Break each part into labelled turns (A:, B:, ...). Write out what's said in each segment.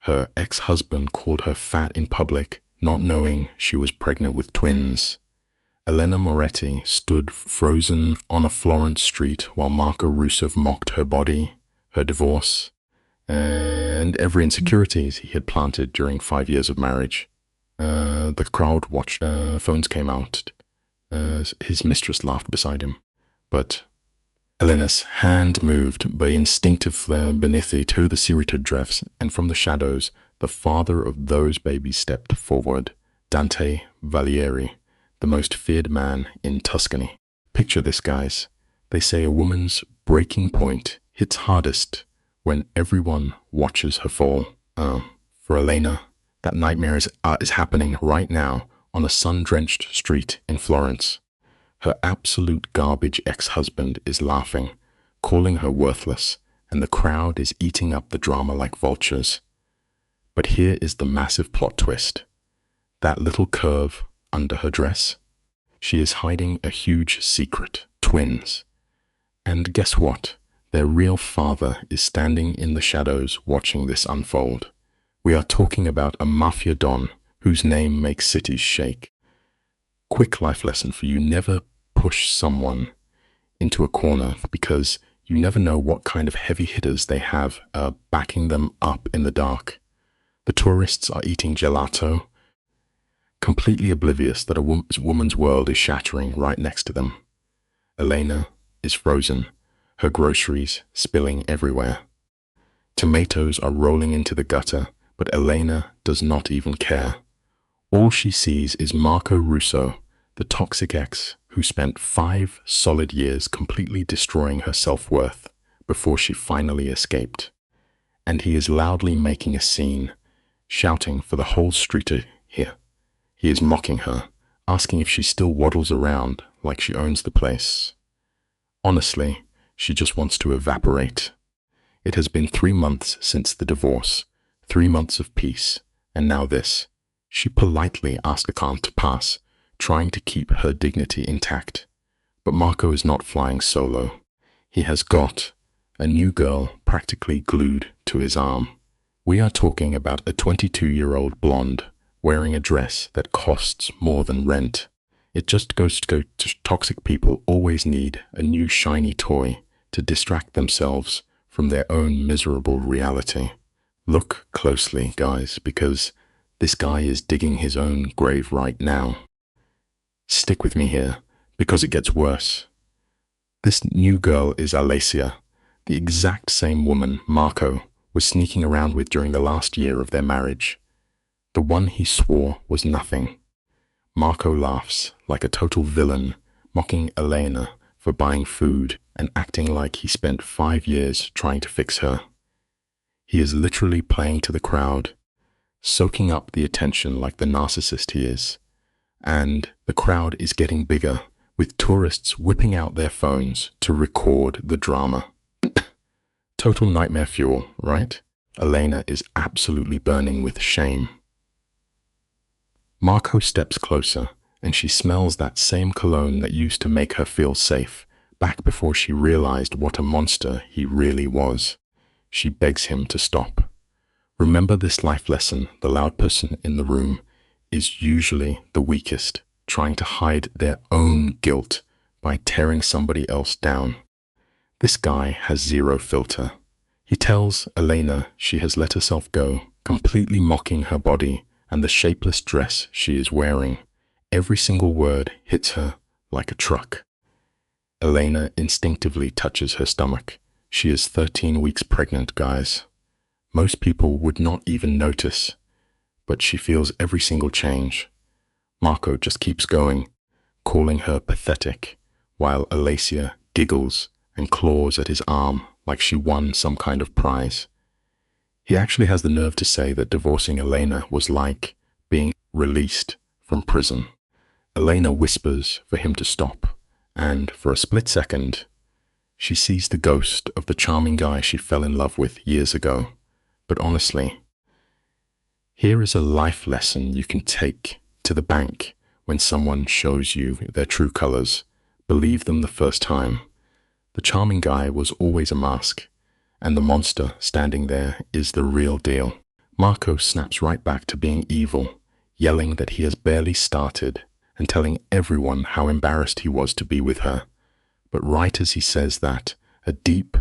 A: Her ex-husband called her fat in public, not knowing she was pregnant with twins. Elena Moretti stood frozen on a Florence street while Marco Russo mocked her body, her divorce, and every insecurity he had planted during 5 years of marriage. The crowd watched. Phones came out. His mistress laughed beside him. But Elena's hand moved by instinctive beneath to the serrated dress, and from the shadows, the father of those babies stepped forward, Dante Valieri, the most feared man in Tuscany. Picture this, guys. They say a woman's breaking point hits hardest when everyone watches her fall. For Elena, that nightmare is happening right now on a sun-drenched street in Florence. Her absolute garbage ex-husband is laughing, calling her worthless, and the crowd is eating up the drama like vultures. But here is the massive plot twist. That little curve under her dress? She is hiding a huge secret, twins. And guess what? Their real father is standing in the shadows watching this unfold. We are talking about a Mafia don whose name makes cities shake. Quick life lesson for you: never push someone into a corner, because you never know what kind of heavy hitters they have backing them up in the dark. The tourists are eating gelato, completely oblivious that a woman's world is shattering right next to them. Elena is frozen, her groceries spilling everywhere. Tomatoes are rolling into the gutter, but Elena does not even care. All she sees is Marco Russo, the toxic ex who spent 5 solid years completely destroying her self-worth before she finally escaped. And he is loudly making a scene, shouting for the whole street to hear. He is mocking her, asking if she still waddles around like she owns the place. Honestly, she just wants to evaporate. It has been 3 months since the divorce, 3 months of peace, and now this. She politely asked the car to pass, trying to keep her dignity intact. But Marco is not flying solo. He has got a new girl practically glued to his arm. We are talking about a 22-year-old blonde wearing a dress that costs more than rent. It just goes to go to toxic people always need a new shiny toy to distract themselves from their own miserable reality. Look closely, guys, because this guy is digging his own grave right now. Stick with me here, because it gets worse. This new girl is Alessia, the exact same woman Marco was sneaking around with during the last year of their marriage. The one he swore was nothing. Marco laughs like a total villain, mocking Elena for buying food and acting like he spent 5 years trying to fix her. He is literally playing to the crowd, soaking up the attention like the narcissist he is. And the crowd is getting bigger, with tourists whipping out their phones to record the drama. Total nightmare fuel, right? Elena is absolutely burning with shame. Marco steps closer, and she smells that same cologne that used to make her feel safe, back before she realized what a monster he really was. She begs him to stop. Remember this life lesson: the loud person in the room is usually the weakest, trying to hide their own guilt by tearing somebody else down. This guy has zero filter. He tells Elena she has let herself go, completely mocking her body and the shapeless dress she is wearing. Every single word hits her like a truck. Elena instinctively touches her stomach. She is 13 weeks pregnant, guys. Most people would not even notice, but she feels every single change. Marco just keeps going, calling her pathetic, while Alessia giggles and claws at his arm like she won some kind of prize. He actually has the nerve to say that divorcing Elena was like being released from prison. Elena whispers for him to stop, and for a split second, she sees the ghost of the charming guy she fell in love with years ago. But honestly, here is a life lesson you can take to the bank when someone shows you their true colors. Believe them the first time. The charming guy was always a mask, and the monster standing there is the real deal. Marco snaps right back to being evil, yelling that he has barely started and telling everyone how embarrassed he was to be with her. But right as he says that, a deep,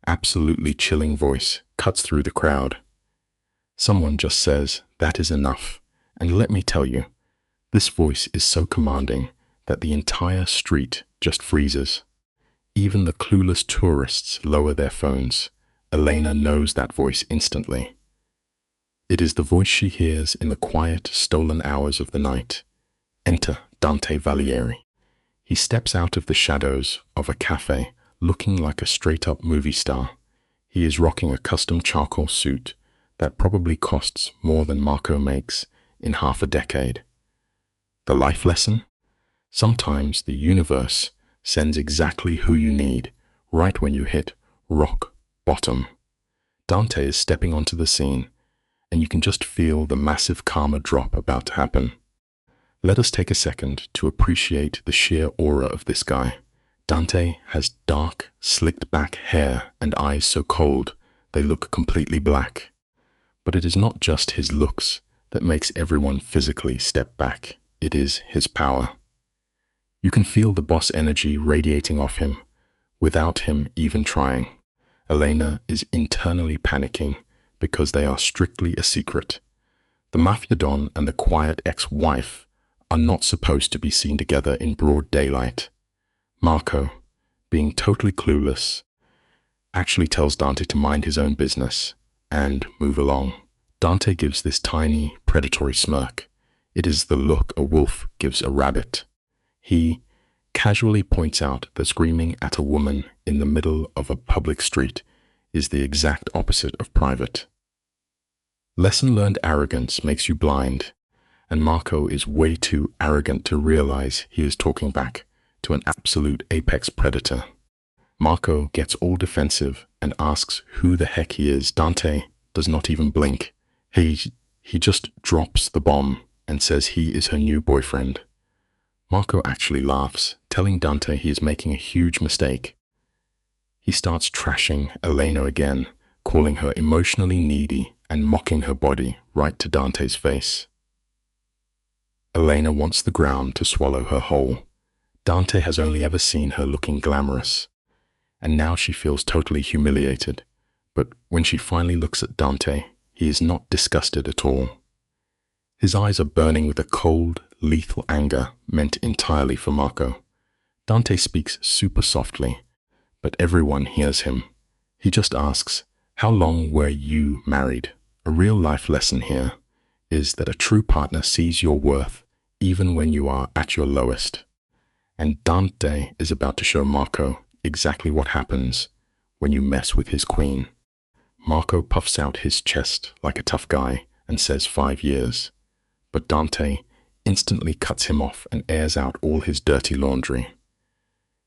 A: absolutely chilling voice cuts through the crowd. Someone just says, "That is enough." And let me tell you, this voice is so commanding that the entire street just freezes. Even the clueless tourists lower their phones. Elena knows that voice instantly. It is the voice she hears in the quiet, stolen hours of the night. Enter Dante Valieri. He steps out of the shadows of a cafe, looking like a straight-up movie star. He is rocking a custom charcoal suit that probably costs more than Marco makes in half a decade. The life lesson? Sometimes the universe sends exactly who you need, right when you hit rock bottom. Dante is stepping onto the scene, and you can just feel the massive karma drop about to happen. Let us take a second to appreciate the sheer aura of this guy. Dante has dark, slicked back hair and eyes so cold they look completely black. But it is not just his looks that makes everyone physically step back. It is his power. You can feel the boss energy radiating off him without him even trying. Elena is internally panicking because they are strictly a secret. The Mafia Don and the quiet ex-wife are not supposed to be seen together in broad daylight. Marco, being totally clueless, actually tells Dante to mind his own business and move along. Dante gives this tiny, predatory smirk. It is the look a wolf gives a rabbit. He casually points out that screaming at a woman in the middle of a public street is the exact opposite of private. Lesson learned arrogance makes you blind, and Marco is way too arrogant to realize he is talking back to an absolute apex predator. Marco gets all defensive and asks who the heck he is. Dante does not even blink. He just drops the bomb and says he is her new boyfriend. Marco actually laughs, telling Dante he is making a huge mistake. He starts trashing Elena again, calling her emotionally needy and mocking her body right to Dante's face. Elena wants the ground to swallow her whole. Dante has only ever seen her looking glamorous, and now she feels totally humiliated. But when she finally looks at Dante, he is not disgusted at all. His eyes are burning with a cold, lethal anger meant entirely for Marco. Dante speaks super softly, but everyone hears him. He just asks, "How long were you married?" A real-life lesson here is that a true partner sees your worth even when you are at your lowest. And Dante is about to show Marco exactly what happens when you mess with his queen. Marco puffs out his chest like a tough guy and says 5 years. But Dante instantly cuts him off and airs out all his dirty laundry.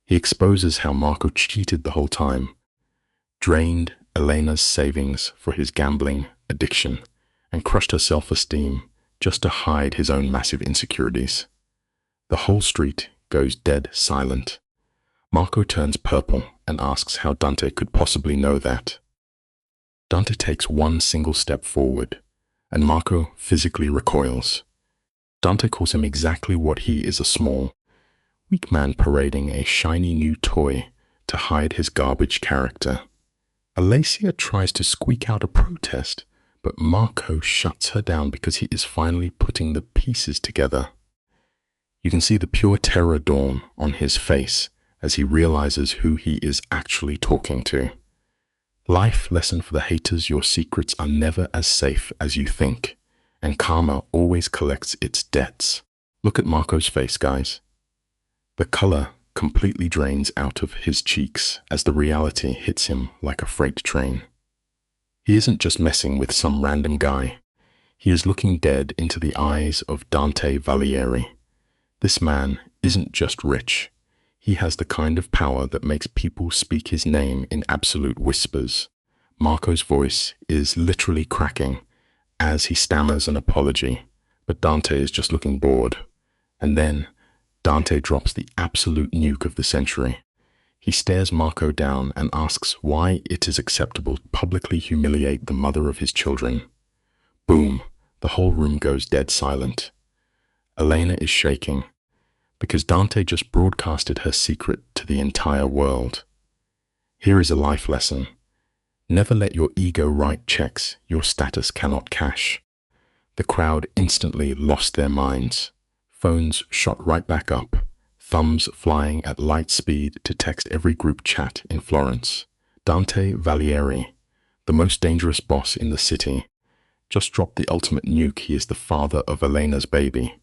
A: He exposes how Marco cheated the whole time, drained Elena's savings for his gambling addiction, and crushed her self-esteem just to hide his own massive insecurities. The whole street goes dead silent. Marco turns purple and asks how Dante could possibly know that. Dante takes one single step forward, and Marco physically recoils. Dante calls him exactly what he is: a small, weak man parading a shiny new toy to hide his garbage character. Alicia tries to squeak out a protest, but Marco shuts her down because he is finally putting the pieces together. You can see the pure terror dawn on his face as he realizes who he is actually talking to. Life lesson for the haters: your secrets are never as safe as you think, and karma always collects its debts. Look at Marco's face, guys. The color completely drains out of his cheeks as the reality hits him like a freight train. He isn't just messing with some random guy. He is looking dead into the eyes of Dante Valieri. This man isn't just rich. He has the kind of power that makes people speak his name in absolute whispers. Marco's voice is literally cracking as he stammers an apology, but Dante is just looking bored. And then Dante drops the absolute nuke of the century. He stares Marco down and asks why it is acceptable to publicly humiliate the mother of his children. Boom. The whole room goes dead silent. Elena is shaking because Dante just broadcasted her secret to the entire world. Here is a life lesson. Never let your ego write checks your status cannot cash. The crowd instantly lost their minds. Phones shot right back up, thumbs flying at light speed to text every group chat in Florence. Dante Valieri, the most dangerous boss in the city, just dropped the ultimate nuke. He is the father of Elena's baby.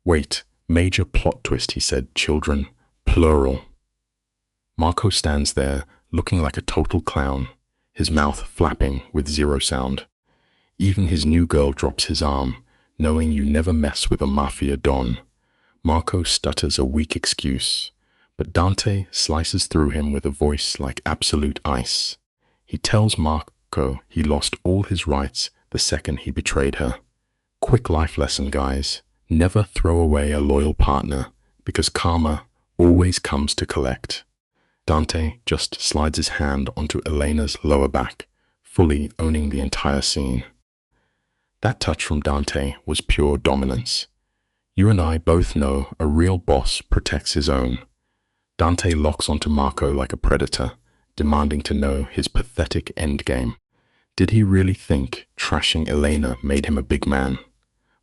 A: Wait, major plot twist, he said. Children, plural. Marco stands there, looking like a total clown, his mouth flapping with zero sound. Even his new girl drops his arm, knowing you never mess with a Mafia don. Marco stutters a weak excuse, but Dante slices through him with a voice like absolute ice. He tells Marco he lost all his rights the second he betrayed her. Quick life lesson, guys. Never throw away a loyal partner, because karma always comes to collect. Dante just slides his hand onto Elena's lower back, fully owning the entire scene. That touch from Dante was pure dominance. You and I both know a real boss protects his own. Dante locks onto Marco like a predator, demanding to know his pathetic endgame. Did he really think trashing Elena made him a big man?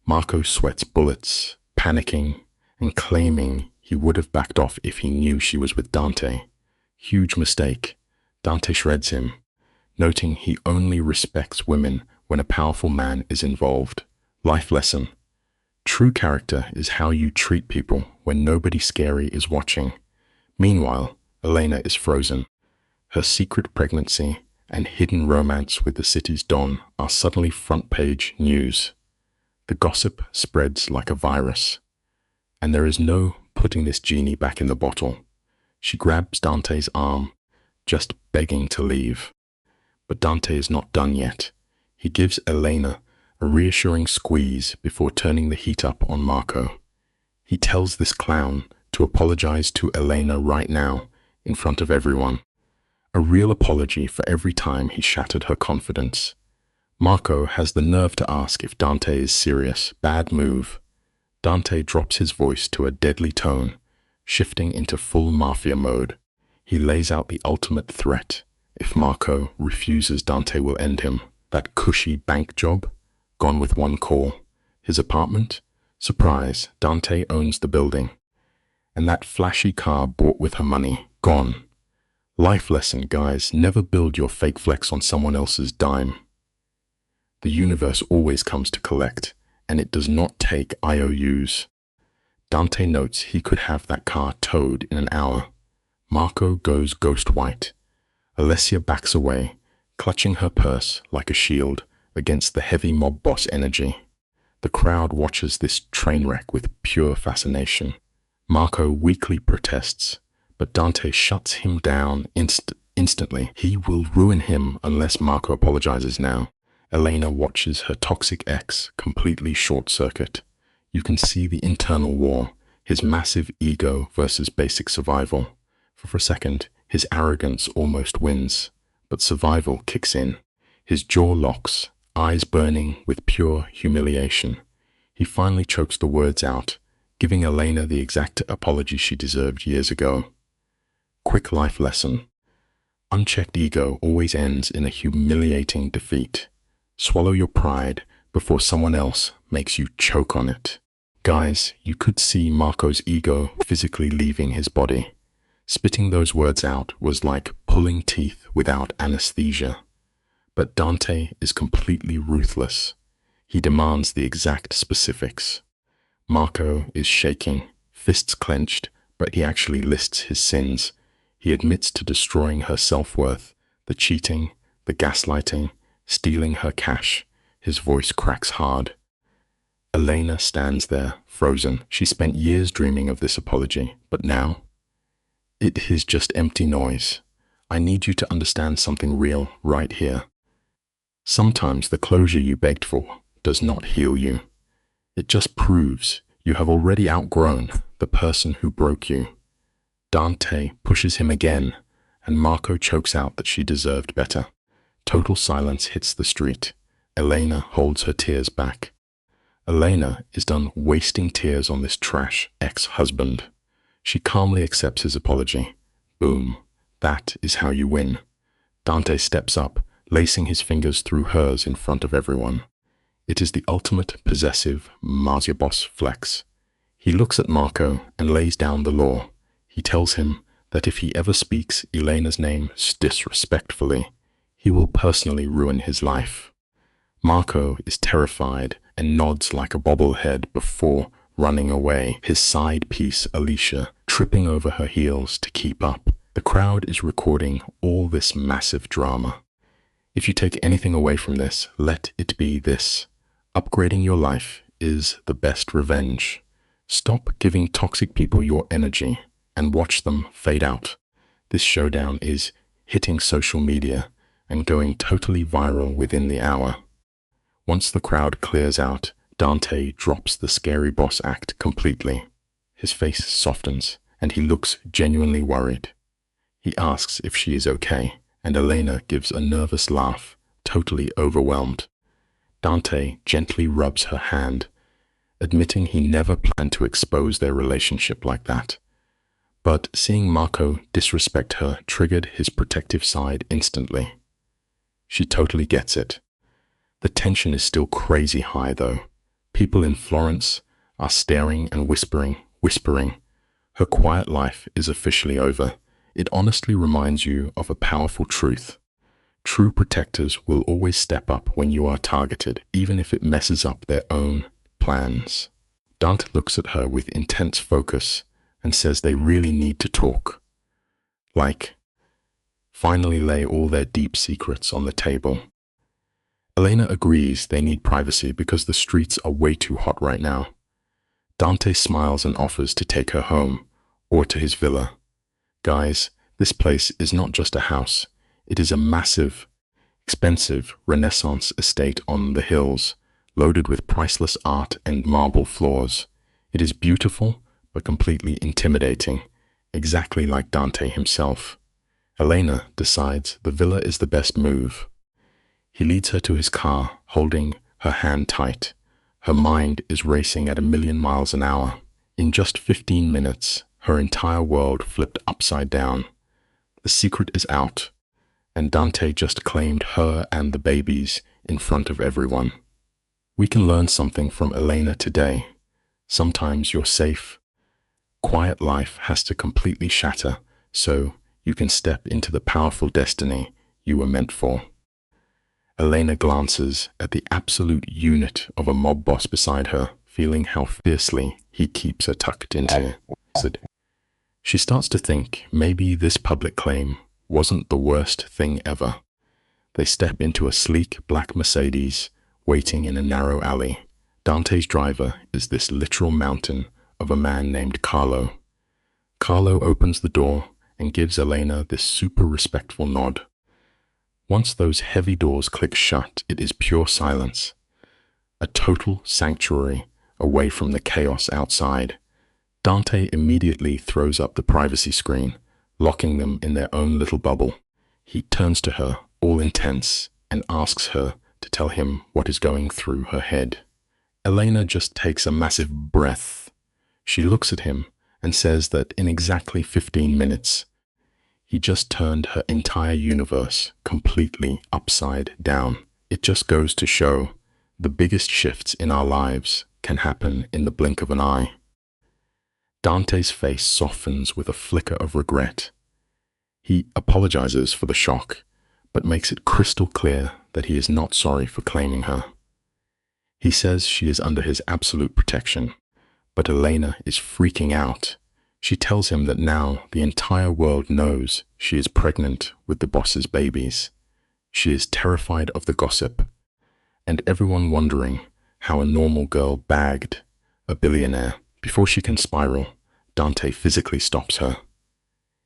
A: Marco sweats bullets, panicking and claiming he would have backed off if he knew she was with Dante. Huge mistake. Dante shreds him, noting he only respects women when a powerful man is involved. Life lesson. True character is how you treat people when nobody scary is watching. Meanwhile, Elena is frozen. Her secret pregnancy and hidden romance with the city's don are suddenly front-page news. The gossip spreads like a virus. And there is no putting this genie back in the bottle. She grabs Dante's arm, just begging to leave. But Dante is not done yet. He gives Elena a reassuring squeeze before turning the heat up on Marco. He tells this clown to apologize to Elena right now, in front of everyone. A real apology for every time he shattered her confidence. Marco has the nerve to ask if Dante is serious. Bad move. Dante drops his voice to a deadly tone, shifting into full Mafia mode. He lays out the ultimate threat. If Marco refuses, Dante will end him. That cushy bank job? Gone with one call. His apartment? Surprise, Dante owns the building. And that flashy car bought with her money? Gone. Life lesson, guys. Never build your fake flex on someone else's dime. The universe always comes to collect, and it does not take IOUs. Dante notes he could have that car towed in an hour. Marco goes ghost white. Alessia backs away, clutching her purse like a shield against the heavy mob boss energy. The crowd watches this train wreck with pure fascination. Marco weakly protests, but Dante shuts him down instantly. He will ruin him unless Marco apologizes now. Elena watches her toxic ex completely short-circuit. You can see the internal war, his massive ego versus basic survival. For a second, his arrogance almost wins, but survival kicks in. His jaw locks, eyes burning with pure humiliation. He finally chokes the words out, giving Elena the exact apology she deserved years ago. Quick life lesson. Unchecked ego always ends in a humiliating defeat. Swallow your pride before someone else makes you choke on it. Guys, you could see Marco's ego physically leaving his body. Spitting those words out was like pulling teeth without anesthesia. But Dante is completely ruthless. He demands the exact specifics. Marco is shaking, fists clenched, but he actually lists his sins. He admits to destroying her self-worth, the cheating, the gaslighting, stealing her cash. His voice cracks hard. Elena stands there, frozen. She spent years dreaming of this apology, but now? It is just empty noise. I need you to understand something real right here. Sometimes the closure you begged for does not heal you. It just proves you have already outgrown the person who broke you. Dante pushes him again, and Marco chokes out that she deserved better. Total silence hits the street. Elena holds her tears back. Elena is done wasting tears on this trash ex-husband. She calmly accepts his apology. Boom. That is how you win. Dante steps up, lacing his fingers through hers in front of everyone. It is the ultimate possessive Mafia boss flex. He looks at Marco and lays down the law. He tells him that if he ever speaks Elena's name disrespectfully, he will personally ruin his life. Marco is terrified and nods like a bobblehead before running away, his side piece Alicia tripping over her heels to keep up. The crowd is recording all this massive drama. If you take anything away from this, let it be this. Upgrading your life is the best revenge. Stop giving toxic people your energy and watch them fade out. This showdown is hitting social media and going totally viral within the hour. Once the crowd clears out, Dante drops the scary boss act completely. His face softens and he looks genuinely worried. He asks if she is okay, and Elena gives a nervous laugh, totally overwhelmed. Dante gently rubs her hand, admitting he never planned to expose their relationship like that. But seeing Marco disrespect her triggered his protective side instantly. She totally gets it. The tension is still crazy high though. People in Florence are staring and whispering. Her quiet life is officially over. It honestly reminds you of a powerful truth. True protectors will always step up when you are targeted, even if it messes up their own plans. Dante looks at her with intense focus and says they really need to talk. Like, finally lay all their deep secrets on the table. Elena agrees they need privacy because the streets are way too hot right now. Dante smiles and offers to take her home, or to his villa. Guys, this place is not just a house. It is a massive, expensive Renaissance estate on the hills, loaded with priceless art and marble floors. It is beautiful, but completely intimidating, exactly like Dante himself. Elena decides the villa is the best move. He leads her to his car, holding her hand tight. Her mind is racing at 1,000,000 miles an hour. In just 15 minutes, her entire world flipped upside down. The secret is out, and Dante just claimed her and the babies in front of everyone. We can learn something from Elena today. Sometimes your safe, quiet life has to completely shatter so you can step into the powerful destiny you were meant for. Elena glances at the absolute unit of a mob boss beside her, feeling how fiercely he keeps her tucked into. She starts to think maybe this public claim wasn't the worst thing ever. They step into a sleek black Mercedes, waiting in a narrow alley. Dante's driver is this literal mountain of a man named Carlo. Carlo opens the door and gives Elena this super respectful nod. Once those heavy doors click shut, it is pure silence. A total sanctuary away from the chaos outside. Dante immediately throws up the privacy screen, locking them in their own little bubble. He turns to her, all intense, and asks her to tell him what is going through her head. Elena just takes a massive breath. She looks at him and says that in exactly 15 minutes, he just turned her entire universe completely upside down. It just goes to show the biggest shifts in our lives can happen in the blink of an eye. Dante's face softens with a flicker of regret. He apologizes for the shock, but makes it crystal clear that he is not sorry for claiming her. He says she is under his absolute protection, but Elena is freaking out. She tells him that now the entire world knows she is pregnant with the boss's babies. She is terrified of the gossip, and everyone wondering how a normal girl bagged a billionaire. Before she can spiral, Dante physically stops her.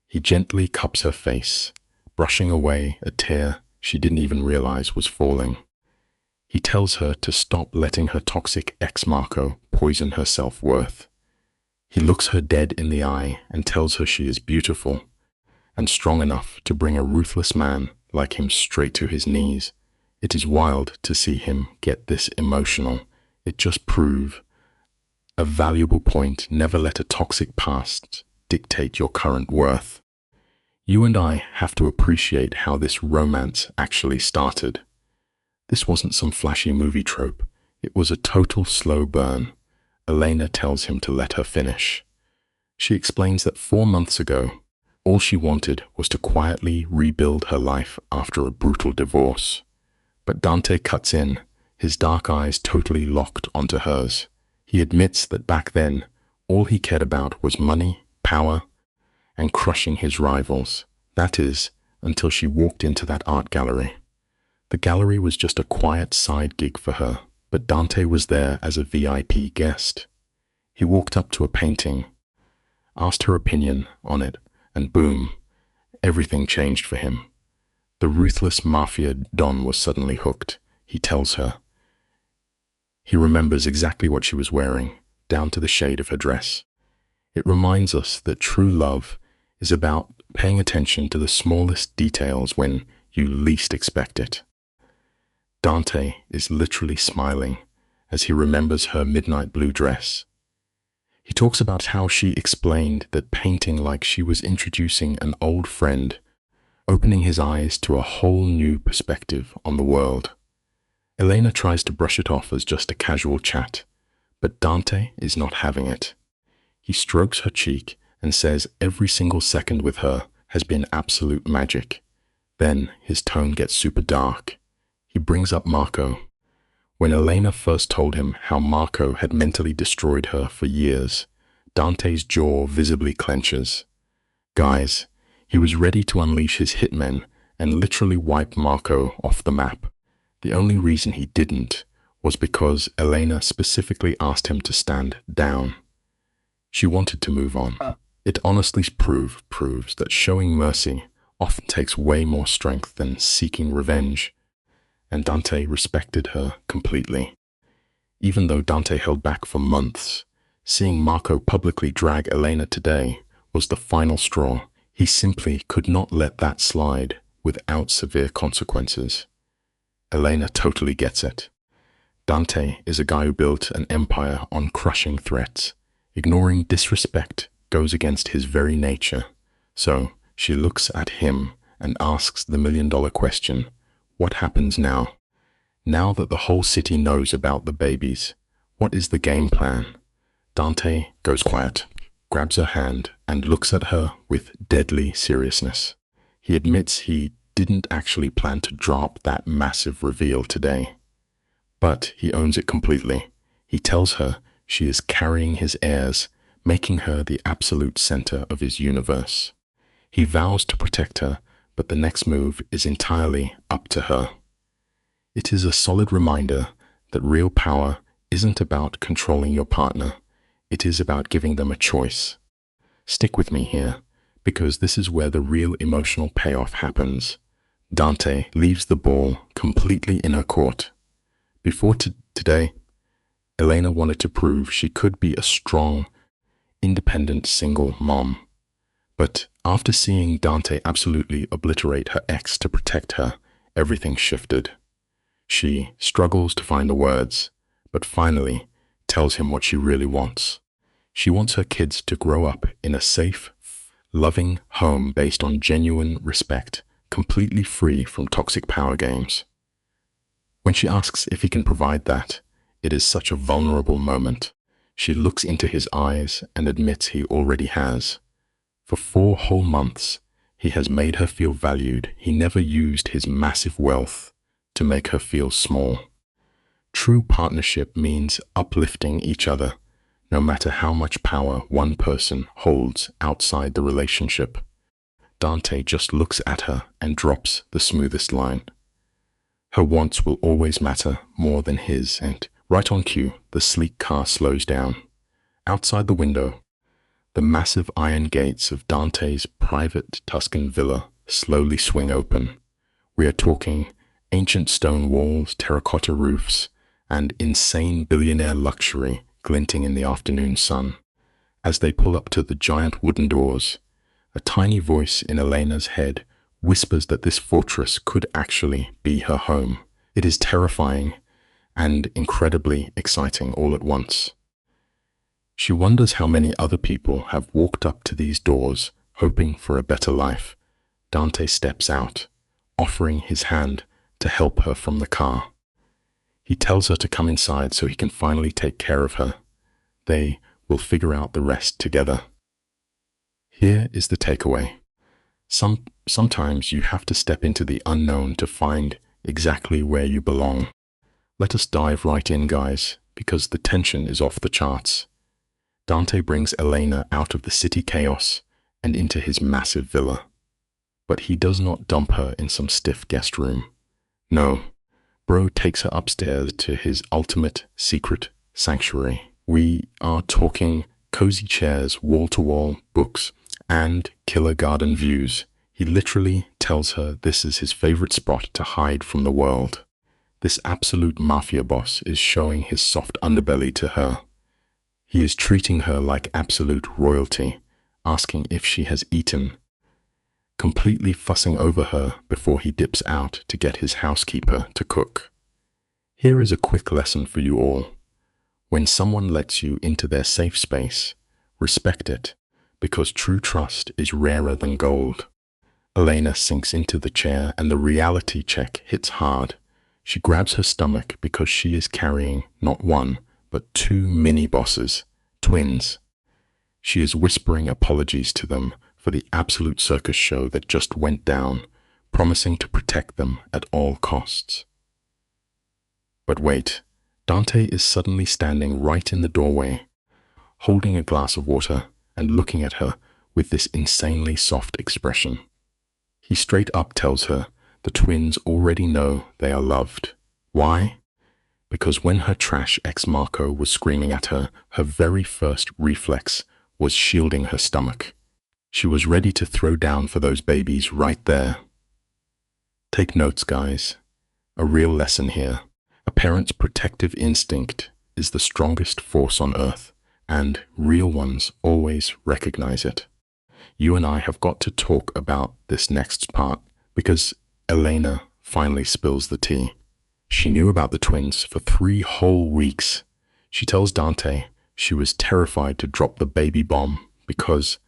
A: He gently cups her face, brushing away a tear she didn't even realize was falling. He tells her to stop letting her toxic ex-Marco poison her self-worth. He looks her dead in the eye and tells her she is beautiful and strong enough to bring a ruthless man like him straight to his knees. It is wild to see him get this emotional. It just proves a valuable point. Never let a toxic past dictate your current worth. You and I have to appreciate how this romance actually started. This wasn't some flashy movie trope. It was a total slow burn. Elena tells him to let her finish. She explains that 4 months ago, all she wanted was to quietly rebuild her life after a brutal divorce. But Dante cuts in, his dark eyes totally locked onto hers. He admits that back then, all he cared about was money, power, and crushing his rivals. That is, until she walked into that art gallery. The gallery was just a quiet side gig for her, but Dante was there as a VIP guest. He walked up to a painting, asked her opinion on it, and boom, everything changed for him. The ruthless Mafia Don was suddenly hooked, he tells her. He remembers exactly what she was wearing, down to the shade of her dress. It reminds us that true love is about paying attention to the smallest details when you least expect it. Dante is literally smiling as he remembers her midnight blue dress. He talks about how she explained that painting like she was introducing an old friend, opening his eyes to a whole new perspective on the world. Elena tries to brush it off as just a casual chat, but Dante is not having it. He strokes her cheek and says every single second with her has been absolute magic. Then his tone gets super dark. He brings up Marco. When Elena first told him how Marco had mentally destroyed her for years, Dante's jaw visibly clenches. Guys, he was ready to unleash his hitmen and literally wipe Marco off the map. The only reason he didn't was because Elena specifically asked him to stand down. She wanted to move on. It honestly proves that showing mercy often takes way more strength than seeking revenge, and Dante respected her completely. Even though Dante held back for months, seeing Marco publicly drag Elena today was the final straw. He simply could not let that slide without severe consequences. Elena totally gets it. Dante is a guy who built an empire on crushing threats. Ignoring disrespect goes against his very nature. So she looks at him and asks the million-dollar question, what happens now? Now that the whole city knows about the babies, what is the game plan? Dante goes quiet, grabs her hand, and looks at her with deadly seriousness. He admits he didn't actually plan to drop that massive reveal today, but he owns it completely. He tells her she is carrying his heirs, making her the absolute center of his universe. He vows to protect her, but the next move is entirely up to her. It is a solid reminder that real power isn't about controlling your partner. It is about giving them a choice. Stick with me here, because this is where the real emotional payoff happens. Dante leaves the ball completely in her court. Before today, Elena wanted to prove she could be a strong, independent single mom. But after seeing Dante absolutely obliterate her ex to protect her, everything shifted. She struggles to find the words, but finally tells him what she really wants. She wants her kids to grow up in a safe, loving home based on genuine respect, completely free from toxic power games. When she asks if he can provide that, it is such a vulnerable moment. She looks into his eyes and admits he already has. For 4 whole months, he has made her feel valued. He never used his massive wealth to make her feel small. True partnership means uplifting each other, no matter how much power one person holds outside the relationship. Dante just looks at her and drops the smoothest line. Her wants will always matter more than his, and right on cue, the sleek car slows down. Outside the window, the massive iron gates of Dante's private Tuscan villa slowly swing open. We are talking ancient stone walls, terracotta roofs, and insane billionaire luxury glinting in the afternoon sun. As they pull up to the giant wooden doors, a tiny voice in Elena's head whispers that this fortress could actually be her home. It is terrifying and incredibly exciting all at once. She wonders how many other people have walked up to these doors hoping for a better life. Dante steps out, offering his hand to help her from the car. He tells her to come inside so he can finally take care of her. They will figure out the rest together. Here is the takeaway. Sometimes you have to step into the unknown to find exactly where you belong. Let us dive right in, guys, because the tension is off the charts. Dante brings Elena out of the city chaos and into his massive villa. But he does not dump her in some stiff guest room. No, bro takes her upstairs to his ultimate secret sanctuary. We are talking cozy chairs, wall-to-wall books, and killer garden views. He literally tells her this is his favorite spot to hide from the world. This absolute mafia boss is showing his soft underbelly to her. He is treating her like absolute royalty, asking if she has eaten, completely fussing over her before he dips out to get his housekeeper to cook. Here is a quick lesson for you all. When someone lets you into their safe space, respect it, because true trust is rarer than gold. Elena sinks into the chair and the reality check hits hard. She grabs her stomach because she is carrying not one, but two mini-bosses, twins. She is whispering apologies to them for the absolute circus show that just went down, promising to protect them at all costs. But wait, Dante is suddenly standing right in the doorway, holding a glass of water and looking at her with this insanely soft expression. He straight up tells her the twins already know they are loved. Why? Because when her trash ex-Marco was screaming at her, her very first reflex was shielding her stomach. She was ready to throw down for those babies right there. Take notes, guys. A real lesson here. A parent's protective instinct is the strongest force on earth, and real ones always recognize it. You and I have got to talk about this next part because Elena finally spills the tea. She knew about the twins for 3 whole weeks. She tells Dante she was terrified to drop the baby bomb because,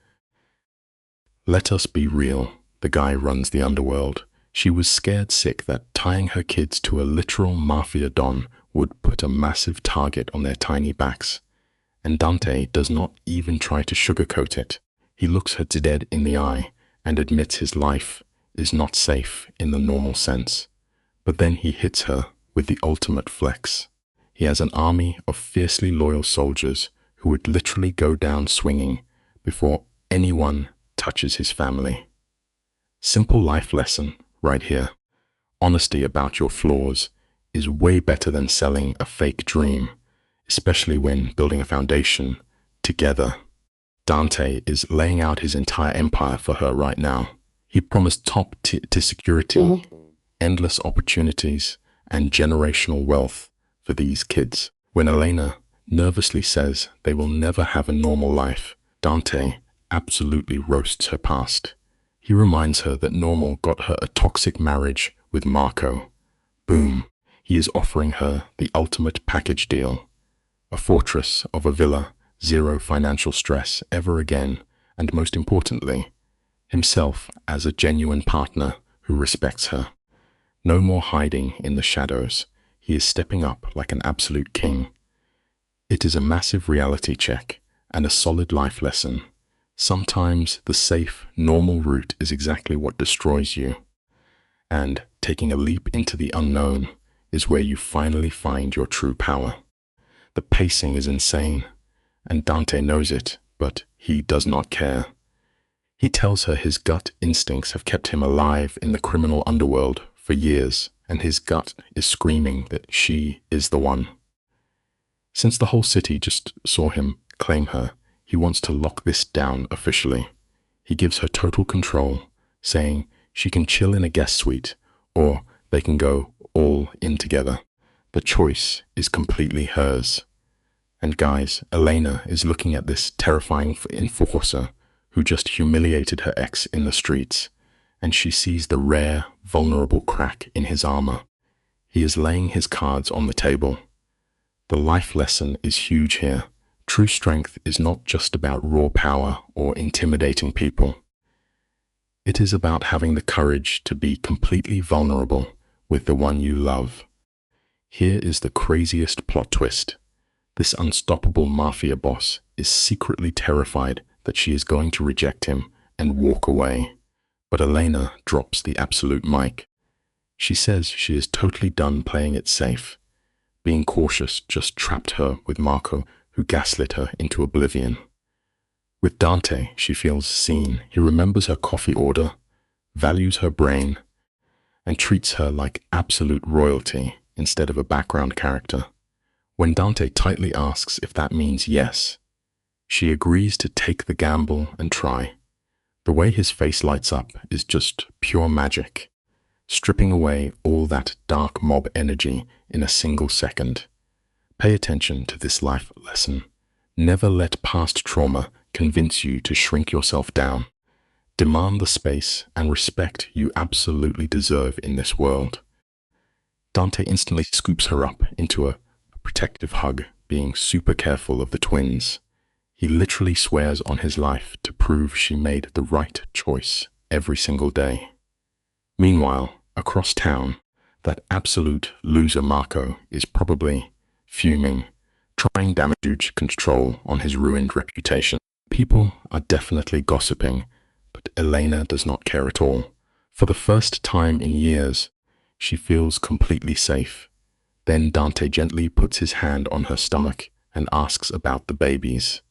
A: let us be real, the guy runs the underworld. She was scared sick that tying her kids to a literal mafia don would put a massive target on their tiny backs. And Dante does not even try to sugarcoat it. He looks her dead in the eye and admits his life is not safe in the normal sense. But then he hits her with the ultimate flex. He has an army of fiercely loyal soldiers who would literally go down swinging before anyone touches his family. Simple life lesson right here. Honesty about your flaws is way better than selling a fake dream, especially when building a foundation together. Dante is laying out his entire empire for her right now. He promised top-tier security, endless opportunities, and generational wealth for these kids. When Elena nervously says they will never have a normal life, Dante absolutely roasts her past. He reminds her that normal got her a toxic marriage with Marco. Boom. He is offering her the ultimate package deal. A fortress of a villa, 0 financial stress ever again, and most importantly, himself as a genuine partner who respects her. No more hiding in the shadows. He is stepping up like an absolute king. It is a massive reality check and a solid life lesson. Sometimes the safe, normal route is exactly what destroys you. And taking a leap into the unknown is where you finally find your true power. The pacing is insane, and Dante knows it, but he does not care. He tells her his gut instincts have kept him alive in the criminal underworld for years, and his gut is screaming that she is the one. Since the whole city just saw him claim her, he wants to lock this down officially. He gives her total control, saying she can chill in a guest suite, or they can go all in together. The choice is completely hers. And guys, Elena is looking at this terrifying enforcer who just humiliated her ex in the streets, and she sees the rare, vulnerable crack in his armor. He is laying his cards on the table. The life lesson is huge here. True strength is not just about raw power or intimidating people. It is about having the courage to be completely vulnerable with the one you love. Here is the craziest plot twist. This unstoppable mafia boss is secretly terrified that she is going to reject him and walk away. But Elena drops the absolute mic. She says she is totally done playing it safe. Being cautious just trapped her with Marco, who gaslit her into oblivion. With Dante, she feels seen. He remembers her coffee order, values her brain, and treats her like absolute royalty instead of a background character. When Dante tightly asks if that means yes, she agrees to take the gamble and try. The way his face lights up is just pure magic, stripping away all that dark mob energy in a single second. Pay attention to this life lesson. Never let past trauma convince you to shrink yourself down. Demand the space and respect you absolutely deserve in this world. Dante instantly scoops her up into a protective hug, being super careful of the twins. He literally swears on his life to prove she made the right choice every single day. Meanwhile, across town, that absolute loser Marco is probably fuming, trying damage control on his ruined reputation. People are definitely gossiping, but Elena does not care at all. For the first time in years, she feels completely safe. Then Dante gently puts his hand on her stomach and asks about the babies.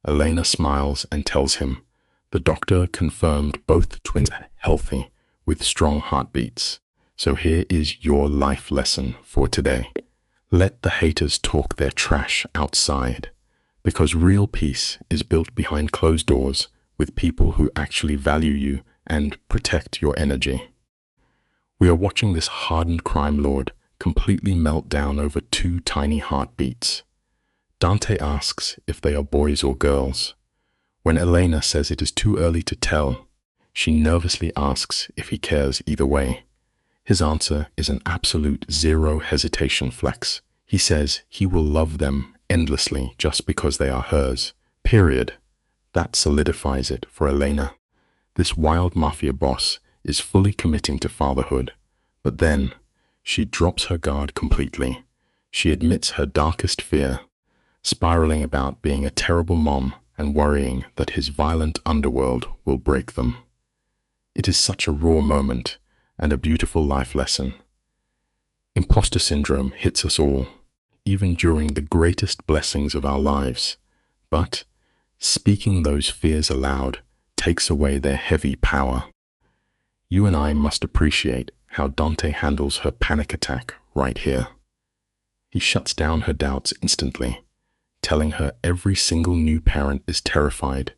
A: Elena smiles and tells him the doctor confirmed both twins are healthy with strong heartbeats. So here is your life lesson for today. Let the haters talk their trash outside, because real peace is built behind closed doors with people who actually value you and protect your energy. We are watching this hardened crime lord completely melt down over two tiny heartbeats. Dante asks if they are boys or girls. When Elena says it is too early to tell, she nervously asks if he cares either way. His answer is an absolute zero hesitation flex. He says he will love them endlessly just because they are hers. Period. That solidifies it for Elena. This wild mafia boss is fully committing to fatherhood. But then, she drops her guard completely. She admits her darkest fear, spiraling about being a terrible mom and worrying that his violent underworld will break them. It is such a raw moment and a beautiful life lesson. Imposter syndrome hits us all, even during the greatest blessings of our lives. But speaking those fears aloud takes away their heavy power. You and I must appreciate how Dante handles her panic attack right here. He shuts down her doubts instantly, telling her every single new parent is terrified,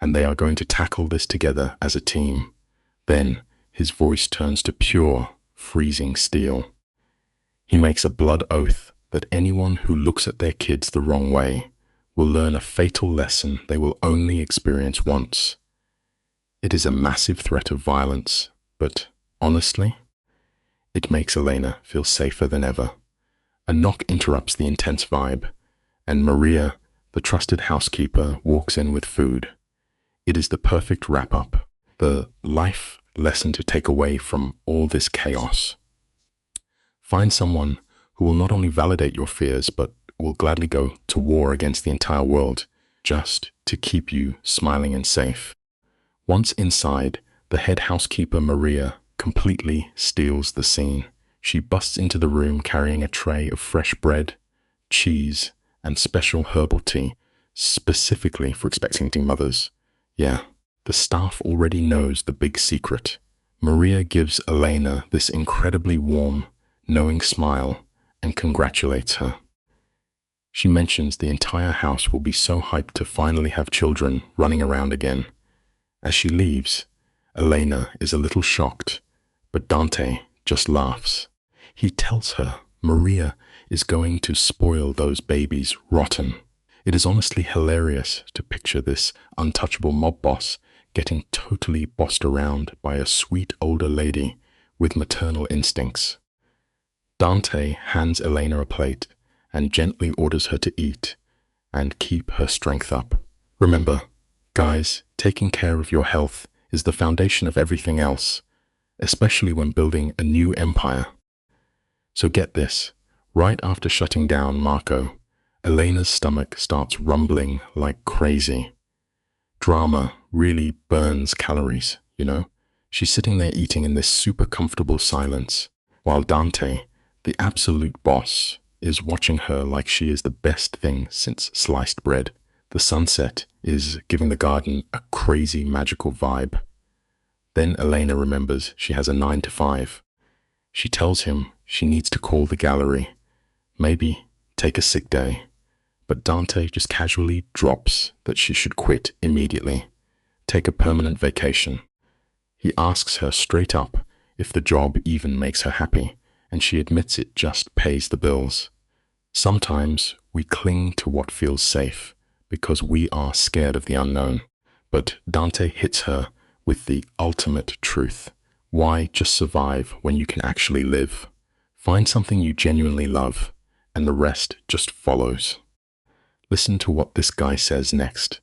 A: and they are going to tackle this together as a team. Then his voice turns to pure, freezing steel. He makes a blood oath that anyone who looks at their kids the wrong way will learn a fatal lesson they will only experience once. It is a massive threat of violence, but honestly, it makes Elena feel safer than ever. A knock interrupts the intense vibe, and Maria, the trusted housekeeper, walks in with food. It is the perfect wrap-up, the life lesson to take away from all this chaos. Find someone who will not only validate your fears, but will gladly go to war against the entire world just to keep you smiling and safe. Once inside, the head housekeeper, Maria, completely steals the scene. She busts into the room carrying a tray of fresh bread, cheese, and special herbal tea, specifically for expecting mothers. Yeah, the staff already knows the big secret. Maria gives Elena this incredibly warm, knowing smile and congratulates her. She mentions the entire house will be so hyped to finally have children running around again. As she leaves, Elena is a little shocked, but Dante just laughs. He tells her Maria is going to spoil those babies rotten. It is honestly hilarious to picture this untouchable mob boss getting totally bossed around by a sweet older lady with maternal instincts. Dante hands Elena a plate and gently orders her to eat and keep her strength up. Remember, guys, taking care of your health is the foundation of everything else, especially when building a new empire. So get this, right after shutting down Marco, Elena's stomach starts rumbling like crazy. Drama really burns calories, you know? She's sitting there eating in this super comfortable silence, while Dante, the absolute boss, is watching her like she is the best thing since sliced bread. The sunset is giving the garden a crazy magical vibe. Then Elena remembers she has a 9 to 5. She tells him she needs to call the gallery, maybe take a sick day. But Dante just casually drops that she should quit immediately, take a permanent vacation. He asks her straight up if the job even makes her happy, and she admits it just pays the bills. Sometimes we cling to what feels safe because we are scared of the unknown, but Dante hits her with the ultimate truth. Why just survive when you can actually live? Find something you genuinely love, and the rest just follows. Listen to what this guy says next.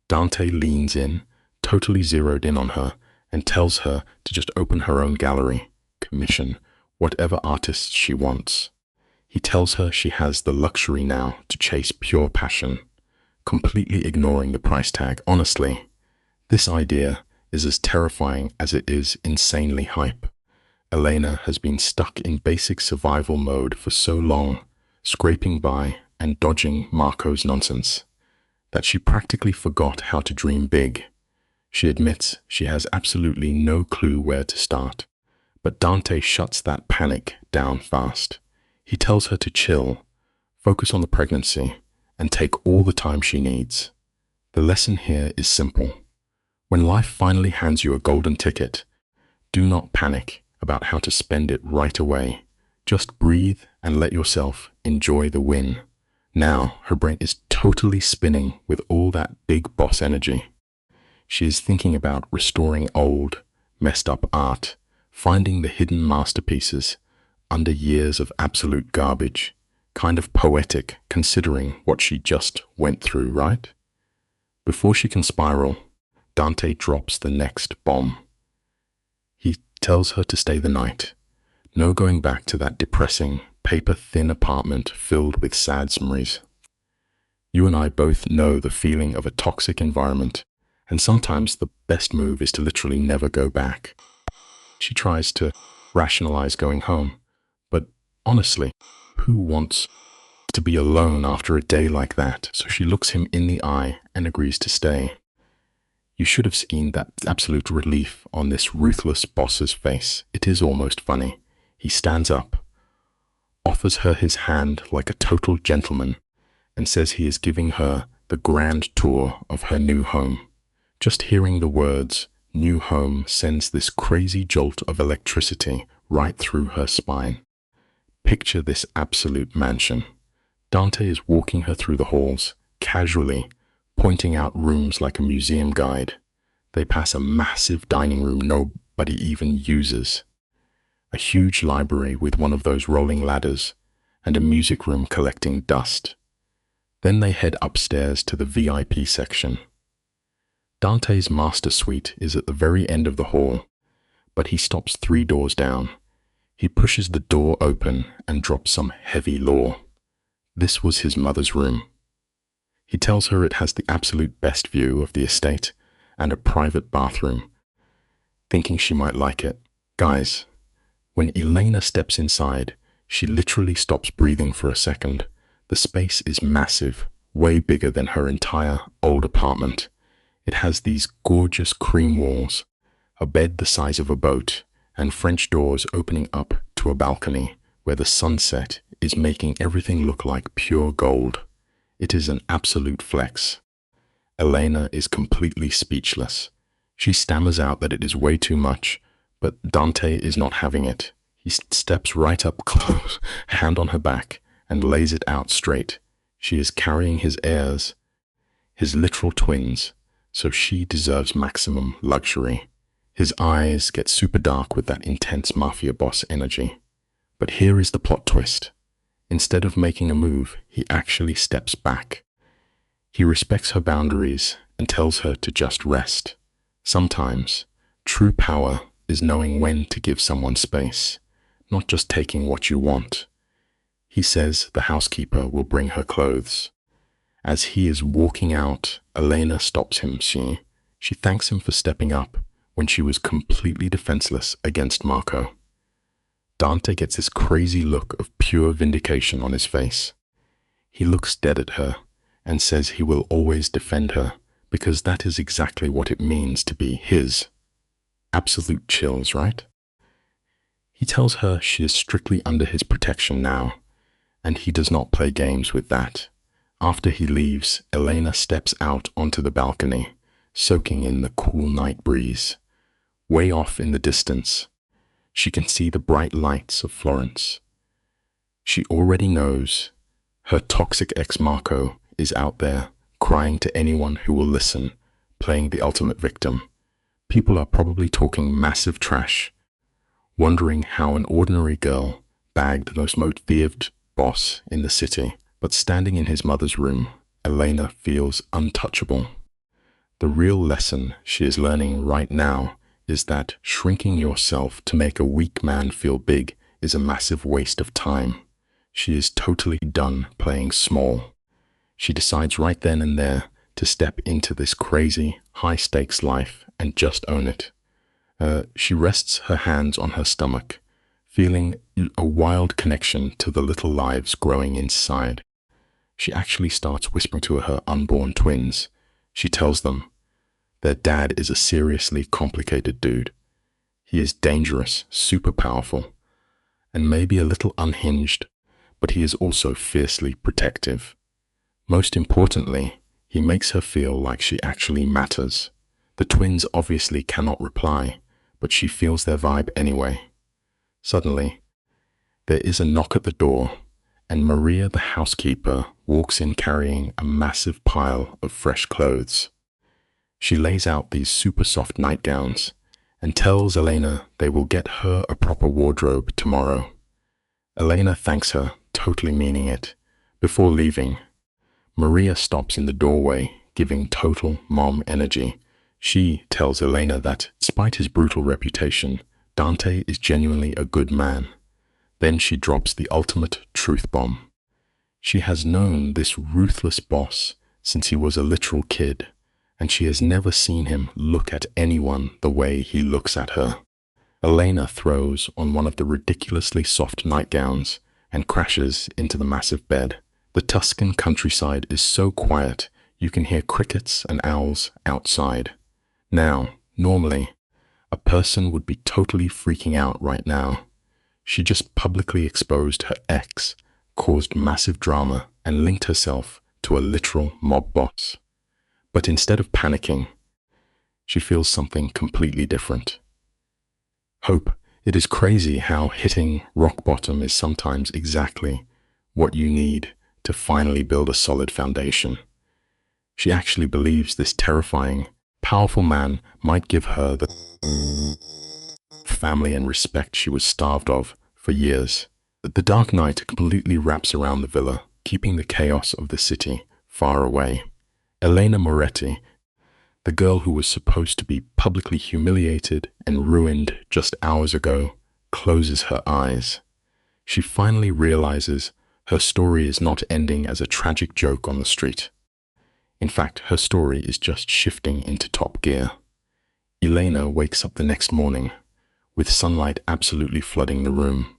A: Dante leans in, totally zeroed in on her, and tells her to just open her own gallery, commission whatever artists she wants. He tells her she has the luxury now to chase pure passion, completely ignoring the price tag. Honestly, this idea is as terrifying as it is insanely hype. Elena has been stuck in basic survival mode for so long, scraping by and dodging Marco's nonsense, that she practically forgot how to dream big. She admits she has absolutely no clue where to start, but Dante shuts that panic down fast. He tells her to chill, focus on the pregnancy, and take all the time she needs. The lesson here is simple. When life finally hands you a golden ticket, do not panic about how to spend it right away. Just breathe and let yourself enjoy the win. Now, her brain is totally spinning with all that big boss energy. She is thinking about restoring old, messed up art, finding the hidden masterpieces under years of absolute garbage. Kind of poetic considering what she just went through, right? Before she can spiral, Dante drops the next bomb. He tells her to stay the night. No going back to that depressing, paper-thin apartment filled with sad memories. You and I both know the feeling of a toxic environment, and sometimes the best move is to literally never go back. She tries to rationalize going home, but honestly, who wants to be alone after a day like that? So she looks him in the eye and agrees to stay. You should have seen that absolute relief on this ruthless boss's face. It is almost funny. He stands up, offers her his hand like a total gentleman, and says he is giving her the grand tour of her new home. Just hearing the words new home sends this crazy jolt of electricity right through her spine. Picture this absolute mansion. Dante is walking her through the halls, casually, pointing out rooms like a museum guide. They pass a massive dining room nobody even uses, a huge library with one of those rolling ladders, and a music room collecting dust. Then they head upstairs to the VIP section. Dante's master suite is at the very end of the hall, but he stops 3 doors down. He pushes the door open and drops some heavy lore. This was his mother's room. He tells her it has the absolute best view of the estate and a private bathroom, thinking she might like it. Guys, when Elena steps inside, she literally stops breathing for a second. The space is massive, way bigger than her entire old apartment. It has these gorgeous cream walls, a bed the size of a boat, and French doors opening up to a balcony where the sunset is making everything look like pure gold. It is an absolute flex. Elena is completely speechless. She stammers out that it is way too much, but Dante is not having it. He steps right up close, hand on her back, and lays it out straight. She is carrying his heirs, his literal twins, so she deserves maximum luxury. His eyes get super dark with that intense Mafia boss energy. But here is the plot twist. Instead of making a move, he actually steps back. He respects her boundaries and tells her to just rest. Sometimes, true power is knowing when to give someone space, not just taking what you want. He says the housekeeper will bring her clothes. As he is walking out, Elena stops him. She thanks him for stepping up when she was completely defenseless against Marco. Dante gets this crazy look of pure vindication on his face. He looks dead at her and says he will always defend her because that is exactly what it means to be his. Absolute chills, right? He tells her she is strictly under his protection now, and he does not play games with that. After he leaves, Elena steps out onto the balcony, soaking in the cool night breeze. Way off in the distance, she can see the bright lights of Florence. She already knows her toxic ex Marco is out there, crying to anyone who will listen, playing the ultimate victim. People are probably talking massive trash, wondering how an ordinary girl bagged the most feared boss in the city. But standing in his mother's room, Elena feels untouchable. The real lesson she is learning right now is that shrinking yourself to make a weak man feel big is a massive waste of time. She is totally done playing small. She decides right then and there to step into this crazy, high-stakes life and just own it. She rests her hands on her stomach, feeling a wild connection to the little lives growing inside. She actually starts whispering to her unborn twins. She tells them their dad is a seriously complicated dude. He is dangerous, super powerful, and maybe a little unhinged, but he is also fiercely protective. Most importantly, he makes her feel like she actually matters. The twins obviously cannot reply, but she feels their vibe anyway. Suddenly, there is a knock at the door, and Maria the housekeeper walks in carrying a massive pile of fresh clothes. She lays out these super soft nightgowns and tells Elena they will get her a proper wardrobe tomorrow. Elena thanks her, totally meaning it. Before leaving, Maria stops in the doorway, giving total mom energy. She tells Elena that, despite his brutal reputation, Dante is genuinely a good man. Then she drops the ultimate truth bomb. She has known this ruthless boss since he was a literal kid, and she has never seen him look at anyone the way he looks at her. Elena throws on one of the ridiculously soft nightgowns and crashes into the massive bed. The Tuscan countryside is so quiet you can hear crickets and owls outside. Now, normally, a person would be totally freaking out right now. She just publicly exposed her ex, caused massive drama, and linked herself to a literal mob boss. But instead of panicking, she feels something completely different. Hope. It is crazy how hitting rock bottom is sometimes exactly what you need to finally build a solid foundation. She actually believes this terrifying, powerful man might give her the family and respect she was starved of for years. The dark night completely wraps around the villa, keeping the chaos of the city far away. Elena Moretti, the girl who was supposed to be publicly humiliated and ruined just hours ago, closes her eyes. She finally realizes her story is not ending as a tragic joke on the street. In fact, her story is just shifting into top gear. Elena wakes up the next morning, with sunlight absolutely flooding the room.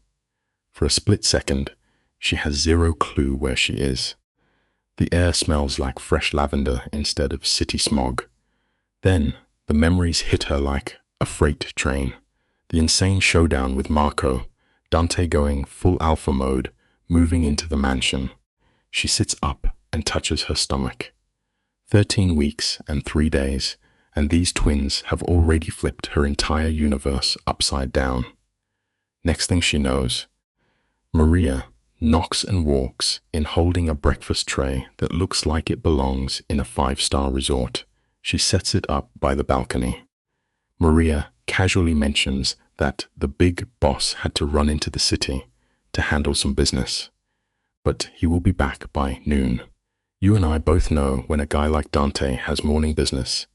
A: For a split second, she has zero clue where she is. The air smells like fresh lavender instead of city smog. Then, the memories hit her like a freight train. The insane showdown with Marco, Dante going full alpha mode, moving into the mansion. She sits up and touches her stomach. 13 weeks and 3 days, and these twins have already flipped her entire universe upside down. Next thing she knows, Maria knocks and walks in holding a breakfast tray that looks like it belongs in a 5-star resort. She sets it up by the balcony. Maria casually mentions that the big boss had to run into the city, to handle some business. But he will be back by noon. You and I both know when a guy like Dante has morning business,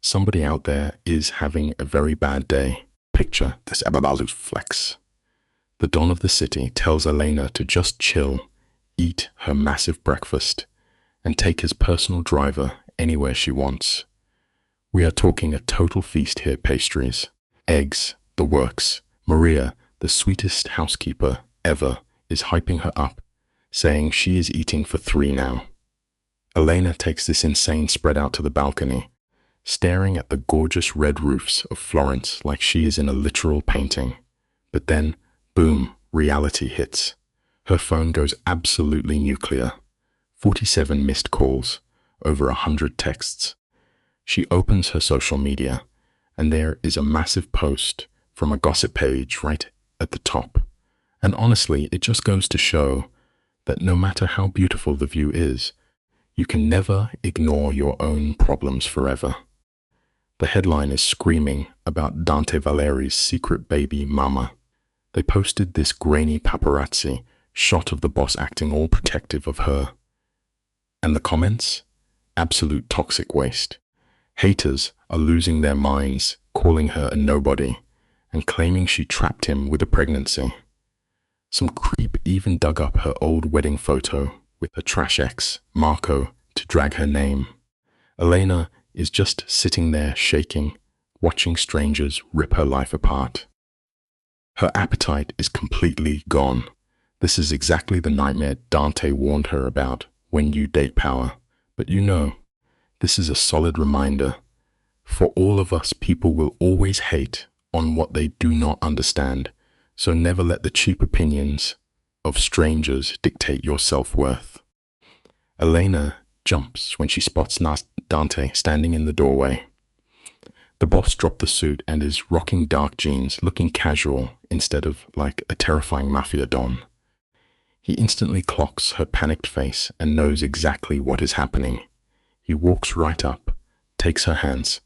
A: somebody out there is having a very bad day. Picture this absolute flex. The Don of the city tells Elena to just chill, eat her massive breakfast, and take his personal driver anywhere she wants. We are talking a total feast here, pastries, eggs, the works. Maria, the sweetest housekeeper ever, is hyping her up, saying she is eating for 3 now. Elena takes this insane spread out to the balcony, staring at the gorgeous red roofs of Florence like she is in a literal painting. But then, boom, reality hits. Her phone goes absolutely nuclear. 47 missed calls, over 100 texts. She opens her social media, and there is a massive post from a gossip page right at the top. And honestly, it just goes to show that no matter how beautiful the view is, you can never ignore your own problems forever. The headline is screaming about Dante Valeri's secret baby mama. They posted this grainy paparazzi shot of the boss acting all protective of her. And the comments? Absolute toxic waste. Haters are losing their minds, calling her a nobody, and claiming she trapped him with a pregnancy. Some creep even dug up her old wedding photo with her trash ex, Marco, to drag her name. Elena is just sitting there shaking, watching strangers rip her life apart. Her appetite is completely gone. This is exactly the nightmare Dante warned her about when you date power. But you know, this is a solid reminder. For all of us, people will always hate on what they do not understand, so never let the cheap opinions of strangers dictate your self-worth. Elena jumps when she spots Dante standing in the doorway. The boss dropped the suit and is rocking dark jeans, looking casual instead of like a terrifying Mafia Don. He instantly clocks her panicked face and knows exactly what is happening. He walks right up, takes her hands,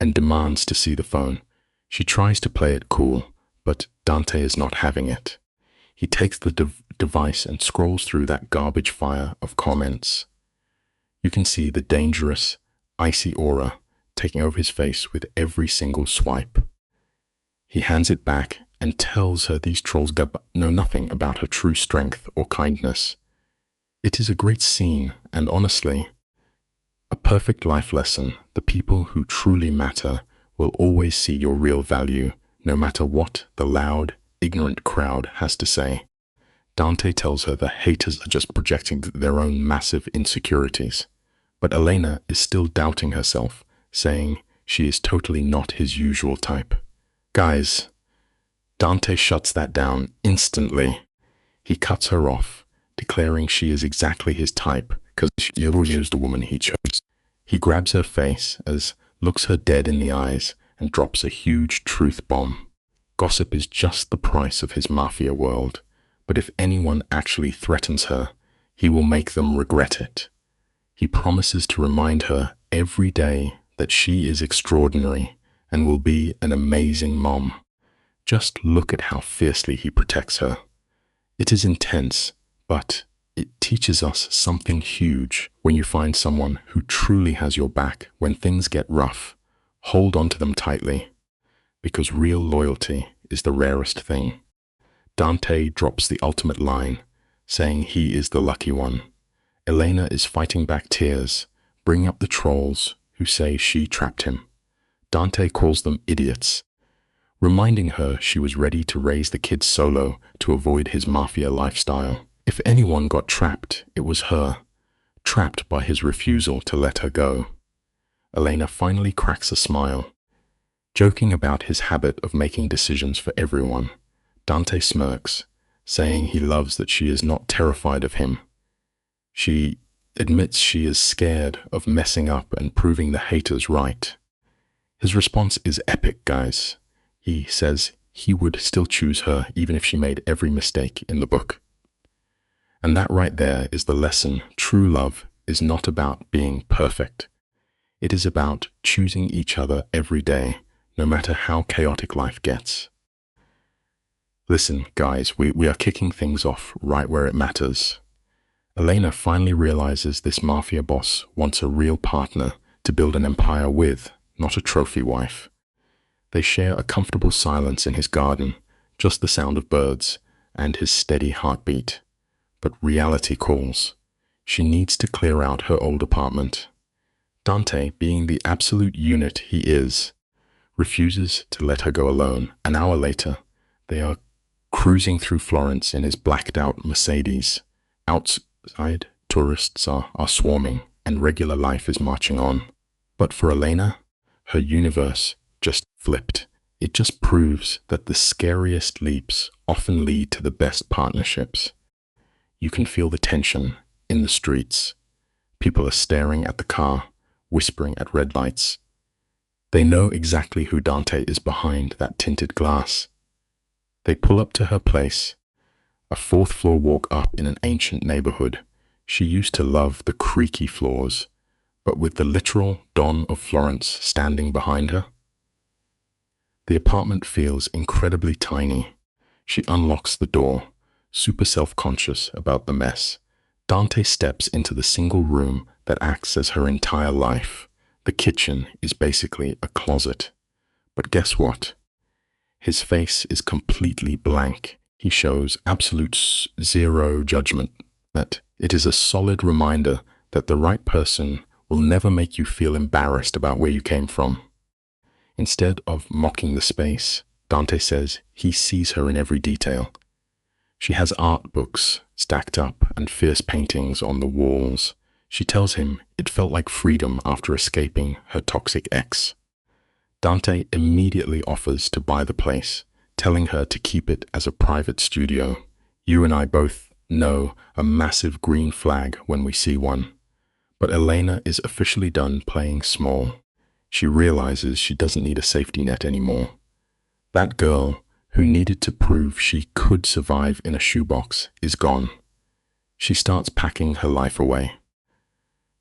A: and demands to see the phone. She tries to play it cool, but Dante is not having it. He takes the device and scrolls through that garbage fire of comments. You can see the dangerous, icy aura taking over his face with every single swipe. He hands it back and tells her these trolls know nothing about her true strength or kindness. It is a great scene, and honestly, a perfect life lesson. The people who truly matter will always see your real value, no matter what the loud, ignorant crowd has to say. Dante tells her the haters are just projecting their own massive insecurities. But Elena is still doubting herself, saying she is totally not his usual type. Guys, Dante shuts that down instantly. He cuts her off, declaring she is exactly his type because she is the woman he chose. He grabs her face as looks her dead in the eyes and drops a huge truth bomb. Gossip is just the price of his mafia world, but if anyone actually threatens her, he will make them regret it. He promises to remind her every day that she is extraordinary and will be an amazing mom. Just look at how fiercely he protects her. It is intense, but it teaches us something huge. When you find someone who truly has your back when things get rough, hold on to them tightly, because real loyalty is the rarest thing. Dante drops the ultimate line, saying he is the lucky one. Elena is fighting back tears, bringing up the trolls who say she trapped him. Dante calls them idiots, reminding her she was ready to raise the kids solo to avoid his mafia lifestyle. If anyone got trapped, it was her, trapped by his refusal to let her go. Elena finally cracks a smile, joking about his habit of making decisions for everyone. Dante smirks, saying he loves that she is not terrified of him. She admits she is scared of messing up and proving the haters right. His response is epic, guys. He says he would still choose her even if she made every mistake in the book. And that right there is the lesson. True love is not about being perfect. It is about choosing each other every day, no matter how chaotic life gets. Listen, guys, we are kicking things off right where it matters. Elena finally realizes this mafia boss wants a real partner to build an empire with, not a trophy wife. They share a comfortable silence in his garden, just the sound of birds and his steady heartbeat. But reality calls. She needs to clear out her old apartment. Dante, being the absolute unit he is, refuses to let her go alone. An hour later, they are cruising through Florence in his blacked-out Mercedes. Outside, tourists are swarming, and regular life is marching on. But for Elena, her universe just flipped. It just proves that the scariest leaps often lead to the best partnerships. You can feel the tension in the streets. People are staring at the car, whispering at red lights. They know exactly who Dante is behind that tinted glass. They pull up to her place, a fourth-floor walk up in an ancient neighborhood. She used to love the creaky floors, but with the literal Don of Florence standing behind her, the apartment feels incredibly tiny. She unlocks the door, super self-conscious about the mess. Dante steps into the single room that acts as her entire life. The kitchen is basically a closet. But guess what? His face is completely blank. He shows absolute zero judgment. That it is a solid reminder that the right person will never make you feel embarrassed about where you came from. Instead of mocking the space, Dante says he sees her in every detail. She has art books stacked up and fierce paintings on the walls. She tells him it felt like freedom after escaping her toxic ex. Dante immediately offers to buy the place, telling her to keep it as a private studio. You and I both know a massive green flag when we see one. But Elena is officially done playing small. She realizes she doesn't need a safety net anymore. That girl, who needed to prove she could survive in a shoebox, is gone. She starts packing her life away.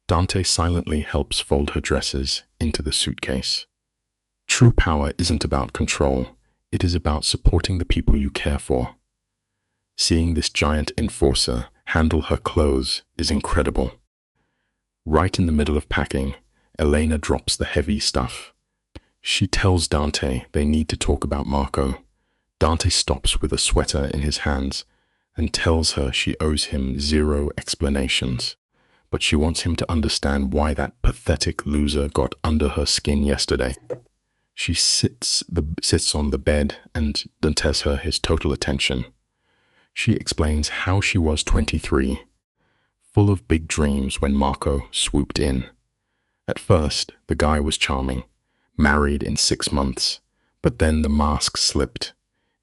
A: Dante silently helps fold her dresses into the suitcase. True power isn't about control. It is about supporting the people you care for. Seeing this giant enforcer handle her clothes is incredible. Right in the middle of packing, Elena drops the heavy stuff. She tells Dante they need to talk about Marco. Dante stops with a sweater in his hands and tells her she owes him zero explanations. But she wants him to understand why that pathetic loser got under her skin yesterday. She sits on the bed and Dantes her his total attention. She explains how she was 23, full of big dreams when Marco swooped in. At first, the guy was charming, married in 6 months, but then the mask slipped.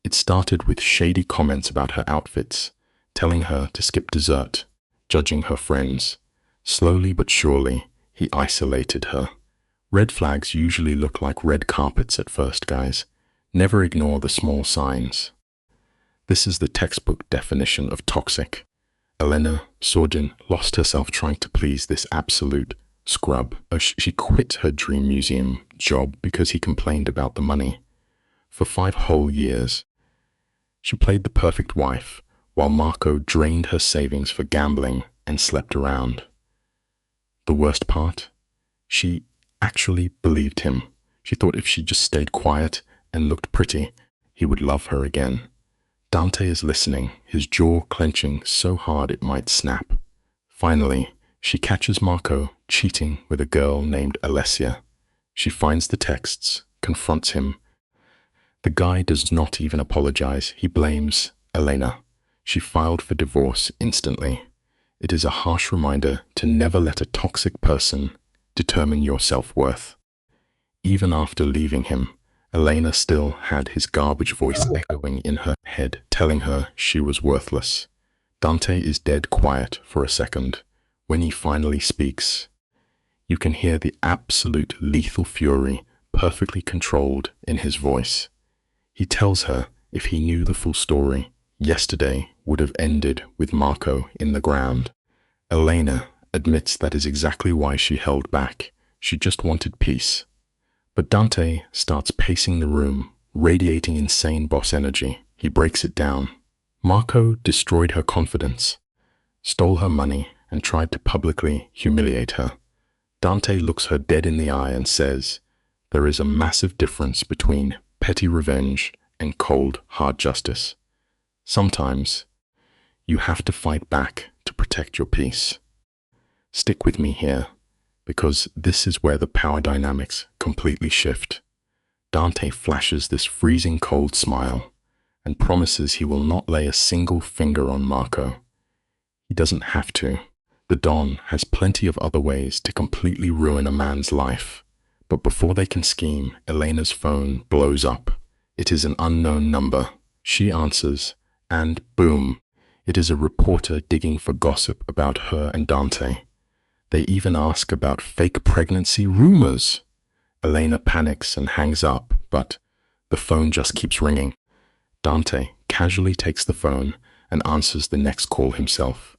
A: It started with shady comments about her outfits, telling her to skip dessert, judging her friends. Slowly but surely, he isolated her. Red flags usually look like red carpets at first, guys. Never ignore the small signs. This is the textbook definition of toxic. Elena Sorgin lost herself trying to please this absolute scrub. She quit her dream museum job because he complained about the money. For 5 whole years, she played the perfect wife, while Marco drained her savings for gambling and slept around. The worst part? She actually believed him. She thought if she just stayed quiet and looked pretty, he would love her again. Dante is listening, his jaw clenching so hard it might snap. Finally, she catches Marco cheating with a girl named Alessia. She finds the texts, confronts him. The guy does not even apologize. He blames Elena. She filed for divorce instantly. It is a harsh reminder to never let a toxic person determine your self-worth. Even after leaving him, Elena still had his garbage voice echoing in her head, telling her she was worthless. Dante is dead quiet for a second. When he finally speaks, you can hear the absolute lethal fury perfectly controlled in his voice. He tells her if he knew the full story, yesterday would have ended with Marco in the ground. Elena admits that is exactly why she held back. She just wanted peace. But Dante starts pacing the room, radiating insane boss energy. He breaks it down. Marco destroyed her confidence, stole her money, and tried to publicly humiliate her. Dante looks her dead in the eye and says, "There is a massive difference between petty revenge and cold, hard justice. Sometimes you have to fight back to protect your peace." Stick with me here, because this is where the power dynamics completely shift. Dante flashes this freezing cold smile and promises he will not lay a single finger on Marco. He doesn't have to. The Don has plenty of other ways to completely ruin a man's life. But before they can scheme, Elena's phone blows up. It is an unknown number. She answers, and boom, it is a reporter digging for gossip about her and Dante. They even ask about fake pregnancy rumors. Elena panics and hangs up, but the phone just keeps ringing. Dante casually takes the phone and answers the next call himself.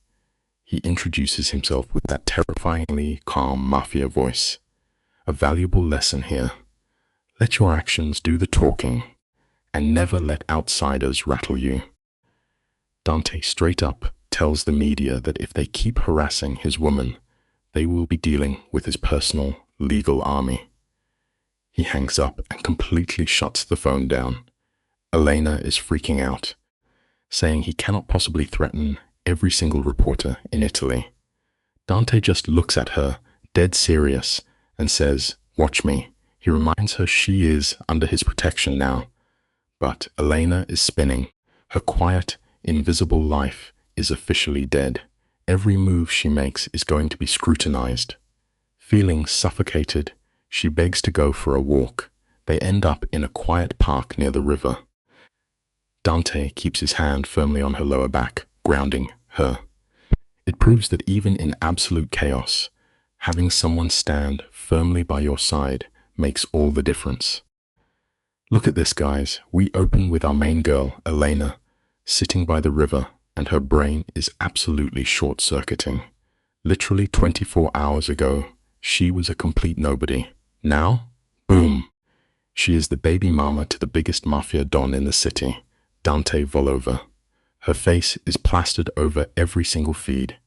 A: He introduces himself with that terrifyingly calm Mafia voice. A valuable lesson here. Let your actions do the talking, and never let outsiders rattle you. Dante straight up tells the media that if they keep harassing his woman, they will be dealing with his personal legal army. He hangs up and completely shuts the phone down. Elena is freaking out, saying he cannot possibly threaten every single reporter in Italy. Dante just looks at her, dead serious, and says, "Watch me." He reminds her she is under his protection now. But Elena is spinning. Her quiet, invisible life is officially dead. Every move she makes is going to be scrutinized. Feeling suffocated, she begs to go for a walk. They end up in a quiet park near the river. Dante keeps his hand firmly on her lower back, grounding her. It proves that even in absolute chaos, having someone stand firmly by your side makes all the difference. Look at this, guys. We open with our main girl, Elena, sitting by the river, and her brain is absolutely short-circuiting. Literally 24 hours ago, she was a complete nobody. Now, boom! She is the baby mama to the biggest mafia don in the city, Dante Volova. Her face is plastered over every single feed,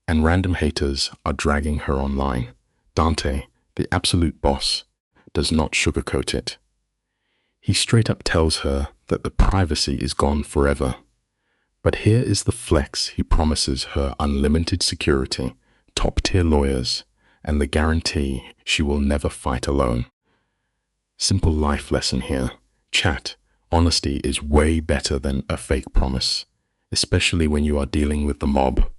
A: and random haters are dragging her online. Dante, the absolute boss, does not sugarcoat it. He straight up tells her that the privacy is gone forever. But here is the flex he promises her: unlimited security, top-tier lawyers, and the guarantee she will never fight alone. Simple life lesson here. Chat, honesty is way better than a fake promise, especially when you are dealing with the mob.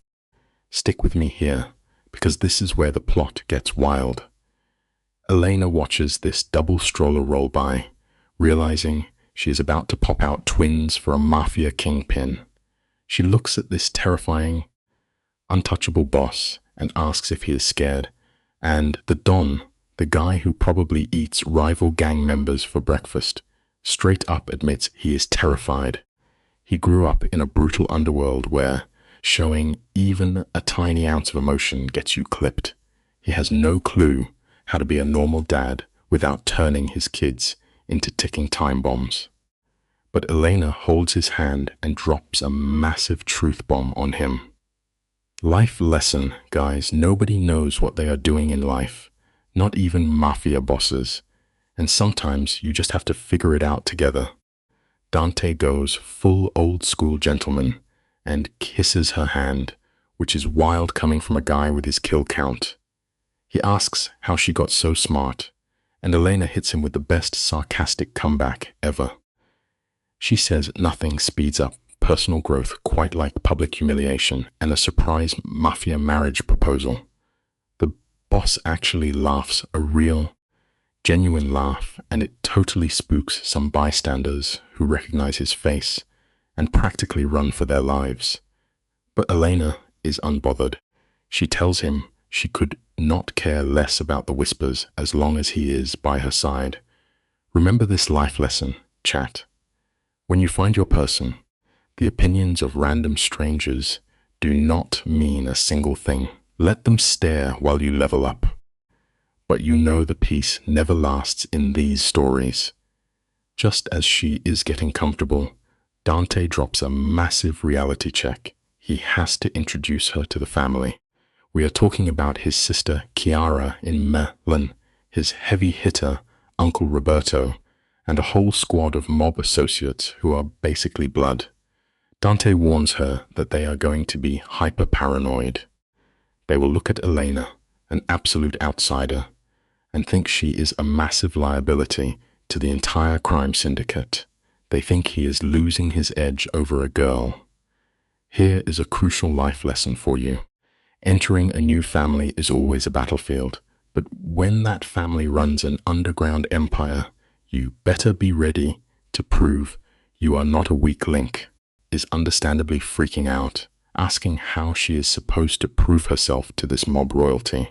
A: Stick with me here, because this is where the plot gets wild. Elena watches this double stroller roll by, realizing she is about to pop out twins for a mafia kingpin. She looks at this terrifying, untouchable boss and asks if he is scared, and the Don, the guy who probably eats rival gang members for breakfast, straight up admits he is terrified. He grew up in a brutal underworld where showing even a tiny ounce of emotion gets you clipped. He has no clue how to be a normal dad without turning his kids into ticking time bombs. But Elena holds his hand and drops a massive truth bomb on him. Life lesson, guys. Nobody knows what they are doing in life, not even mafia bosses. And sometimes you just have to figure it out together. Dante goes full old school gentleman and kisses her hand, which is wild coming from a guy with his kill count. He asks how she got so smart, and Elena hits him with the best sarcastic comeback ever. She says nothing speeds up personal growth quite like public humiliation and a surprise mafia marriage proposal. The boss actually laughs a real, genuine laugh, and it totally spooks some bystanders who recognize his face and practically run for their lives. But Elena is unbothered. She tells him she could not care less about the whispers as long as he is by her side. Remember this life lesson, chat. When you find your person, the opinions of random strangers do not mean a single thing. Let them stare while you level up. But you know the peace never lasts in these stories. Just as she is getting comfortable, Dante drops a massive reality check. He has to introduce her to the family. We are talking about his sister Chiara in Milan, his heavy hitter Uncle Roberto, and a whole squad of mob associates who are basically blood. Dante warns her that they are going to be hyper-paranoid. They will look at Elena, an absolute outsider, and think she is a massive liability to the entire crime syndicate. They think he is losing his edge over a girl. Here is a crucial life lesson for you. Entering a new family is always a battlefield, but when that family runs an underground empire, you better be ready to prove you are not a weak link. Is understandably freaking out, asking how she is supposed to prove herself to this mob royalty.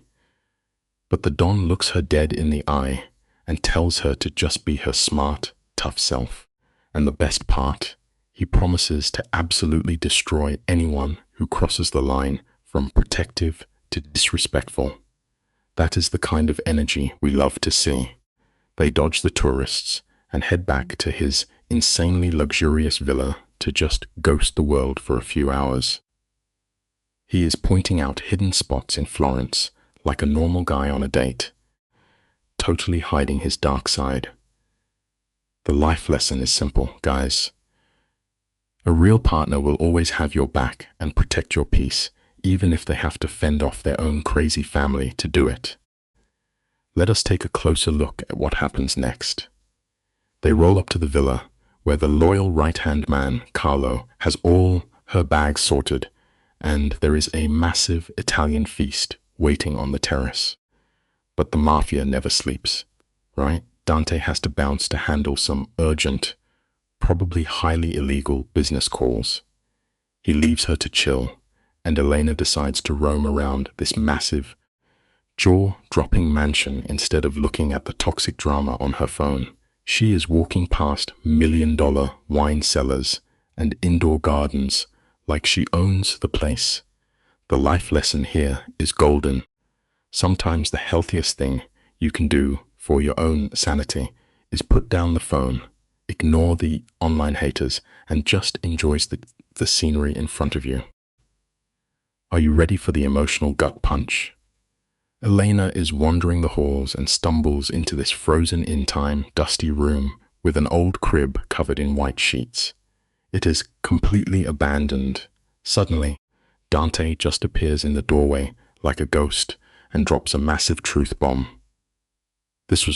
A: But the Don looks her dead in the eye and tells her to just be her smart, tough self. And the best part, he promises to absolutely destroy anyone who crosses the line from protective to disrespectful. That is the kind of energy we love to see. They dodge the tourists and head back to his insanely luxurious villa to just ghost the world for a few hours. He is pointing out hidden spots in Florence like a normal guy on a date, totally hiding his dark side. The life lesson is simple, guys. A real partner will always have your back and protect your peace, even if they have to fend off their own crazy family to do it. Let us take a closer look at what happens next. They roll up to the villa, where the loyal right-hand man, Carlo, has all her bags sorted, and there is a massive Italian feast waiting on the terrace. But the Mafia never sleeps, right? Dante has to bounce to handle some urgent, probably highly illegal business calls. He leaves her to chill, and Elena decides to roam around this massive, jaw-dropping mansion instead of looking at the toxic drama on her phone. She is walking past million-dollar wine cellars and indoor gardens like she owns the place. The life lesson here is golden. Sometimes the healthiest thing you can do for your own sanity is put down the phone, ignore the online haters, and just enjoy the scenery in front of you. Are you ready for the emotional gut punch? Elena is wandering the halls and stumbles into this frozen-in-time, dusty room with an old crib covered in white sheets. It is completely abandoned. Suddenly, Dante just appears in the doorway like a ghost and drops a massive truth bomb. This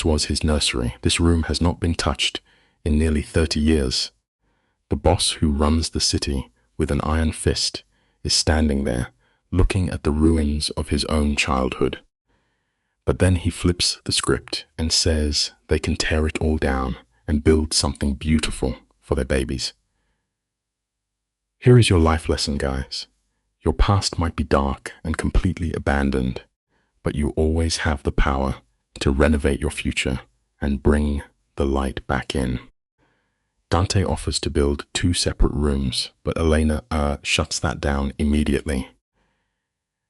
A: was his nursery. This room has not been touched in nearly 30 years. The boss who runs the city with an iron fist is standing there, looking at the ruins of his own childhood. But then he flips the script and says they can tear it all down and build something beautiful for their babies. Here is your life lesson, guys. Your past might be dark and completely abandoned, but you always have the power to renovate your future and bring the light back in. Dante offers to build 2 separate rooms, but Elena shuts that down immediately.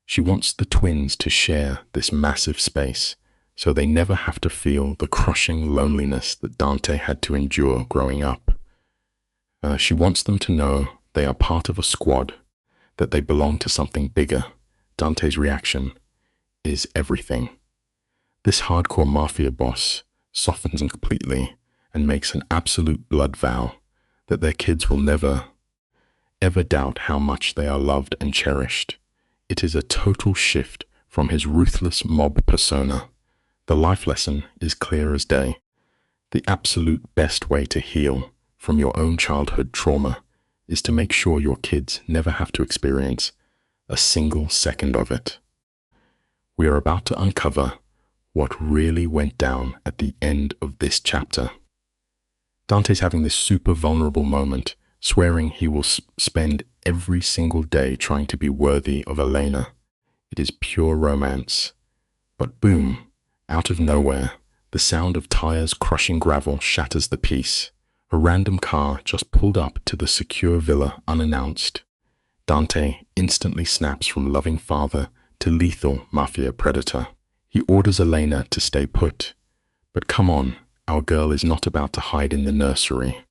A: She wants the twins to share this massive space, so they never have to feel the crushing loneliness that Dante had to endure growing up. She wants them to know they are part of a squad, that they belong to something bigger. Dante's reaction is everything. This hardcore mafia boss softens completely and makes an absolute blood vow that their kids will never, ever doubt how much they are loved and cherished. It is a total shift from his ruthless mob persona. The life lesson is clear as day. The absolute best way to heal from your own childhood trauma is to make sure your kids never have to experience a single second of it. We are about to uncover what really went down at the end of this chapter. Dante's having this super vulnerable moment, swearing he will spend every single day trying to be worthy of Elena. It is pure romance. But boom, out of nowhere, the sound of tires crushing gravel shatters the peace. A random car just pulled up to the secure villa unannounced. Dante instantly snaps from loving father to lethal mafia predator. He orders Elena to stay put. But come on, our girl is not about to hide in the nursery.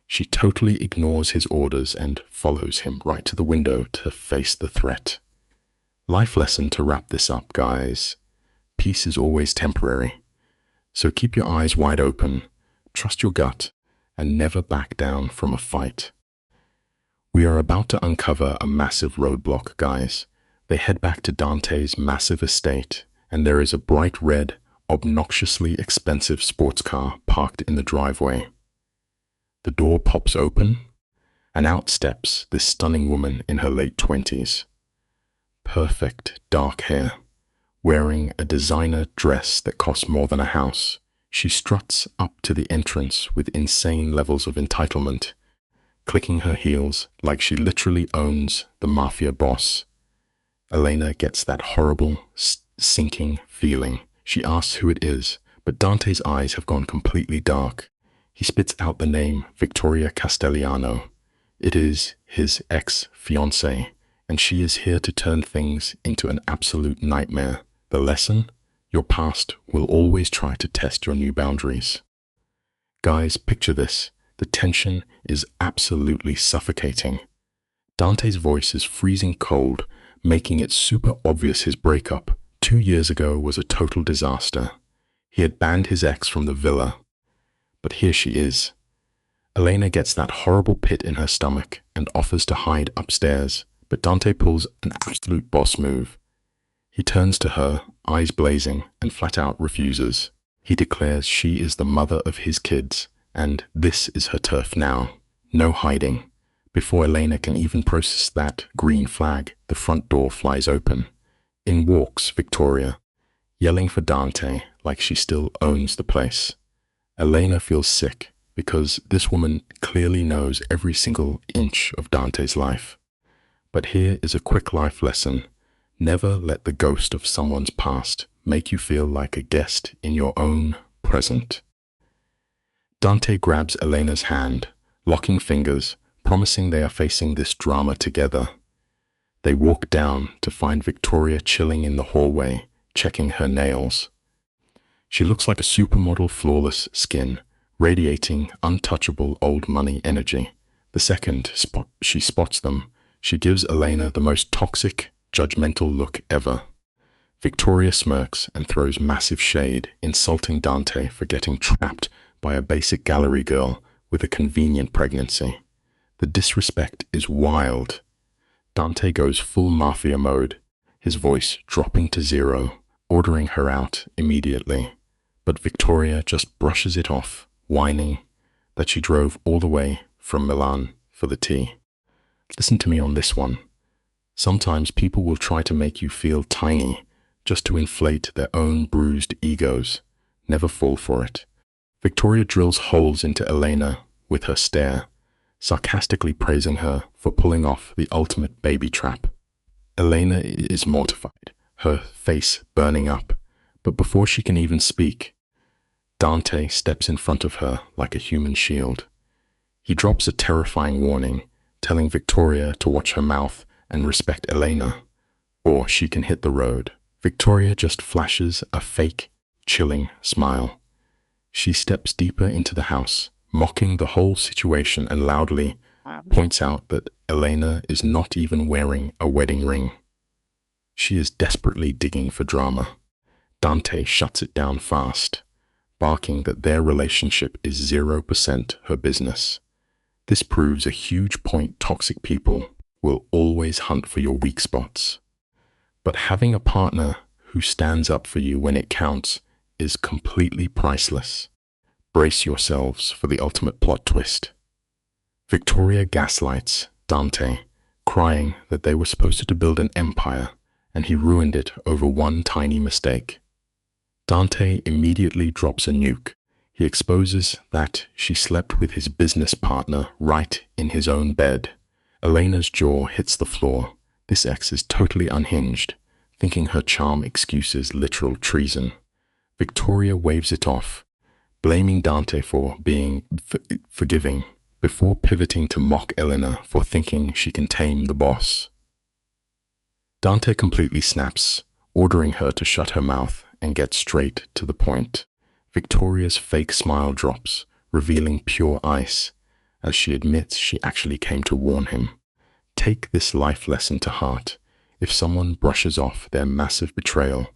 A: She totally ignores his orders and follows him right to the window to face the threat. Life lesson to wrap this up, guys. Peace is always temporary. So keep your eyes wide open, trust your gut, and never back down from a fight. We are about to uncover a massive roadblock, guys. They head back to Dante's massive estate, and there is a bright red, obnoxiously expensive sports car parked in the driveway. The door pops open, and out steps this stunning woman in her late 20s. Perfect dark hair, wearing a designer dress that costs more than a house. She struts up to the entrance with insane levels of entitlement, clicking her heels like she literally owns the Mafia boss. Elena gets that horrible, sinking feeling. She asks who it is, but Dante's eyes have gone completely dark. He spits out the name Victoria Castellano. It is his ex-fiancée, and she is here to turn things into an absolute nightmare. The lesson? Your past will always try to test your new boundaries. Guys, picture this. The tension is absolutely suffocating. Dante's voice is freezing cold, making it super obvious his breakup 2 years ago was a total disaster. He had banned his ex from the villa. But here she is. Elena gets that horrible pit in her stomach and offers to hide upstairs, but Dante pulls an absolute boss move. He turns to her, eyes blazing, and flat out refuses. He declares she is the mother of his kids, and this is her turf now. No hiding. Before Elena can even process that green flag, the front door flies open. In walks Victoria, yelling for Dante like she still owns the place. Elena feels sick because this woman clearly knows every single inch of Dante's life. But here is a quick life lesson. Never let the ghost of someone's past make you feel like a guest in your own present. Dante grabs Elena's hand, locking fingers, promising they are facing this drama together. They walk down to find Victoria chilling in the hallway, checking her nails. She looks like a supermodel, flawless skin, radiating untouchable old money energy. The second she spots them, she gives Elena the most toxic, judgmental look ever. Victoria smirks and throws massive shade, insulting Dante for getting trapped by a basic gallery girl with a convenient pregnancy. The disrespect is wild. Dante goes full Mafia mode, his voice dropping to zero, ordering her out immediately. But Victoria just brushes it off, whining that she drove all the way from Milan for the tea. Listen to me on this one. Sometimes people will try to make you feel tiny just to inflate their own bruised egos. Never fall for it. Victoria drills holes into Elena with her stare, sarcastically praising her for pulling off the ultimate baby trap. Elena is mortified, her face burning up, but before she can even speak, Dante steps in front of her like a human shield. He drops a terrifying warning, telling Victoria to watch her mouth and respect Elena, or she can hit the road. Victoria just flashes a fake, chilling smile. She steps deeper into the house, mocking the whole situation, and loudly points out that Elena is not even wearing a wedding ring. She is desperately digging for drama. Dante shuts it down fast, barking that their relationship is 0% her business. This proves a huge point. Toxic people will always hunt for your weak spots. But having a partner who stands up for you when it counts is completely priceless. Brace yourselves for the ultimate plot twist. Victoria gaslights Dante, crying that they were supposed to build an empire and he ruined it over one tiny mistake. Dante immediately drops a nuke. He exposes that she slept with his business partner right in his own bed. Elena's jaw hits the floor. This ex is totally unhinged, thinking her charm excuses literal treason. Victoria waves it off, blaming Dante for being forgiving, before pivoting to mock Elena for thinking she can tame the boss. Dante completely snaps, ordering her to shut her mouth and get straight to the point. Victoria's fake smile drops, revealing pure ice, as she admits she actually came to warn him. Take this life lesson to heart. If someone brushes off their massive betrayal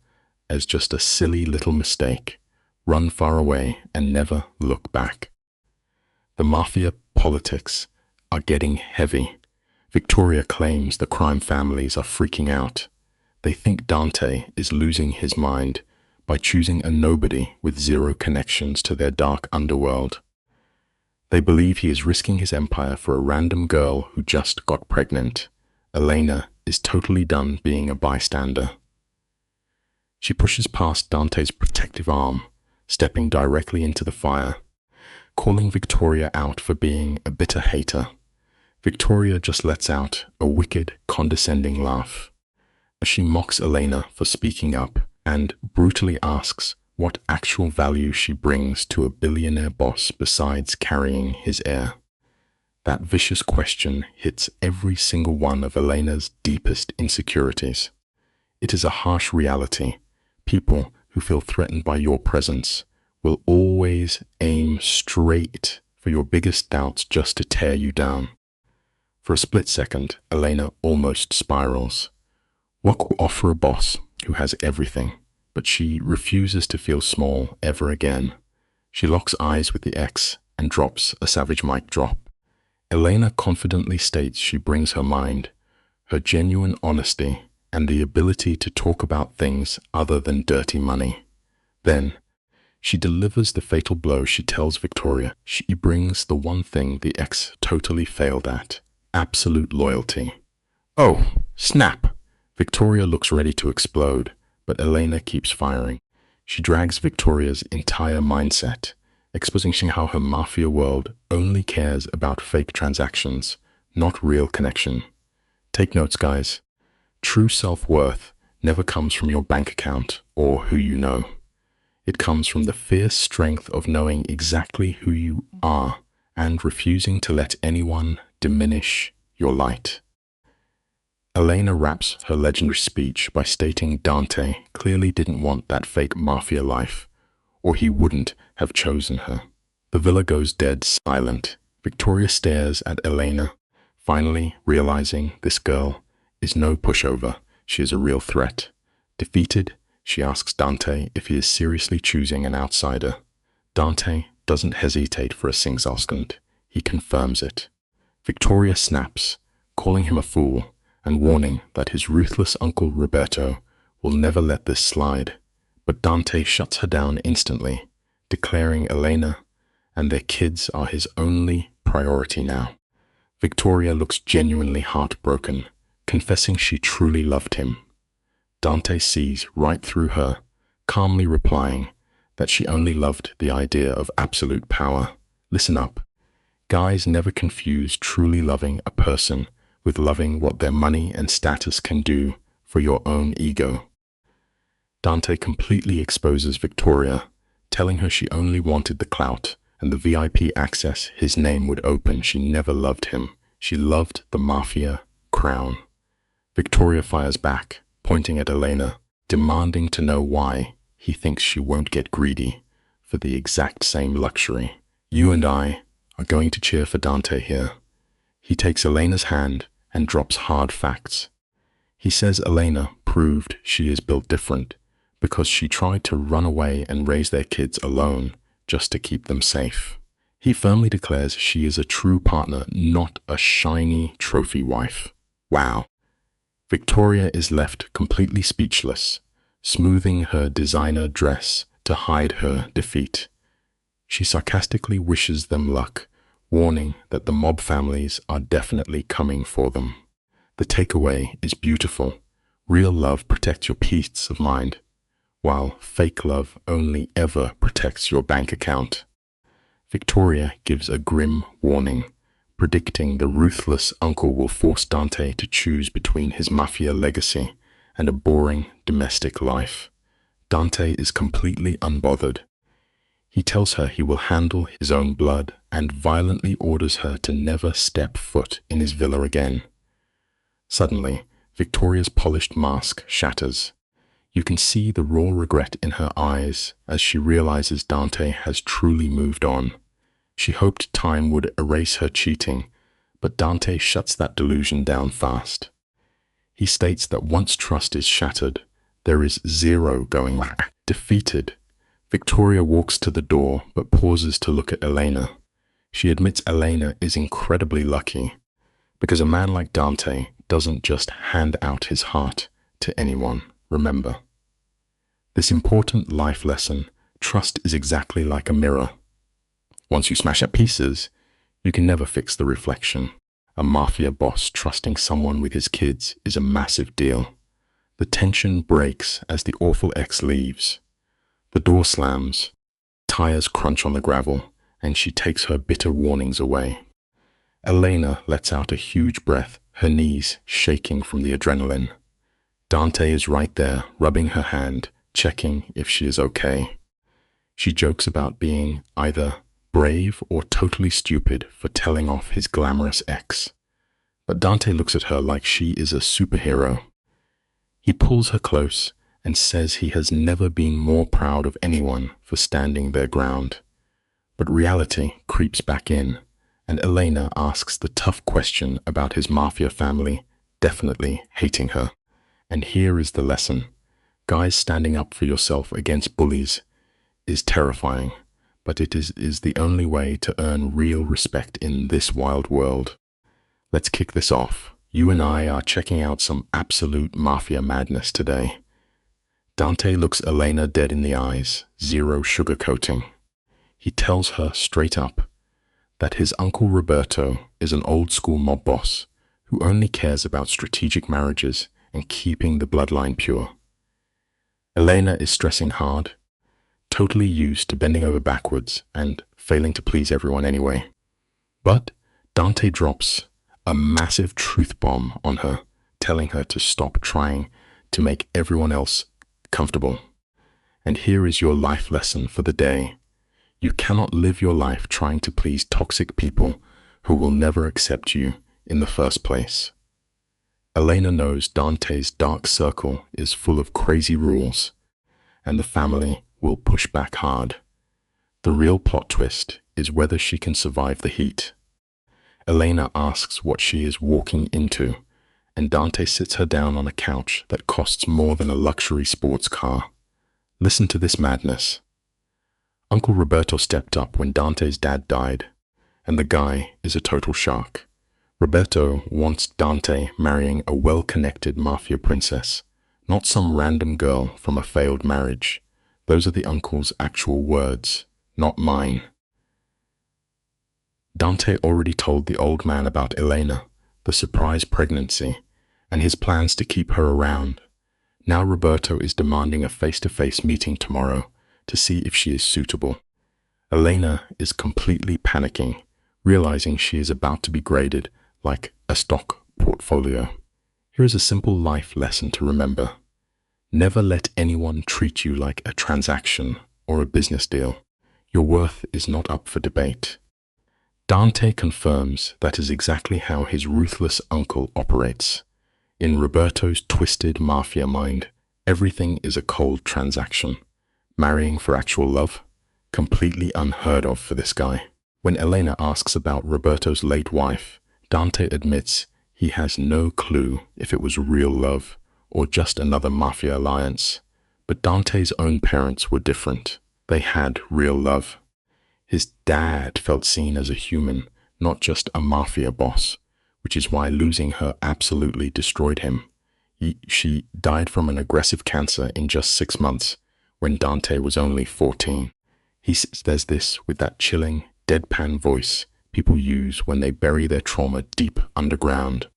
A: as just a silly little mistake, run far away and never look back. The Mafia politics are getting heavy. Victoria claims the crime families are freaking out. They think Dante is losing his mind by choosing a nobody with zero connections to their dark underworld. They believe he is risking his empire for a random girl who just got pregnant. Elena is totally done being a bystander. She pushes past Dante's protective arm, stepping directly into the fire, calling Victoria out for being a bitter hater. Victoria just lets out a wicked, condescending laugh as she mocks Elena for speaking up and brutally asks what actual value she brings to a billionaire boss besides carrying his heir. That vicious question hits every single one of Elena's deepest insecurities. It is a harsh reality. People who feel threatened by your presence will always aim straight for your biggest doubts just to tear you down. For a split second, Elena almost spirals. What could offer a boss who has everything? But she refuses to feel small ever again. She locks eyes with the ex and drops a savage mic drop. Elena confidently states she brings her mind, her genuine honesty, and the ability to talk about things other than dirty money. Then, she delivers the fatal blow. She tells Victoria she brings the one thing the ex totally failed at: absolute loyalty. Oh, snap! Victoria looks ready to explode, but Elena keeps firing. She drags Victoria's entire mindset, exposing how her mafia world only cares about fake transactions, not real connection. Take notes, guys. True self-worth never comes from your bank account or who you know. It comes from the fierce strength of knowing exactly who you are and refusing to let anyone diminish your light. Elena wraps her legendary speech by stating Dante clearly didn't want that fake mafia life, or he wouldn't have chosen her. The villa goes dead silent. Victoria stares at Elena, finally realizing this girl is no pushover. She is a real threat. Defeated, she asks Dante if he is seriously choosing an outsider. Dante doesn't hesitate for a second. He confirms it. Victoria snaps, calling him a fool and warning that his ruthless uncle Roberto will never let this slide. But Dante shuts her down instantly, declaring Elena and their kids are his only priority now. Victoria looks genuinely heartbroken, confessing she truly loved him. Dante sees right through her, calmly replying that she only loved the idea of absolute power. Listen up. Guys, never confuse truly loving a person with loving what their money and status can do for your own ego. Dante completely exposes Victoria, telling her she only wanted the clout and the VIP access his name would open. She never loved him. She loved the Mafia crown. Victoria fires back, pointing at Elena, demanding to know why he thinks she won't get greedy for the exact same luxury. You and I are going to cheer for Dante here. He takes Elena's hand and drops hard facts. He says Elena proved she is built different because she tried to run away and raise their kids alone just to keep them safe. He firmly declares she is a true partner, not a shiny trophy wife. Wow. Victoria is left completely speechless, smoothing her designer dress to hide her defeat. She sarcastically wishes them luck, warning that the mob families are definitely coming for them. The takeaway is beautiful. Real love protects your peace of mind, while fake love only ever protects your bank account. Victoria gives a grim warning, predicting the ruthless uncle will force Dante to choose between his mafia legacy and a boring domestic life. Dante is completely unbothered. He tells her he will handle his own blood and violently orders her to never step foot in his villa again. Suddenly, Victoria's polished mask shatters. You can see the raw regret in her eyes as she realizes Dante has truly moved on. She hoped time would erase her cheating, but Dante shuts that delusion down fast. He states that once trust is shattered, there is zero going back. Defeated, Victoria walks to the door but pauses to look at Elena. She admits Elena is incredibly lucky, because a man like Dante doesn't just hand out his heart to anyone. Remember this important life lesson: trust is exactly like a mirror. Once you smash it pieces, you can never fix the reflection. A mafia boss trusting someone with his kids is a massive deal. The tension breaks as the awful ex leaves. The door slams, tires crunch on the gravel, and she takes her bitter warnings away. Elena lets out a huge breath, her knees shaking from the adrenaline. Dante is right there, rubbing her hand, checking if she is okay. She jokes about being either brave or totally stupid for telling off his glamorous ex. But Dante looks at her like she is a superhero. He pulls her close and says he has never been more proud of anyone for standing their ground. But reality creeps back in, and Elena asks the tough question about his mafia family definitely hating her. And here is the lesson. Guys, standing up for yourself against bullies is terrifying, but it is the only way to earn real respect in this wild world. Let's kick this off. You and I are checking out some absolute mafia madness today. Dante looks Elena dead in the eyes, zero sugarcoating. He tells her straight up that his uncle Roberto is an old-school mob boss who only cares about strategic marriages and keeping the bloodline pure. Elena is stressing hard, totally used to bending over backwards and failing to please everyone anyway. But Dante drops a massive truth bomb on her, telling her to stop trying to make everyone else comfortable. And here is your life lesson for the day. You cannot live your life trying to please toxic people who will never accept you in the first place. Elena knows Dante's dark circle is full of crazy rules, and the family will push back hard. The real plot twist is whether she can survive the heat. Elena asks what she is walking into, and Dante sits her down on a couch that costs more than a luxury sports car. Listen to this madness. Uncle Roberto stepped up when Dante's dad died, and the guy is a total shark. Roberto wants Dante marrying a well-connected mafia princess, not some random girl from a failed marriage. Those are the uncle's actual words, not mine. Dante already told the old man about Elena, the surprise pregnancy, and his plans to keep her around. Now Roberto is demanding a face-to-face meeting tomorrow to see if she is suitable. Elena is completely panicking, realizing she is about to be graded like a stock portfolio. Here is a simple life lesson to remember. Never let anyone treat you like a transaction or a business deal. Your worth is not up for debate. Dante confirms that is exactly how his ruthless uncle operates. In Roberto's twisted mafia mind, everything is a cold transaction. Marrying for actual love? Completely unheard of for this guy. When Elena asks about Roberto's late wife, Dante admits he has no clue if it was real love or just another mafia alliance. But Dante's own parents were different. They had real love. His dad felt seen as a human, not just a mafia boss, which is why losing her absolutely destroyed him. She died from an aggressive cancer in just 6 months, when Dante was only 14. He says this with that chilling, deadpan voice people use when they bury their trauma deep underground.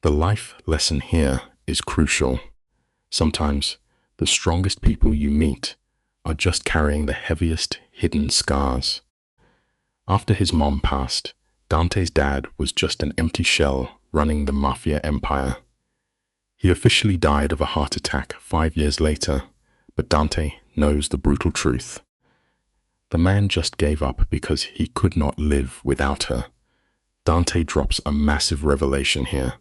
A: The life lesson here is crucial. Sometimes the strongest people you meet are just carrying the heaviest hidden scars. After his mom passed, Dante's dad was just an empty shell running the mafia empire. He officially died of a heart attack 5 years later, but Dante knows the brutal truth. The man just gave up because he could not live without her. Dante drops a massive revelation here.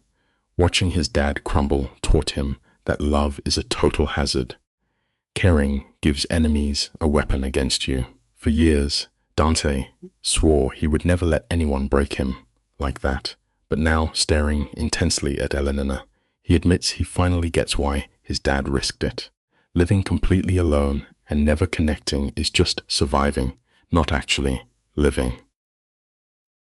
A: Watching his dad crumble taught him that love is a total hazard. Caring gives enemies a weapon against you. For years, Dante swore he would never let anyone break him like that, but now, staring intensely at Elena, he admits he finally gets why his dad risked it. Living completely alone and never connecting is just surviving, not actually living.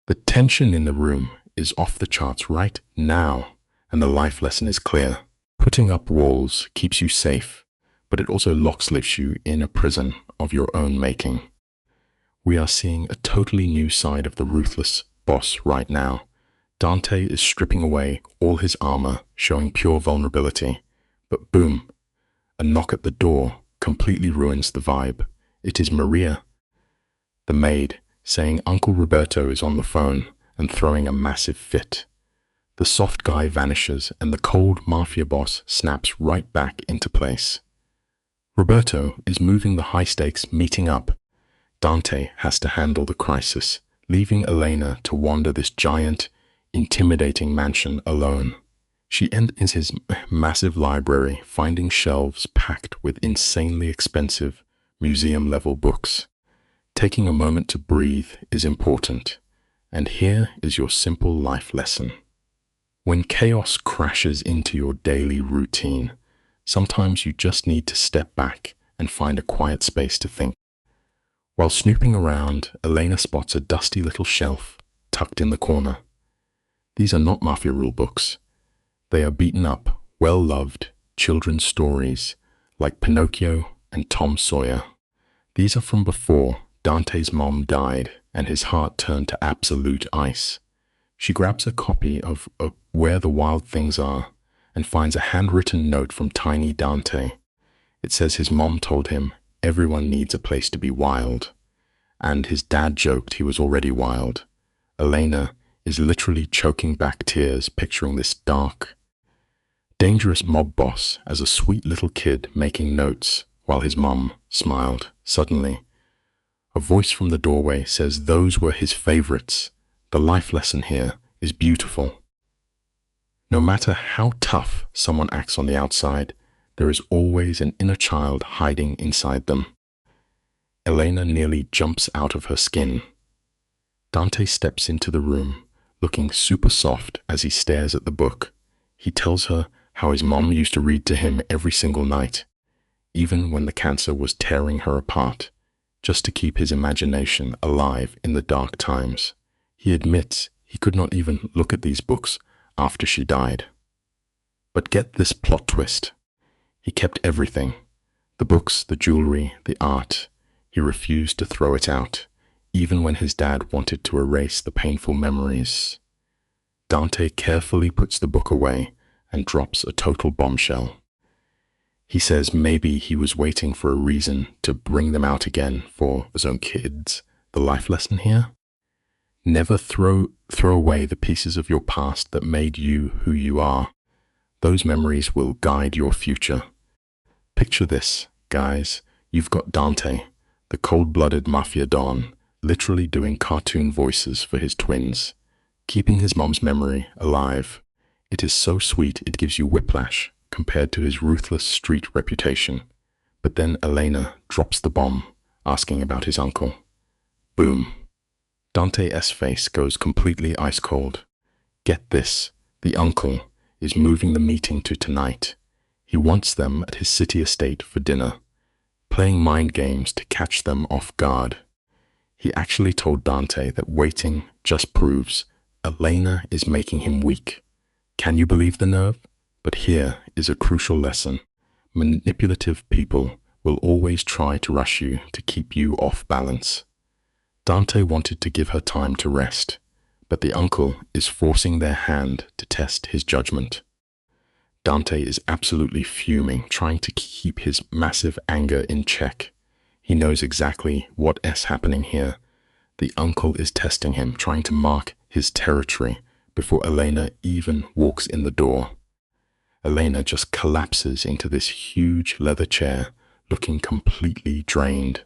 A: The tension in the room is off the charts right now, and the life lesson is clear. Putting up walls keeps you safe, but it also lifts you in a prison of your own making. We are seeing a totally new side of the ruthless boss right now. Dante is stripping away all his armor, showing pure vulnerability. But boom, a knock at the door completely ruins the vibe. It is Maria, the maid, saying Uncle Roberto is on the phone and throwing a massive fit. The soft guy vanishes and the cold Mafia boss snaps right back into place. Roberto is moving the high-stakes meeting up. Dante has to handle the crisis, leaving Elena to wander this giant, intimidating mansion alone. She enters his massive library, finding shelves packed with insanely expensive, museum-level books. Taking a moment to breathe is important, and here is your simple life lesson. When chaos crashes into your daily routine, sometimes you just need to step back and find a quiet space to think. While snooping around, Elena spots a dusty little shelf tucked in the corner. These are not Mafia rule books. They are beaten up, well-loved children's stories like Pinocchio and Tom Sawyer. These are from before Dante's mom died and his heart turned to absolute ice. She grabs a copy of Where the Wild Things Are and finds a handwritten note from tiny Dante. It says his mom told him everyone needs a place to be wild, and his dad joked he was already wild. Elena is literally choking back tears picturing this dark, dangerous mob boss as a sweet little kid making notes while his mom smiled. Suddenly, a voice from the doorway says those were his favorites. The life lesson here is beautiful. No matter how tough someone acts on the outside, there is always an inner child hiding inside them. Elena nearly jumps out of her skin. Dante steps into the room, looking super soft as he stares at the book. He tells her how his mom used to read to him every single night, even when the cancer was tearing her apart, just to keep his imagination alive in the dark times. He admits he could not even look at these books after she died. But get this plot twist. He kept everything. The books, the jewelry, the art. He refused to throw it out, even when his dad wanted to erase the painful memories. Dante carefully puts the book away and drops a total bombshell. He says maybe he was waiting for a reason to bring them out again for his own kids. The life lesson here? Never throw away the pieces of your past that made you who you are. Those memories will guide your future. Picture this, guys. You've got Dante, the cold-blooded Mafia Don, literally doing cartoon voices for his twins, keeping his mom's memory alive. It is so sweet it gives you whiplash compared to his ruthless street reputation. But then Elena drops the bomb, asking about his uncle. Boom. Dante's face goes completely ice-cold. Get this, the uncle is moving the meeting to tonight. He wants them at his city estate for dinner, playing mind games to catch them off guard. He actually told Dante that waiting just proves Elena is making him weak. Can you believe the nerve? But here is a crucial lesson. Manipulative people will always try to rush you to keep you off balance. Dante wanted to give her time to rest, but the uncle is forcing their hand to test his judgment. Dante is absolutely fuming, trying to keep his massive anger in check. He knows exactly what is happening here. The uncle is testing him, trying to mark his territory before Elena even walks in the door. Elena just collapses into this huge leather chair, looking completely drained.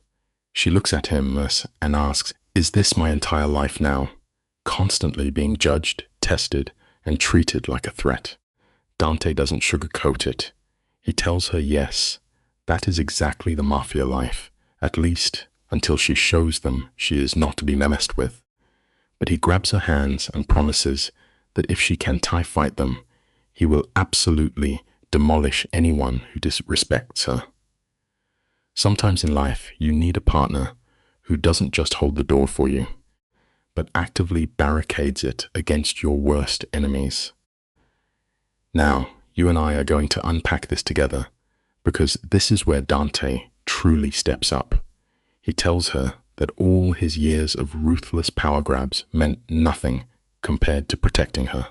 A: She looks at him and asks, "Is this my entire life now? Constantly being judged, tested, and treated like a threat?" Dante doesn't sugarcoat it. He tells her yes, that is exactly the Mafia life, at least until she shows them she is not to be messed with. But he grabs her hands and promises that if she can fight them, he will absolutely demolish anyone who disrespects her. Sometimes in life, you need a partner who doesn't just hold the door for you, but actively barricades it against your worst enemies. Now, you and I are going to unpack this together, because this is where Dante truly steps up. He tells her that all his years of ruthless power grabs meant nothing compared to protecting her.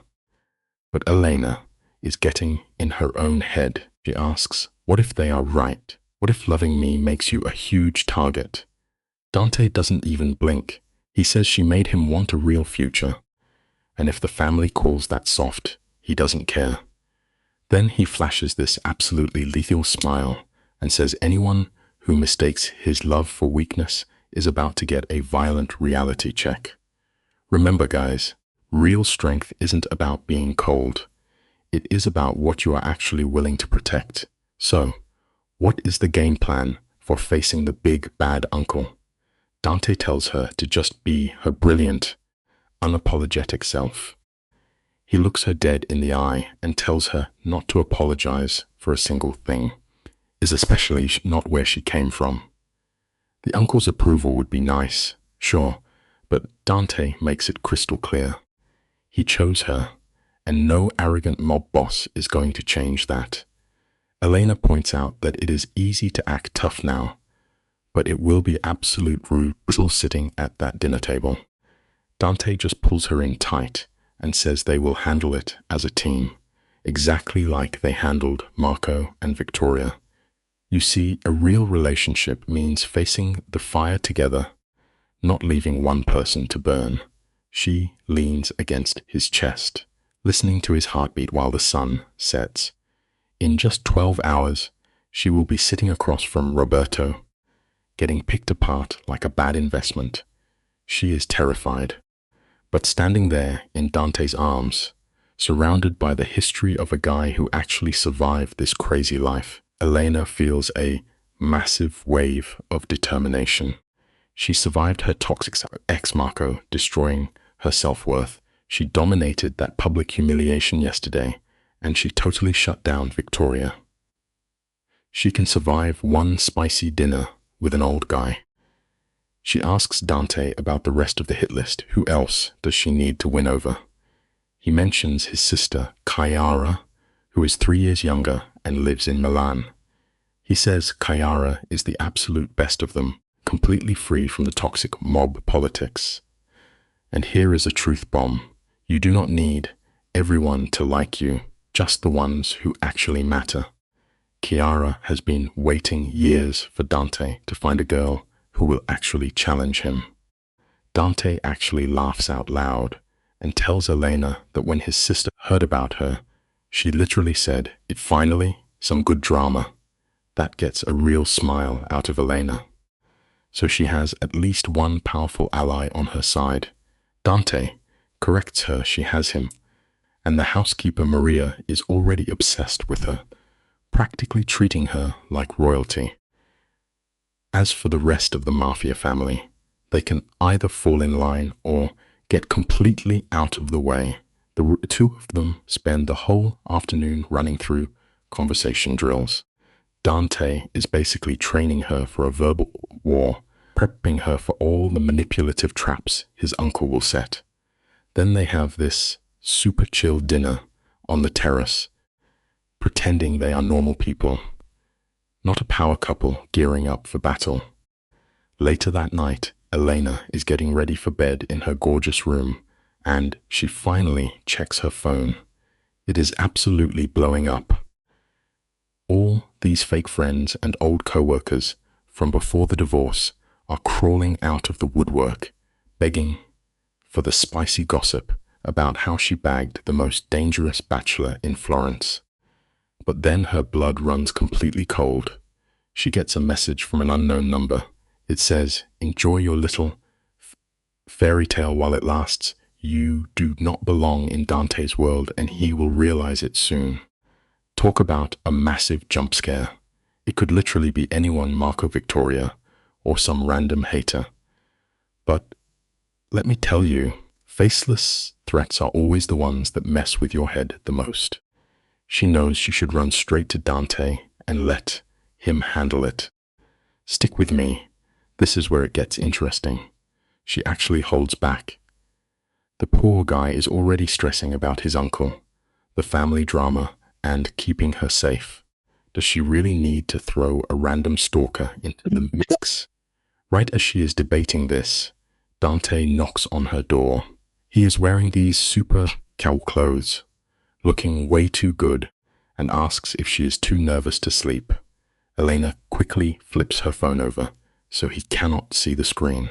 A: But Elena is getting in her own head. She asks, what if they are right? What if loving me makes you a huge target? Dante doesn't even blink. He says she made him want a real future. And if the family calls that soft, he doesn't care. Then he flashes this absolutely lethal smile and says anyone who mistakes his love for weakness is about to get a violent reality check. Remember, guys, real strength isn't about being cold. It is about what you are actually willing to protect. So, what is the game plan for facing the big bad uncle? Dante tells her to just be her brilliant, unapologetic self. He looks her dead in the eye and tells her not to apologize for a single thing, is especially not where she came from. The uncle's approval would be nice, sure, but Dante makes it crystal clear. He chose her, and no arrogant mob boss is going to change that. Elena points out that it is easy to act tough now, but it will be absolute brutal sitting at that dinner table. Dante just pulls her in tight and says they will handle it as a team, exactly like they handled Marco and Victoria. You see, a real relationship means facing the fire together, not leaving one person to burn. She leans against his chest, listening to his heartbeat while the sun sets. In just 12 hours, she will be sitting across from Roberto, getting picked apart like a bad investment. She is terrified, but standing there in Dante's arms, surrounded by the history of a guy who actually survived this crazy life, Elena feels a massive wave of determination. She survived her toxic ex Marco, destroying her self-worth. She dominated that public humiliation yesterday, and she totally shut down Victoria. She can survive one spicy dinner with an old guy. She asks Dante about the rest of the hit list. Who else does she need to win over? He mentions his sister, Chiara, who is 3 years younger and lives in Milan. He says Chiara is the absolute best of them, completely free from the toxic mob politics. And here is a truth bomb. You do not need everyone to like you, just the ones who actually matter. Chiara has been waiting years for Dante to find a girl who will actually challenge him. Dante actually laughs out loud and tells Elena that when his sister heard about her, she literally said, "It finally, some good drama." That gets a real smile out of Elena. So she has at least one powerful ally on her side. Dante corrects her she has him, and the housekeeper Maria is already obsessed with her, practically treating her like royalty. As for the rest of the Mafia family, they can either fall in line or get completely out of the way. The two of them spend the whole afternoon running through conversation drills. Dante is basically training her for a verbal war, prepping her for all the manipulative traps his uncle will set. Then they have this super chill dinner on the terrace, pretending they are normal people, not a power couple gearing up for battle. Later that night, Elena is getting ready for bed in her gorgeous room, and she finally checks her phone. It is absolutely blowing up. All these fake friends and old co-workers from before the divorce are crawling out of the woodwork, begging for the spicy gossip about how she bagged the most dangerous bachelor in Florence. But then her blood runs completely cold. She gets a message from an unknown number. It says, "Enjoy your little fairy tale while it lasts. You do not belong in Dante's world, and he will realize it soon." Talk about a massive jump scare. It could literally be anyone Marco Victoria or some random hater. But let me tell you, faceless threats are always the ones that mess with your head the most. She knows she should run straight to Dante and let him handle it. Stick with me. This is where it gets interesting. She actually holds back. The poor guy is already stressing about his uncle, the family drama, and keeping her safe. Does she really need to throw a random stalker into the mix? Right as she is debating this, Dante knocks on her door. He is wearing these super cowl clothes, looking way too good, and asks if she is too nervous to sleep. Elena quickly flips her phone over so he cannot see the screen.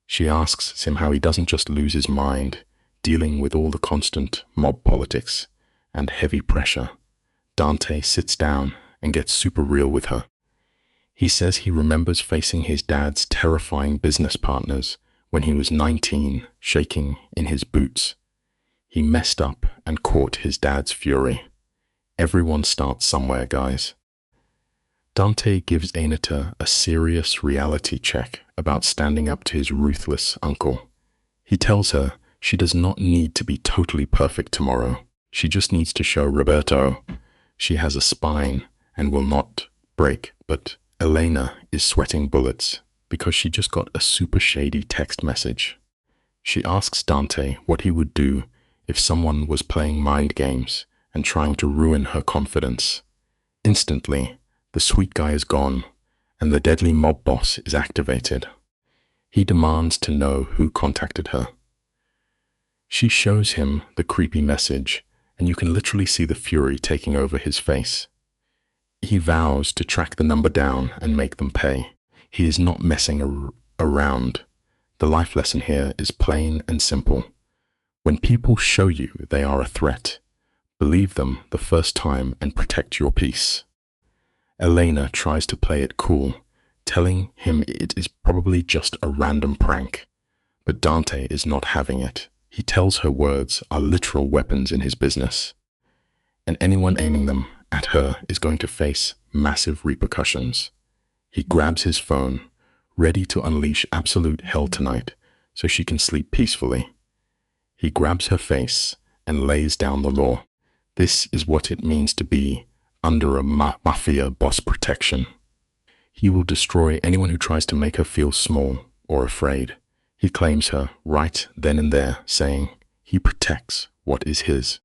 A: She asks him how he doesn't just lose his mind, dealing with all the constant mob politics and heavy pressure. Dante sits down and gets super real with her. He says he remembers facing his dad's terrifying business partners when he was 19, shaking in his boots. He messed up and caught his dad's fury. Everyone starts somewhere, guys. Dante gives Anita a serious reality check about standing up to his ruthless uncle. He tells her she does not need to be totally perfect tomorrow. She just needs to show Roberto she has a spine and will not break. But Elena is sweating bullets because she just got a super shady text message. She asks Dante what he would do if someone was playing mind games and trying to ruin her confidence. Instantly, the sweet guy is gone, and the deadly mob boss is activated. He demands to know who contacted her. She shows him the creepy message, and you can literally see the fury taking over his face. He vows to track the number down and make them pay. He is not messing around. The life lesson here is plain and simple. When people show you they are a threat, believe them the first time and protect your peace. Elena tries to play it cool, telling him it is probably just a random prank. But Dante is not having it. He tells her words are literal weapons in his business, and anyone aiming them at her is going to face massive repercussions. He grabs his phone, ready to unleash absolute hell tonight so she can sleep peacefully. He grabs her face and lays down the law. This is what it means to be under a Mafia boss protection. He will destroy anyone who tries to make her feel small or afraid. He claims her right then and there, saying he protects what is his.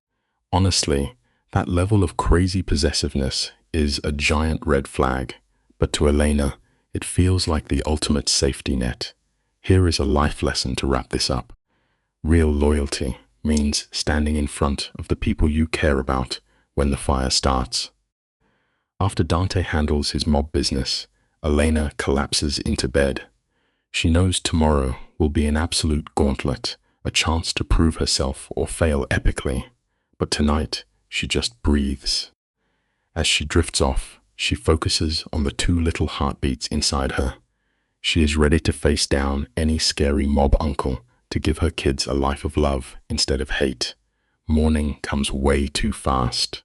A: Honestly, that level of crazy possessiveness is a giant red flag, but to Elena, it feels like the ultimate safety net. Here is a life lesson to wrap this up. Real loyalty means standing in front of the people you care about when the fire starts. After Dante handles his mob business, Elena collapses into bed. She knows tomorrow will be an absolute gauntlet, a chance to prove herself or fail epically. But tonight, she just breathes. As she drifts off, she focuses on the two little heartbeats inside her. She is ready to face down any scary mob uncle to give her kids a life of love instead of hate. Morning comes way too fast.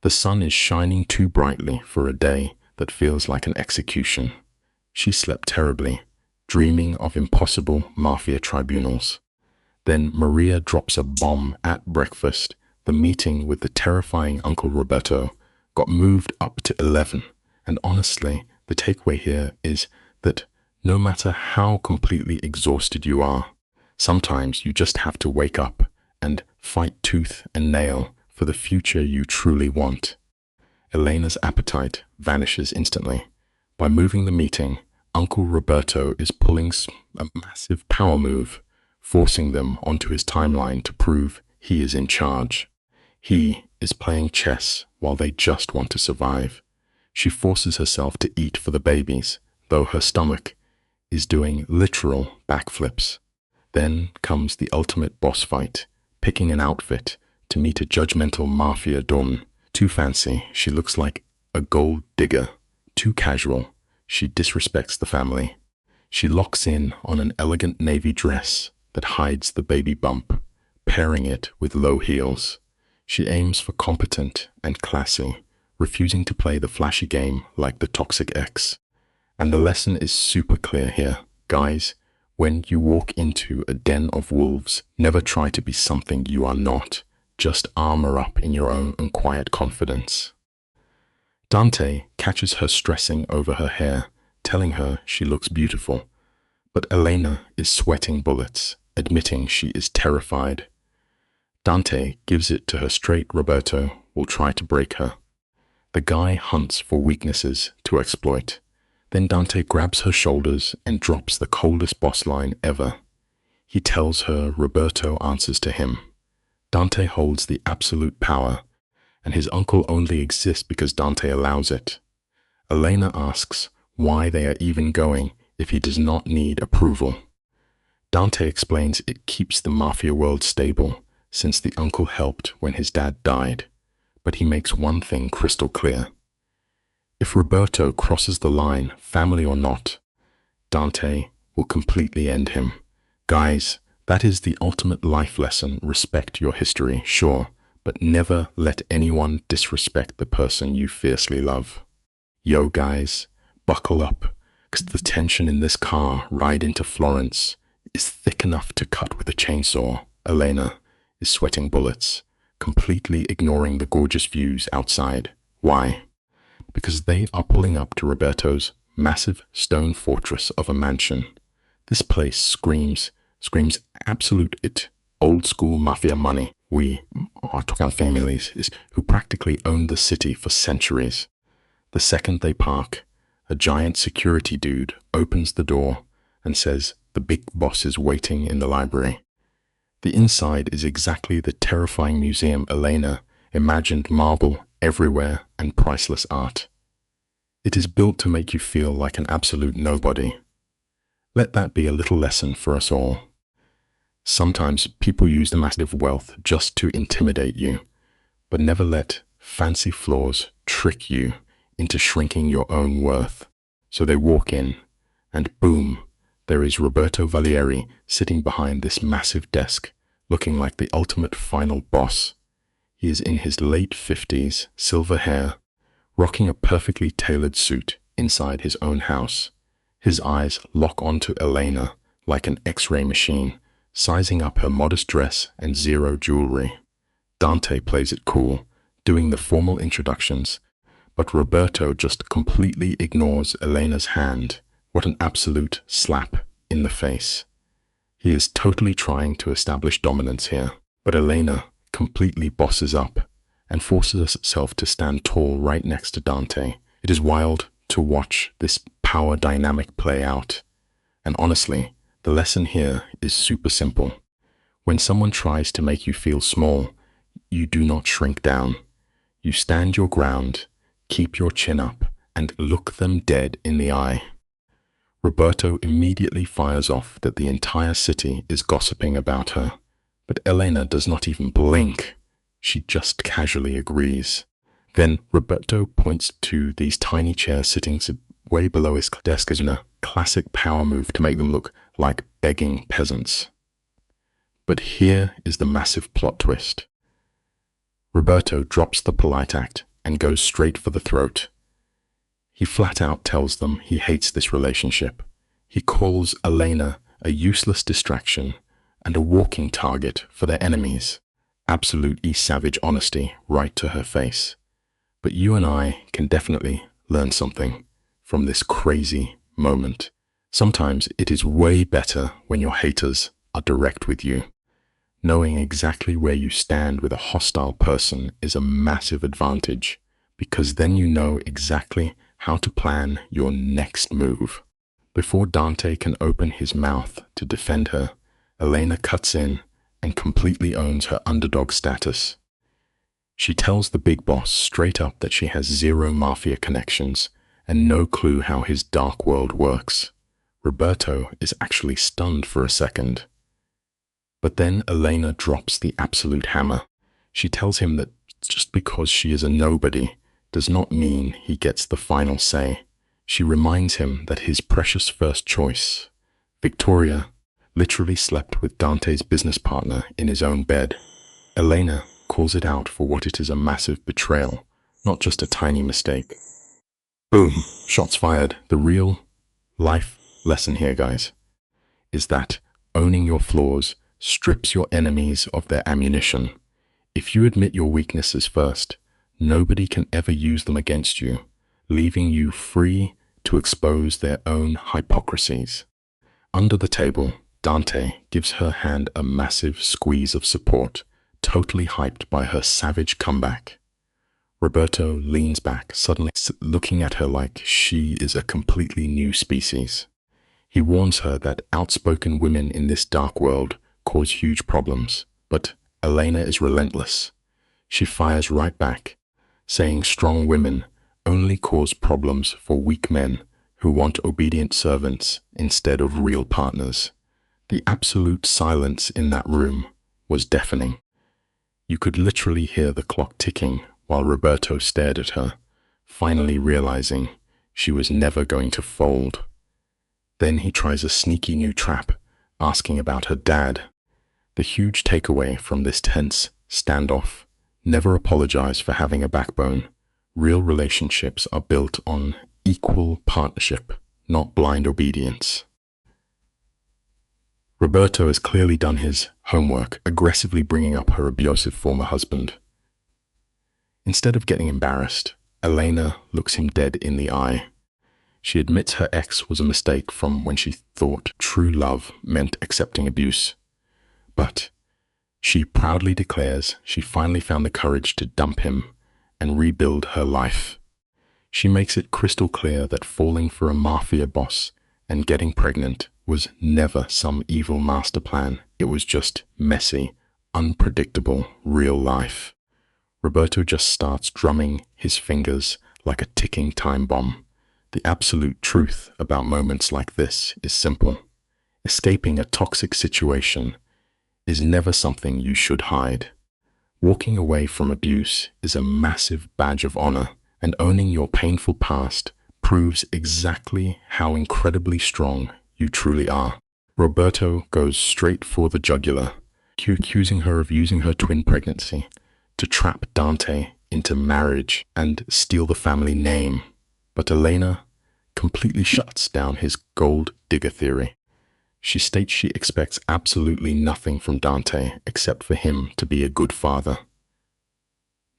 A: The sun is shining too brightly for a day that feels like an execution. She slept terribly, dreaming of impossible Mafia tribunals. Then Maria drops a bomb at breakfast. The meeting with the terrifying Uncle Roberto got moved up to 11. And honestly, the takeaway here is that no matter how completely exhausted you are, sometimes you just have to wake up and fight tooth and nail for the future you truly want. Elena's appetite vanishes instantly. By moving the meeting, Uncle Roberto is pulling a massive power move, forcing them onto his timeline to prove he is in charge. He is playing chess while they just want to survive. She forces herself to eat for the babies, though her stomach is doing literal backflips. Then comes the ultimate boss fight, picking an outfit to meet a judgmental Mafia don. Too fancy, she looks like a gold digger. Too casual, she disrespects the family. She locks in on an elegant navy dress that hides the baby bump, pairing it with low heels. She aims for competent and classy, refusing to play the flashy game like the toxic ex. And the lesson is super clear here, guys. When you walk into a den of wolves, never try to be something you are not. Just armor up in your own quiet confidence. Dante catches her stressing over her hair, telling her she looks beautiful. But Elena is sweating bullets, admitting she is terrified. Dante gives it to her straight. Roberto will try to break her. The guy hunts for weaknesses to exploit. Then Dante grabs her shoulders and drops the coldest boss line ever. He tells her Roberto answers to him. Dante holds the absolute power, and his uncle only exists because Dante allows it. Elena asks why they are even going if he does not need approval. Dante explains it keeps the Mafia world stable, since the uncle helped when his dad died. But he makes one thing crystal clear. If Roberto crosses the line, family or not, Dante will completely end him. Guys, that is the ultimate life lesson. Respect your history, sure, but never let anyone disrespect the person you fiercely love. Yo guys, buckle up, because the tension in this car ride into Florence is thick enough to cut with a chainsaw. Elena is sweating bullets, completely ignoring the gorgeous views outside. Why? Because they are pulling up to Roberto's massive stone fortress of a mansion. This place screams absolute old school mafia money. We are talking about families who practically owned the city for centuries. The second they park, a giant security dude opens the door and says the big boss is waiting in the library. The inside is exactly the terrifying museum Elena imagined: marble everywhere and priceless art. It is built to make you feel like an absolute nobody. Let that be a little lesson for us all. Sometimes people use the massive wealth just to intimidate you, but never let fancy flaws trick you into shrinking your own worth. So they walk in, and boom, there is Roberto Valieri sitting behind this massive desk, looking like the ultimate final boss. He is in his late 50s, silver hair, rocking a perfectly tailored suit inside his own house. His eyes lock onto Elena like an X-ray machine, sizing up her modest dress and zero jewelry. Dante plays it cool, doing the formal introductions, but Roberto just completely ignores Elena's hand. What an absolute slap in the face. He is totally trying to establish dominance here, but Elena completely bosses up and forces herself to stand tall right next to Dante. It is wild to watch this power dynamic play out. And honestly, the lesson here is super simple. When someone tries to make you feel small, you do not shrink down. You stand your ground, keep your chin up, and look them dead in the eye. Roberto immediately fires off that the entire city is gossiping about her, but Elena does not even blink. She just casually agrees. Then Roberto points to these tiny chairs sitting way below his desk as a classic power move to make them look like begging peasants. But here is the massive plot twist. Roberto drops the polite act and goes straight for the throat. He flat out tells them he hates this relationship. He calls Elena a useless distraction and a walking target for their enemies. Absolutely savage honesty right to her face. But you and I can definitely learn something from this crazy moment. Sometimes it is way better when your haters are direct with you. Knowing exactly where you stand with a hostile person is a massive advantage, because then you know exactly how to plan your next move. Before Dante can open his mouth to defend her, Elena cuts in and completely owns her underdog status. She tells the big boss straight up that she has zero mafia connections and no clue how his dark world works. Roberto is actually stunned for a second. But then Elena drops the absolute hammer. She tells him that just because she is a nobody does not mean he gets the final say. She reminds him that his precious first choice, Victoria, literally slept with Dante's business partner in his own bed. Elena calls it out for what it is: a massive betrayal, not just a tiny mistake. Boom, shots fired. The real Life lesson here, guys, is that owning your flaws strips your enemies of their ammunition. If you admit your weaknesses first, nobody can ever use them against you, leaving you free to expose their own hypocrisies. Under the table, Dante gives her hand a massive squeeze of support, totally hyped by her savage comeback. Roberto leans back, suddenly looking at her like she is a completely new species. He warns her that outspoken women in this dark world cause huge problems, but Elena is relentless. She fires right back, saying strong women only cause problems for weak men who want obedient servants instead of real partners. The absolute silence in that room was deafening. You could literally hear the clock ticking while Roberto stared at her, finally realizing she was never going to fold. Then he tries a sneaky new trap, asking about her dad. The huge takeaway from this tense standoff: never apologize for having a backbone. Real relationships are built on equal partnership, not blind obedience. Roberto has clearly done his homework, aggressively bringing up her abusive former husband. Instead of getting embarrassed, Elena looks him dead in the eye. She admits her ex was a mistake from when she thought true love meant accepting abuse. But she proudly declares she finally found the courage to dump him and rebuild her life. She makes it crystal clear that falling for a mafia boss and getting pregnant was never some evil master plan. It was just messy, unpredictable, real life. Roberto just starts drumming his fingers like a ticking time bomb. The absolute truth about moments like this is simple. Escaping a toxic situation is never something you should hide. Walking away from abuse is a massive badge of honor, and owning your painful past proves exactly how incredibly strong you truly are. Roberto goes straight for the jugular, accusing her of using her twin pregnancy to trap Dante into marriage and steal the family name. But Elena completely shuts down his gold digger theory. She states she expects absolutely nothing from Dante except for him to be a good father.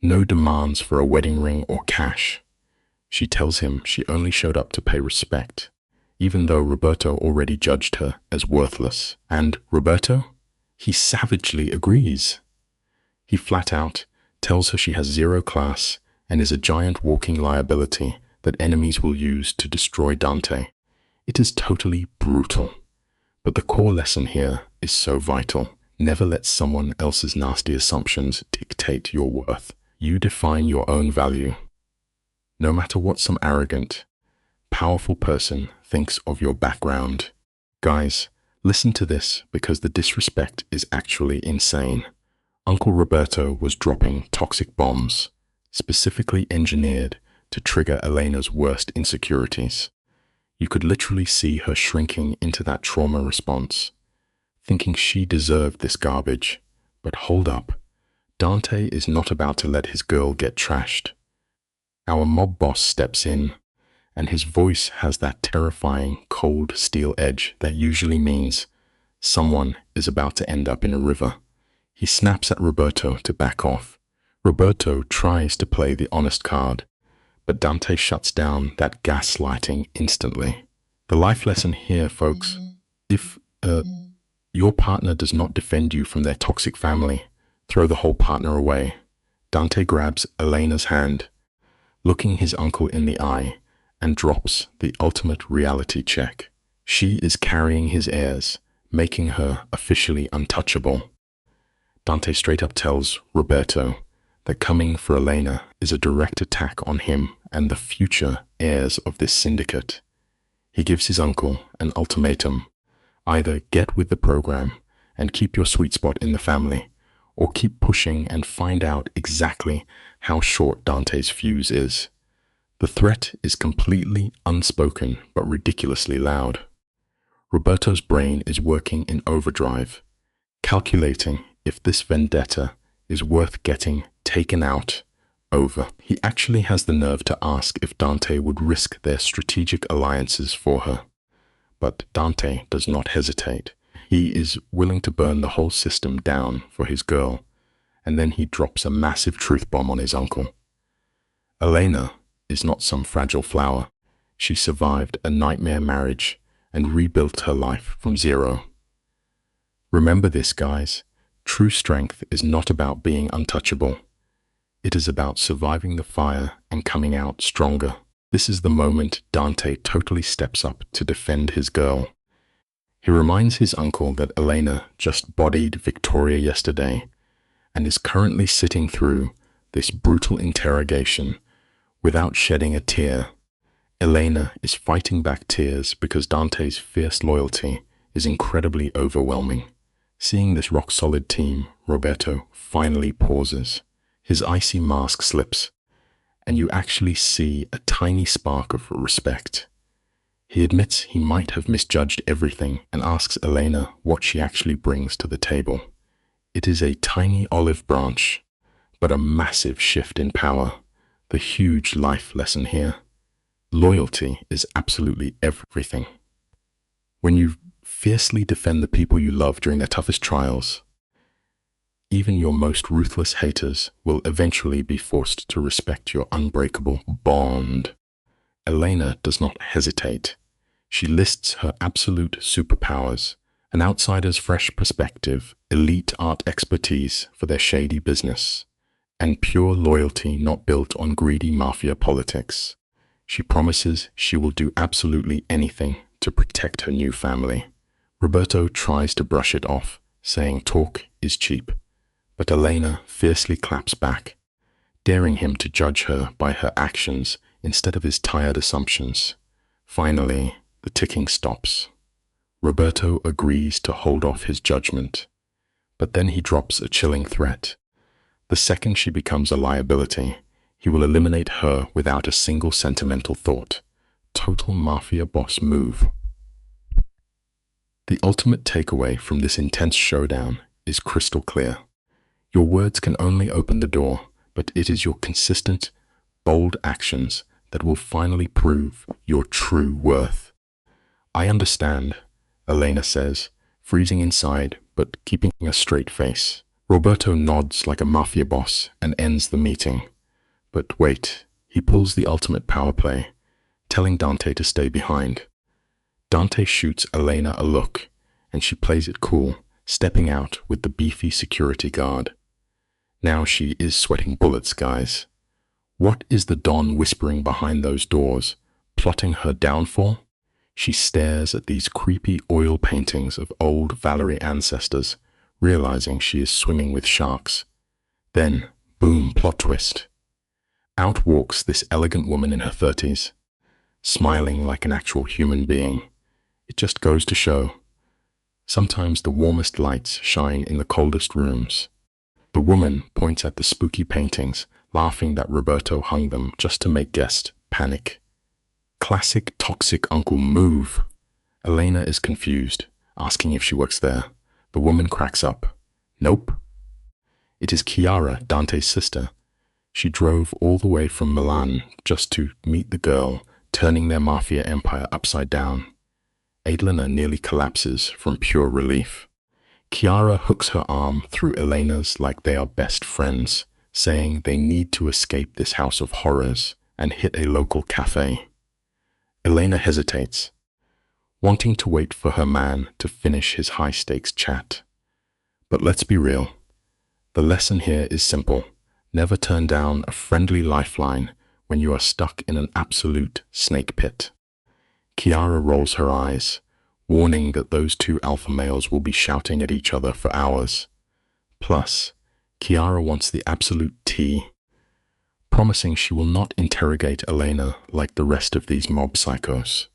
A: No demands for a wedding ring or cash. She tells him she only showed up to pay respect, even though Roberto already judged her as worthless. And Roberto? He savagely agrees. He flat out tells her she has zero class and is a giant walking liability that enemies will use to destroy Dante. It is totally brutal. But the core lesson here is so vital. Never let someone else's nasty assumptions dictate your worth. You define your own value. No matter what some arrogant, powerful person thinks of your background. Guys, listen to this because the disrespect is actually insane. Uncle Roberto was dropping toxic bombs, specifically engineered to trigger Elena's worst insecurities. You could literally see her shrinking into that trauma response, thinking she deserved this garbage. But hold up, Dante is not about to let his girl get trashed. Our mob boss steps in, and his voice has that terrifying, cold steel edge that usually means someone is about to end up in a river. He snaps at Roberto to back off. Roberto tries to play the honest card, but Dante shuts down that gaslighting instantly. The life lesson here, folks, if your partner does not defend you from their toxic family, throw the whole partner away. Dante grabs Elena's hand, looking his uncle in the eye, and drops the ultimate reality check. She is carrying his heirs, making her officially untouchable. Dante straight up tells Roberto that coming for Elena is a direct attack on him and the future heirs of this syndicate. He gives his uncle an ultimatum: either get with the program and keep your sweet spot in the family, or keep pushing and find out exactly how short Dante's fuse is. The threat is completely unspoken but ridiculously loud. Roberto's brain is working in overdrive, calculating if this vendetta is worth getting taken out over. He actually has the nerve to ask if Dante would risk their strategic alliances for her. But Dante does not hesitate. He is willing to burn the whole system down for his girl, and then he drops a massive truth bomb on his uncle. Elena is not some fragile flower. She survived a nightmare marriage and rebuilt her life from zero. Remember this, guys. True strength is not about being untouchable. It is about surviving the fire and coming out stronger. This is the moment Dante totally steps up to defend his girl. He reminds his uncle that Elena just bodied Victoria yesterday and is currently sitting through this brutal interrogation without shedding a tear. Elena is fighting back tears because Dante's fierce loyalty is incredibly overwhelming. Seeing this rock-solid team, Roberto finally pauses. His icy mask slips, and you actually see a tiny spark of respect. He admits he might have misjudged everything and asks Elena what she actually brings to the table. It is a tiny olive branch, but a massive shift in power. The huge life lesson here. Loyalty is absolutely everything. When you fiercely defend the people you love during their toughest trials, even your most ruthless haters will eventually be forced to respect your unbreakable bond. Elena does not hesitate. She lists her absolute superpowers, an outsider's fresh perspective, elite art expertise for their shady business, and pure loyalty not built on greedy mafia politics. She promises she will do absolutely anything to protect her new family. Roberto tries to brush it off, saying talk is cheap. But Elena fiercely claps back, daring him to judge her by her actions instead of his tired assumptions. Finally, the ticking stops. Roberto agrees to hold off his judgment, but then he drops a chilling threat. The second she becomes a liability, he will eliminate her without a single sentimental thought. Total mafia boss move. The ultimate takeaway from this intense showdown is crystal clear. Your words can only open the door, but it is your consistent, bold actions that will finally prove your true worth. I understand, Elena says, freezing inside but keeping a straight face. Roberto nods like a mafia boss and ends the meeting. But wait, he pulls the ultimate power play, telling Dante to stay behind. Dante shoots Elena a look, and she plays it cool, stepping out with the beefy security guard. Now she is sweating bullets, guys. What is the Don whispering behind those doors, plotting her downfall? She stares at these creepy oil paintings of old Valerie ancestors, realizing she is swimming with sharks. Then, boom, plot twist. Out walks this elegant woman in her 30s, smiling like an actual human being. It just goes to show. Sometimes the warmest lights shine in the coldest rooms. The woman points at the spooky paintings, laughing that Roberto hung them just to make guests panic. Classic toxic uncle move. Elena is confused, asking if she works there. The woman cracks up. Nope. It is Chiara, Dante's sister. She drove all the way from Milan just to meet the girl, turning their mafia empire upside down. Elena nearly collapses from pure relief. Chiara hooks her arm through Elena's like they are best friends, saying they need to escape this house of horrors and hit a local cafe. Elena hesitates, wanting to wait for her man to finish his high-stakes chat. But let's be real. The lesson here is simple. Never turn down a friendly lifeline when you are stuck in an absolute snake pit. Chiara rolls her eyes, warning that those two alpha males will be shouting at each other for hours. Plus, Chiara wants the absolute tea, promising she will not interrogate Elena like the rest of these mob psychos.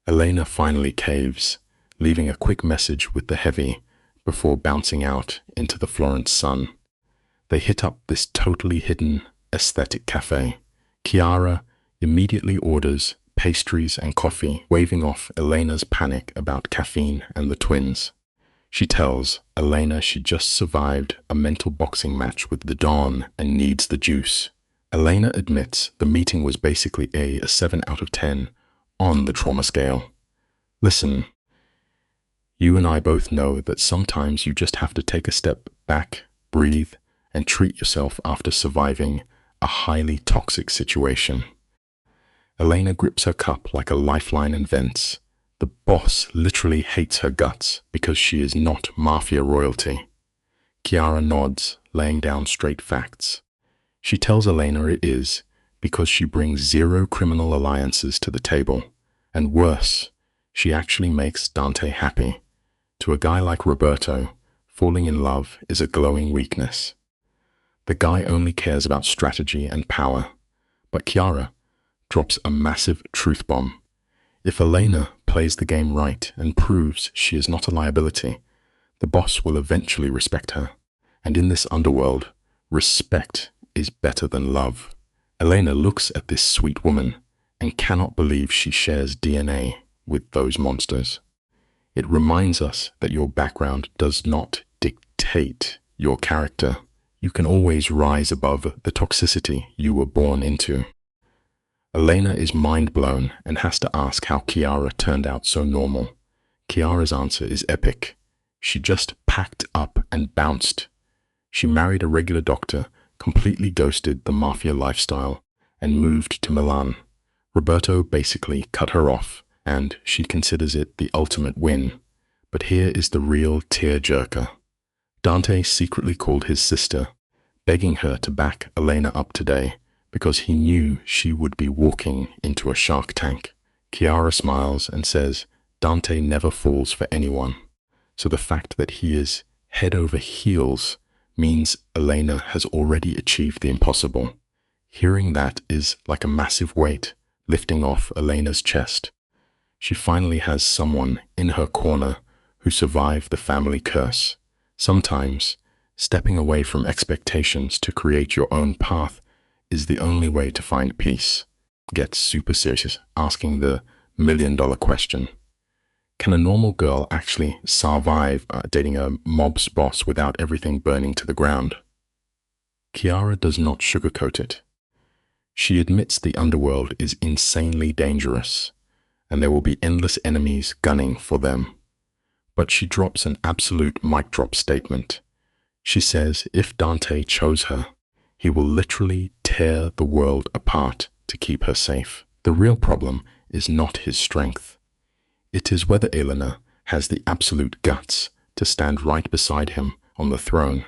A: Elena finally caves, leaving a quick message with the heavy before bouncing out into the Florence sun. They hit up this totally hidden, aesthetic cafe. Chiara immediately orders pastries and coffee, waving off Elena's panic about caffeine and the twins. She tells Elena she just survived a mental boxing match with the Don and needs the juice. Elena admits the meeting was basically a 7 out of 10 on the trauma scale. Listen, you and I both know that sometimes you just have to take a step back, breathe, and treat yourself after surviving a highly toxic situation. Elena grips her cup like a lifeline and vents. The boss literally hates her guts because she is not Mafia royalty. Chiara nods, laying down straight facts. She tells Elena it is because she brings zero criminal alliances to the table. And worse, she actually makes Dante happy. To a guy like Roberto, falling in love is a glowing weakness. The guy only cares about strategy and power. But Chiara drops a massive truth bomb. If Elena plays the game right and proves she is not a liability, the boss will eventually respect her. And in this underworld, respect is better than love. Elena looks at this sweet woman and cannot believe she shares DNA with those monsters. It reminds us that your background does not dictate your character. You can always rise above the toxicity you were born into. Elena is mind-blown and has to ask how Chiara turned out so normal. Chiara's answer is epic. She just packed up and bounced. She married a regular doctor, completely ghosted the Mafia lifestyle, and moved to Milan. Roberto basically cut her off, and she considers it the ultimate win. But here is the real tearjerker. Dante secretly called his sister, begging her to back Elena up today, because he knew she would be walking into a shark tank. Chiara smiles and says Dante never falls for anyone. So the fact that he is head over heels means Elena has already achieved the impossible. Hearing that is like a massive weight lifting off Elena's chest. She finally has someone in her corner who survived the family curse. Sometimes, stepping away from expectations to create your own path is the only way to find peace. Get super serious, asking the million-dollar question. Can a normal girl actually survive dating a mob's boss without everything burning to the ground? Chiara does not sugarcoat it. She admits the underworld is insanely dangerous, and there will be endless enemies gunning for them. But she drops an absolute mic drop statement. She says if Dante chose her, he will literally tear the world apart to keep her safe. The real problem is not his strength. It is whether Elena has the absolute guts to stand right beside him on the throne.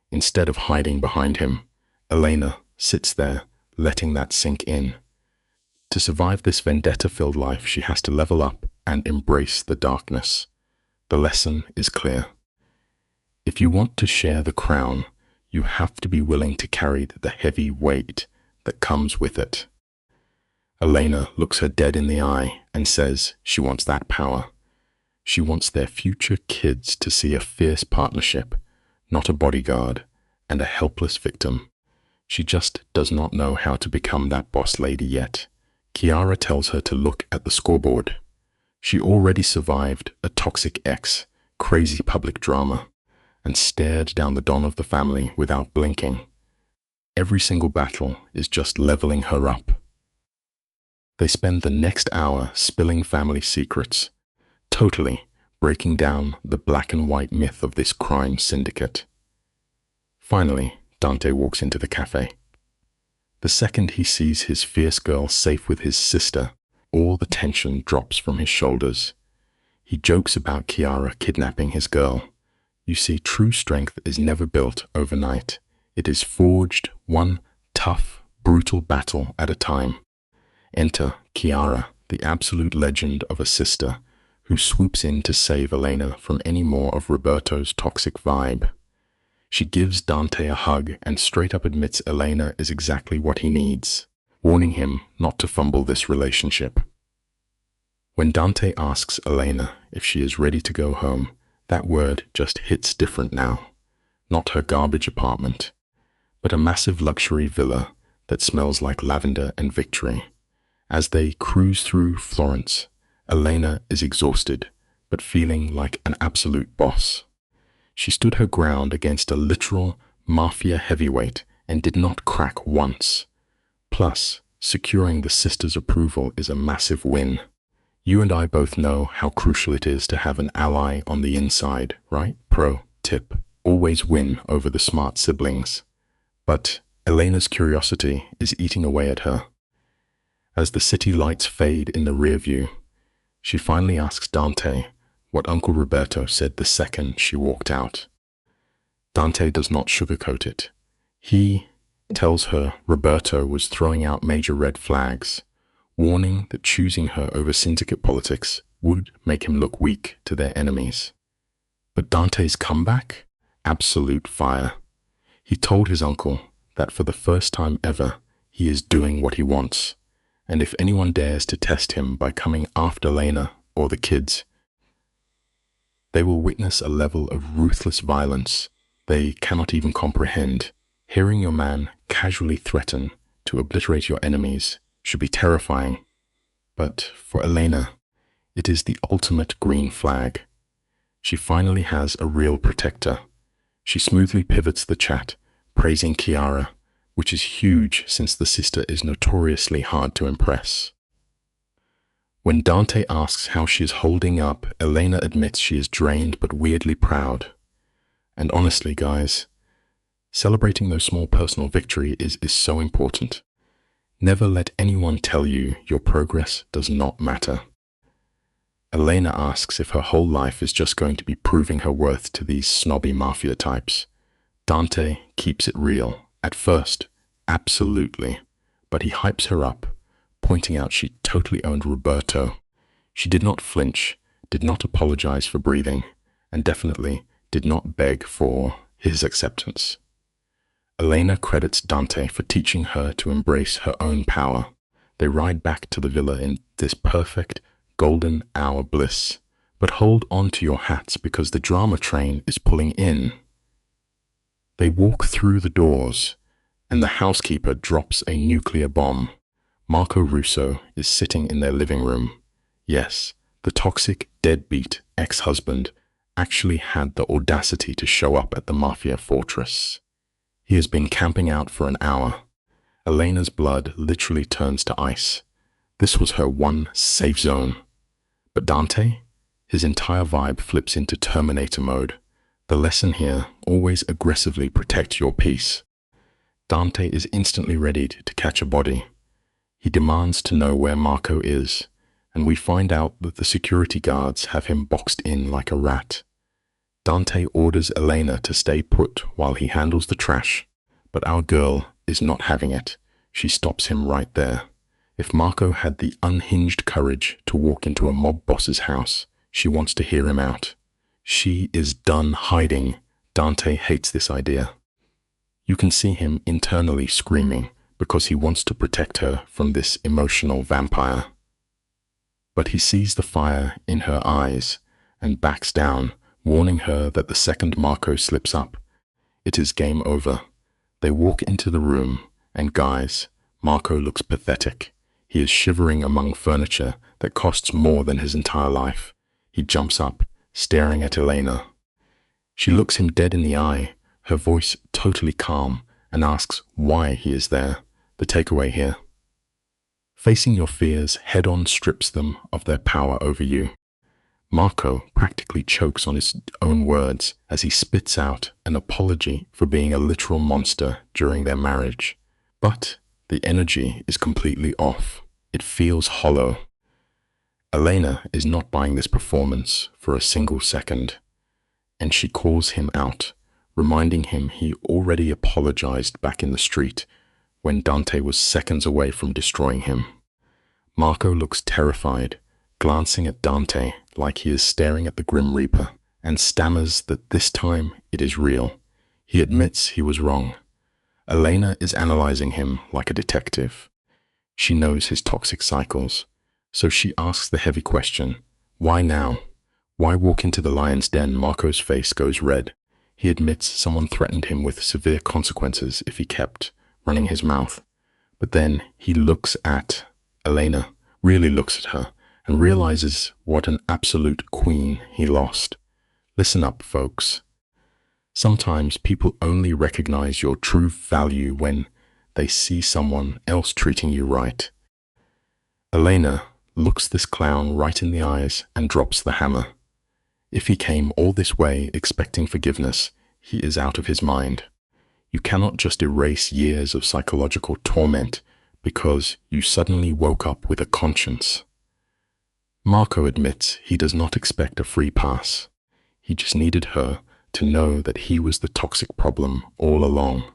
A: Instead of hiding behind him, Elena sits there, letting that sink in. To survive this vendetta-filled life, she has to level up and embrace the darkness. The lesson is clear. If you want to share the crown, you have to be willing to carry the heavy weight that comes with it. Elena looks her dead in the eye and says she wants that power. She wants their future kids to see a fierce partnership, not a bodyguard and a helpless victim. She just does not know how to become that boss lady yet. Chiara tells her to look at the scoreboard. She already survived a toxic ex, crazy public drama, and stared down the don of the family without blinking. Every single battle is just leveling her up. They spend the next hour spilling family secrets, totally breaking down the black and white myth of this crime syndicate. Finally, Dante walks into the cafe. The second he sees his fierce girl safe with his sister, all the tension drops from his shoulders. He jokes about Chiara kidnapping his girl. You see, true strength is never built overnight. It is forged one tough, brutal battle at a time. Enter Chiara, the absolute legend of a sister, who swoops in to save Elena from any more of Roberto's toxic vibe. She gives Dante a hug and straight up admits Elena is exactly what he needs, warning him not to fumble this relationship. When Dante asks Elena if she is ready to go home, that word just hits different now. Not her garbage apartment, but a massive luxury villa that smells like lavender and victory. As they cruise through Florence, Elena is exhausted, but feeling like an absolute boss. She stood her ground against a literal Mafia heavyweight and did not crack once. Plus, securing the sisters' approval is a massive win. You and I both know how crucial it is to have an ally on the inside, right? Pro tip: always win over the smart siblings. But Elena's curiosity is eating away at her. As the city lights fade in the rear view, she finally asks Dante what Uncle Roberto said the second she walked out. Dante does not sugarcoat it. He tells her Roberto was throwing out major red flags, warning that choosing her over syndicate politics would make him look weak to their enemies. But Dante's comeback? Absolute fire. He told his uncle that for the first time ever, he is doing what he wants, and if anyone dares to test him by coming after Lena or the kids, they will witness a level of ruthless violence they cannot even comprehend. Hearing your man casually threaten to obliterate your enemies should be terrifying, but for Elena, it is the ultimate green flag. She finally has a real protector. She smoothly pivots the chat, praising Chiara, which is huge since the sister is notoriously hard to impress. When Dante asks how she is holding up, Elena admits she is drained but weirdly proud. And honestly, guys, celebrating those small personal victories is so important. Never let anyone tell you your progress does not matter. Elena asks if her whole life is just going to be proving her worth to these snobby mafia types. Dante keeps it real. At first, absolutely, but he hypes her up, pointing out she totally owned Roberto. She did not flinch, did not apologize for breathing, and definitely did not beg for his acceptance. Elena credits Dante for teaching her to embrace her own power. They ride back to the villa in this perfect golden hour bliss. But hold on to your hats because the drama train is pulling in. They walk through the doors, and the housekeeper drops a nuclear bomb. Marco Russo is sitting in their living room. Yes, the toxic, deadbeat ex-husband actually had the audacity to show up at the Mafia fortress. He has been camping out for an hour. Elena's blood literally turns to ice. This was her one safe zone. But Dante? His entire vibe flips into Terminator mode. The lesson here: always aggressively protect your peace. Dante is instantly ready to catch a body. He demands to know where Marco is, and we find out that the security guards have him boxed in like a rat. Dante orders Elena to stay put while he handles the trash, but our girl is not having it. She stops him right there. If Marco had the unhinged courage to walk into a mob boss's house, she wants to hear him out. She is done hiding. Dante hates this idea. You can see him internally screaming because he wants to protect her from this emotional vampire. But he sees the fire in her eyes and backs down, warning her that the second Marco slips up, it is game over. They walk into the room, and guys, Marco looks pathetic. He is shivering among furniture that costs more than his entire life. He jumps up, staring at Elena. She looks him dead in the eye, her voice totally calm, and asks why he is there. The takeaway here: facing your fears head-on strips them of their power over you. Marco practically chokes on his own words as he spits out an apology for being a literal monster during their marriage. But the energy is completely off. It feels hollow. Elena is not buying this performance for a single second, and she calls him out, reminding him he already apologized back in the street when Dante was seconds away from destroying him. Marco looks terrified, glancing at Dante like he is staring at the Grim Reaper, and stammers that this time it is real. He admits he was wrong. Elena is analyzing him like a detective. She knows his toxic cycles, so she asks the heavy question: why now? Why walk into the lion's den? Marco's face goes red. He admits someone threatened him with severe consequences if he kept running his mouth. But then he looks at Elena, really looks at her, and realizes what an absolute queen he lost. Listen up, folks. Sometimes people only recognize your true value when they see someone else treating you right. Elena looks this clown right in the eyes and drops the hammer. If he came all this way expecting forgiveness, he is out of his mind. You cannot just erase years of psychological torment because you suddenly woke up with a conscience. Marco admits he does not expect a free pass. He just needed her to know that he was the toxic problem all along,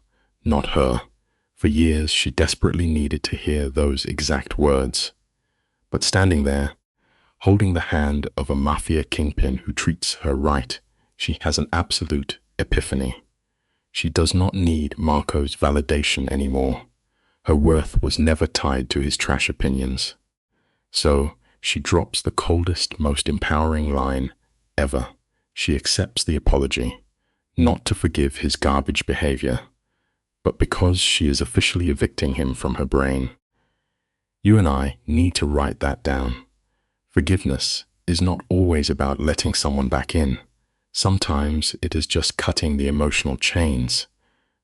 A: not her. For years, she desperately needed to hear those exact words. But standing there, holding the hand of a Mafia kingpin who treats her right, she has an absolute epiphany. She does not need Marco's validation anymore. Her worth was never tied to his trash opinions. So she drops the coldest, most empowering line ever. She accepts the apology, not to forgive his garbage behavior, but because she is officially evicting him from her brain. You and I need to write that down. Forgiveness is not always about letting someone back in. Sometimes it is just cutting the emotional chains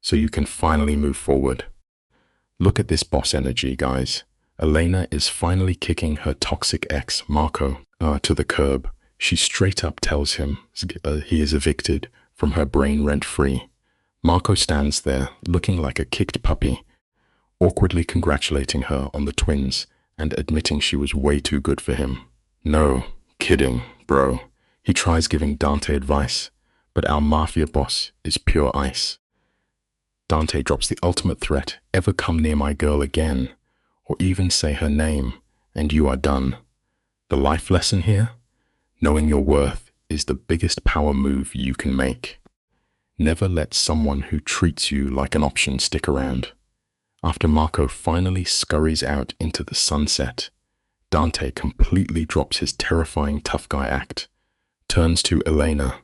A: so you can finally move forward. Look at this boss energy, guys. Elena is finally kicking her toxic ex, Marco, to the curb. She straight up tells him he is evicted from her brain rent-free. Marco stands there looking like a kicked puppy, awkwardly congratulating her on the twins and admitting she was way too good for him. No, kidding, bro. He tries giving Dante advice, but our Mafia boss is pure ice. Dante drops the ultimate threat: ever come near my girl again, or even say her name, and you are done. The life lesson here? Knowing your worth is the biggest power move you can make. Never let someone who treats you like an option stick around. After Marco finally scurries out into the sunset, Dante completely drops his terrifying tough guy act, turns to Elena,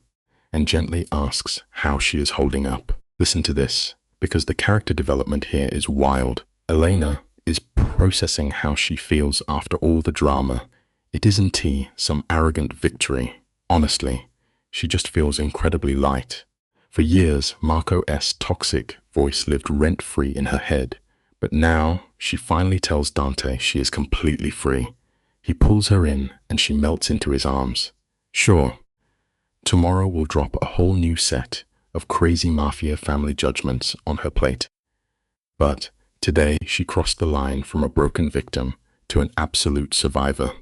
A: and gently asks how she is holding up. Listen to this, because the character development here is wild. Elena is processing how she feels after all the drama. It isn't some arrogant victory. Honestly, she just feels incredibly light. For years, Marco's toxic voice lived rent-free in her head, but now she finally tells Dante she is completely free. He pulls her in and she melts into his arms. Sure, tomorrow will drop a whole new set of crazy Mafia family judgments on her plate. But today she crossed the line from a broken victim to an absolute survivor.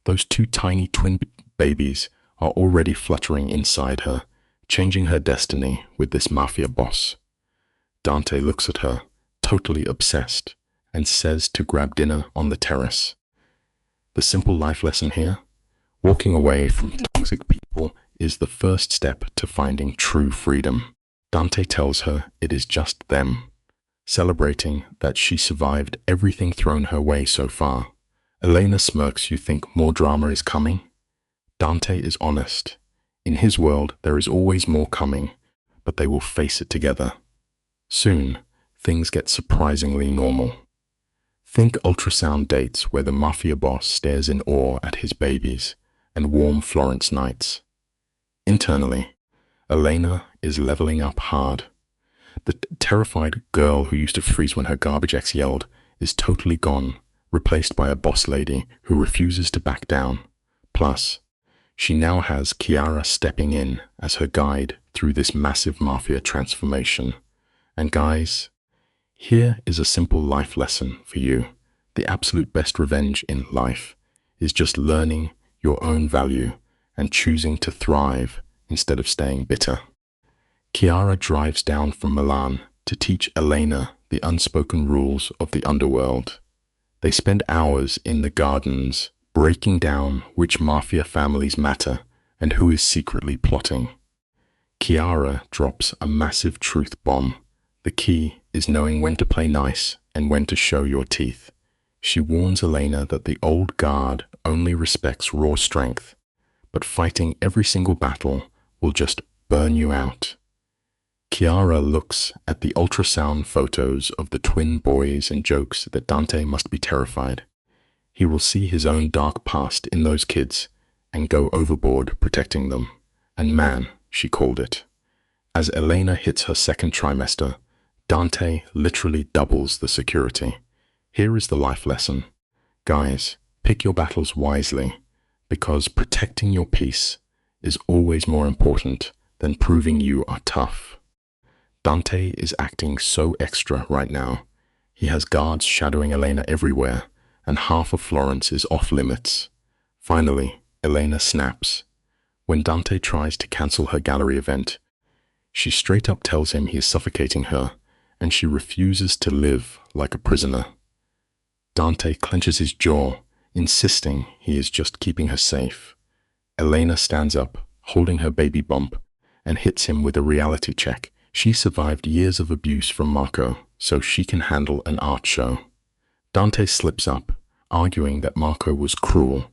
A: Those two tiny twin babies are already fluttering inside her, changing her destiny with this Mafia boss. Dante looks at her, totally obsessed, and says to grab dinner on the terrace. The simple life lesson here? Walking away from toxic people is the first step to finding true freedom. Dante tells her it is just them, celebrating that she survived everything thrown her way so far. Elena smirks. You think more drama is coming? Dante is honest. In his world, there is always more coming, but they will face it together. Soon, things get surprisingly normal. Think ultrasound dates where the Mafia boss stares in awe at his babies and warm Florence nights. Internally, Elena is leveling up hard. The terrified girl who used to freeze when her garbage ex yelled is totally gone, replaced by a boss lady who refuses to back down. Plus, she now has Chiara stepping in as her guide through this massive Mafia transformation. And guys, here is a simple life lesson for you. The absolute best revenge in life is just learning your own value and choosing to thrive instead of staying bitter. Chiara drives down from Milan to teach Elena the unspoken rules of the underworld. They spend hours in the gardens breaking down which Mafia families matter and who is secretly plotting. Chiara drops a massive truth bomb. The key is knowing when to play nice and when to show your teeth. She warns Elena that the old guard only respects raw strength, but fighting every single battle will just burn you out. Chiara looks at the ultrasound photos of the twin boys and jokes that Dante must be terrified. He will see his own dark past in those kids and go overboard protecting them. And man, she called it. As Elena hits her second trimester, Dante literally doubles the security. Here is the life lesson. Guys, Pick your battles wisely, because protecting your peace is always more important than proving you are tough. Dante is acting so extra right now. He has guards shadowing Elena everywhere, and half of Florence is off limits. Finally, Elena snaps. When Dante tries to cancel her gallery event, she straight up tells him he is suffocating her, and she refuses to live like a prisoner. Dante clenches his jaw, insisting he is just keeping her safe. Elena stands up, holding her baby bump, and hits him with a reality check. She survived years of abuse from Marco, so she can handle an art show. Dante slips up, arguing that Marco was cruel,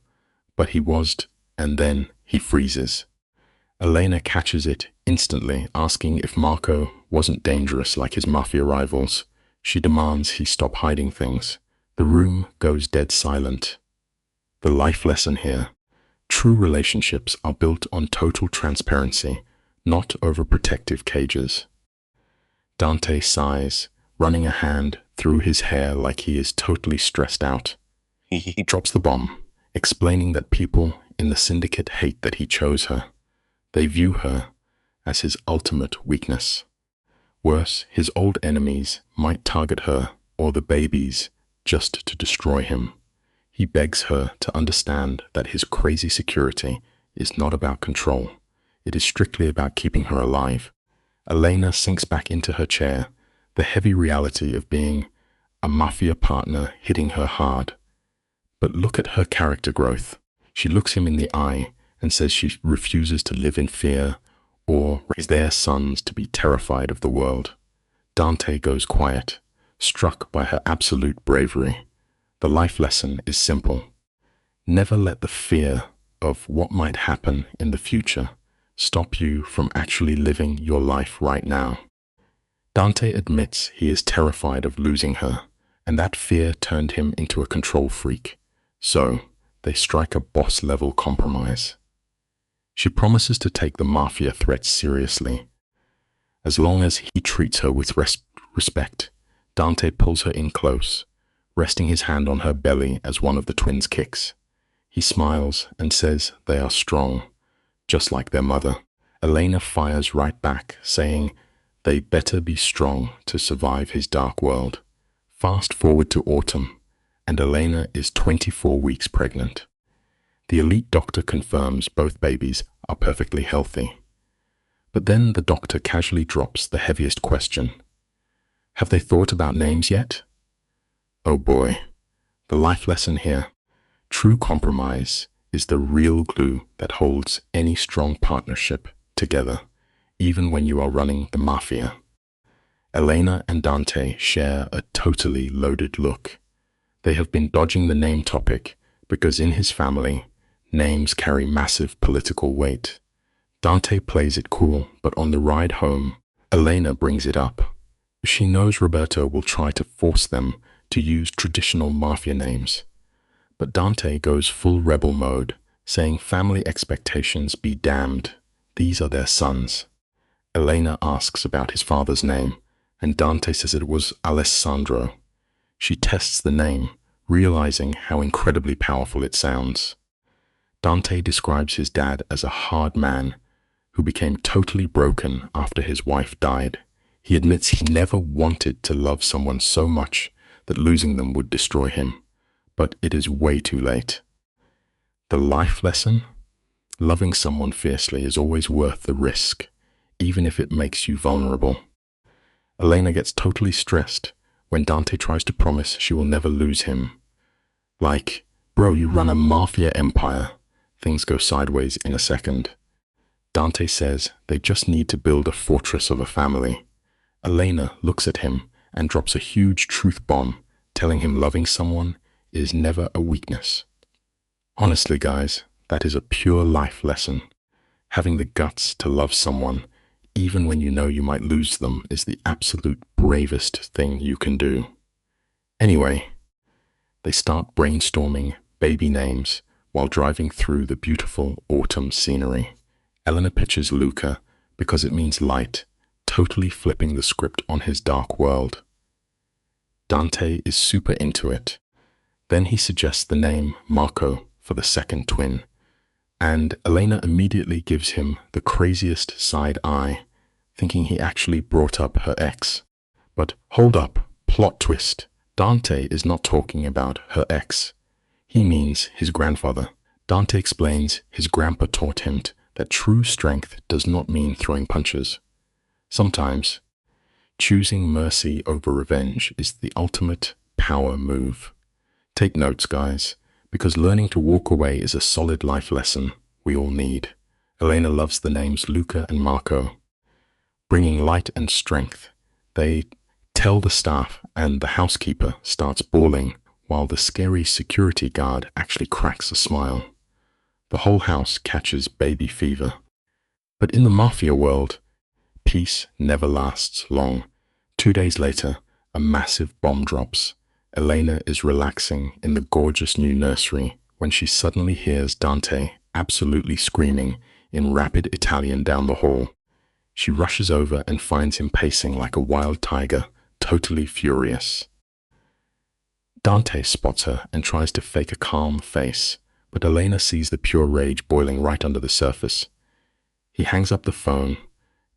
A: but he wasn't, and then he freezes. Elena catches it instantly, asking if Marco wasn't dangerous like his Mafia rivals. She demands he stop hiding things. The room goes dead silent. The life lesson here: true relationships are built on total transparency, not overprotective cages. Dante sighs, running a hand through his hair like he is totally stressed out. He drops the bomb, explaining that people in the syndicate hate that he chose her. They view her as his ultimate weakness. Worse, his old enemies might target her or the babies just to destroy him. He begs her to understand that his crazy security is not about control. It is strictly about keeping her alive. Elena sinks back into her chair, the heavy reality of being a Mafia partner hitting her hard. But look at her character growth. She looks him in the eye and says she refuses to live in fear or raise their sons to be terrified of the world. Dante goes quiet, struck by her absolute bravery. The life lesson is simple. Never let the fear of what might happen in the future stop you from actually living your life right now. Dante admits he is terrified of losing her, and that fear turned him into a control freak. So, they strike a boss-level compromise. She promises to take the Mafia threats seriously. As long as he treats her with respect, Dante pulls her in close, resting his hand on her belly as one of the twins kicks. He smiles and says they are strong, just like their mother. Elena fires right back, saying they better be strong to survive his dark world. Fast forward to autumn, and Elena is 24 weeks pregnant. The elite doctor confirms both babies are perfectly healthy. But then the doctor casually drops the heaviest question. Have they thought about names yet? Oh boy, the life lesson here: true compromise is the real glue that holds any strong partnership together, even when you are running the Mafia. Elena and Dante share a totally loaded look. They have been dodging the name topic because in his family, names carry massive political weight. Dante plays it cool, but on the ride home, Elena brings it up. She knows Roberto will try to force them to use traditional Mafia names. But Dante goes full rebel mode, saying family expectations be damned. These are their sons. Elena asks about his father's name, and Dante says it was Alessandro. She tests the name, realizing how incredibly powerful it sounds. Dante describes his dad as a hard man who became totally broken after his wife died. He admits he never wanted to love someone so much that losing them would destroy him, but it is way too late. The life lesson? Loving someone fiercely is always worth the risk, even if it makes you vulnerable. Elena gets totally stressed when Dante tries to promise she will never lose him. Like, bro, you run a Mafia empire. Things go sideways in a second. Dante says they just need to build a fortress of a family. Elena looks at him and drops a huge truth bomb, telling him loving someone is never a weakness. Honestly, guys, that is a pure life lesson. Having the guts to love someone, even when you know you might lose them, is the absolute bravest thing you can do. Anyway, they start brainstorming baby names while driving through the beautiful autumn scenery. Elena pictures Luca because it means light, totally flipping the script on his dark world. Dante is super into it. Then he suggests the name Marco for the second twin, and Elena immediately gives him the craziest side eye, thinking he actually brought up her ex. But hold up, plot twist. Dante is not talking about her ex. He means his grandfather. Dante explains his grandpa taught him that true strength does not mean throwing punches. Sometimes, choosing mercy over revenge is the ultimate power move. Take notes, guys, because learning to walk away is a solid life lesson we all need. Elena loves the names Luca and Marco, bringing light and strength. They tell the staff, and the housekeeper starts bawling while the scary security guard actually cracks a smile. The whole house catches baby fever. But in the Mafia world, peace never lasts long. 2 days later, a massive bomb drops. Elena is relaxing in the gorgeous new nursery when she suddenly hears Dante absolutely screaming in rapid Italian down the hall. She rushes over and finds him pacing like a wild tiger, totally furious. Dante spots her and tries to fake a calm face, but Elena sees the pure rage boiling right under the surface. He hangs up the phone